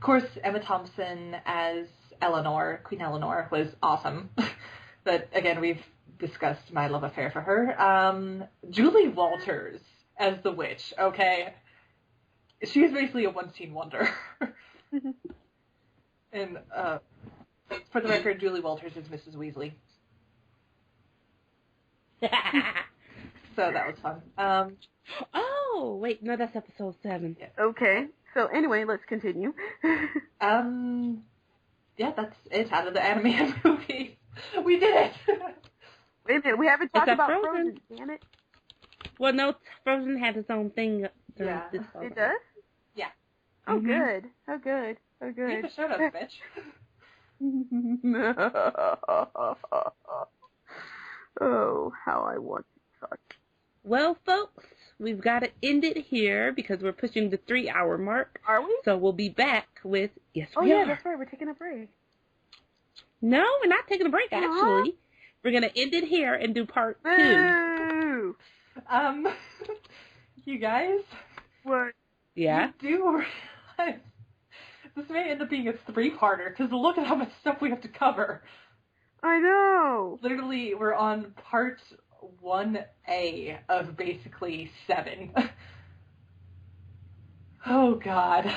course, Emma Thompson as Eleanor, Queen Eleanor, was awesome. But again, we've discussed my love affair for her. Julie Walters as the witch, okay? She's basically a one-scene wonder. And for the record, Julie Walters is Mrs. Weasley. So that was fun. Oh, wait, no, that's episode 7. Yeah. Okay. So anyway, let's continue. Yeah, that's it out of the animated movie. We did it! Wait a minute, we haven't talked that about Frozen? Frozen, damn it. Well, no, Frozen had its own thing during Yeah. this program. It does? Yeah. Oh, Mhm. good. Oh, good. Oh, Read good. the show notes, bitch. Oh, how I want to suck. Well, folks, we've got to end it here because we're pushing the 3-hour mark. Are we? So we'll be back with, yes, Oh, we yeah, are. that's right. We're taking a break. No, we're not taking a break, Uh-huh. actually. We're going to end it here and do part 2. Boo! You guys, What? Yeah? you do realize this may end up being a 3-parter, because look at how much stuff we have to cover. I know. Literally, we're on part 1A of basically 7. Oh, God.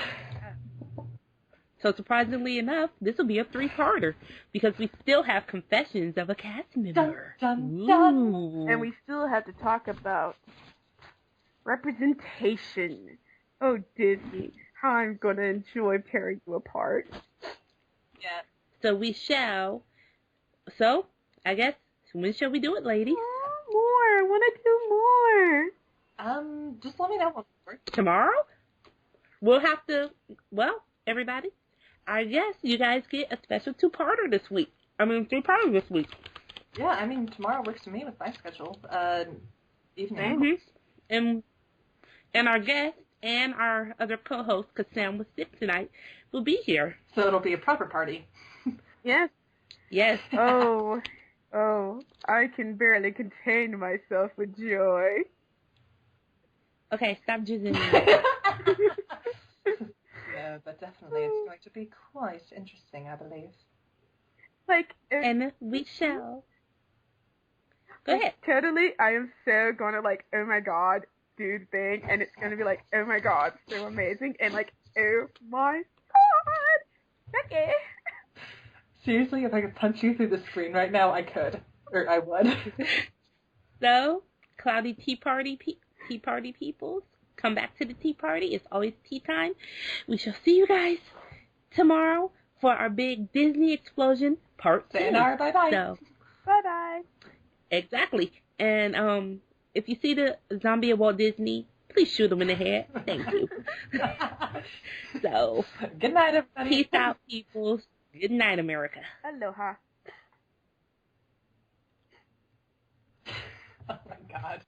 So surprisingly enough, this will be a 3-parter because we still have confessions of a cast member. Dun, dun. Ooh. And we still have to talk about representation. Oh, Disney, how I'm going to enjoy tearing you apart. Yeah. So we shall. So, I guess, when shall we do it, ladies? More. I want to do more. Just let me know when it works. Tomorrow? We'll have to, well, everybody, I guess you guys get a special 2-parter this week. 3-parter this week. Yeah, I mean, tomorrow works for me with my schedule. Evening. Mm-hmm. And our guest and our other co-host, because Sam was sick tonight, will be here. So it'll be a proper party. Yes. Yes. Oh, I can barely contain myself with joy. Okay, stop jizzing. Yeah, but definitely it's going to be quite interesting, I believe. Like, And we shall. Go ahead. totally, I am so gonna, like, oh my god, do the thing, and it's gonna be like, oh my god, so amazing, and like, oh my god, Becky. Seriously, if I could punch you through the screen right now, I could. Or I would. So, cloudy tea party peoples, come back to the tea party. It's always tea time. We shall see you guys tomorrow for our big Disney explosion part 2. Sayonara, bye-bye. So, Bye-bye. exactly. And if you see the zombie at Walt Disney, please shoot him in the head. Thank you. So, Good night, everybody. peace out, peoples. Good night, America. Aloha. Oh my god.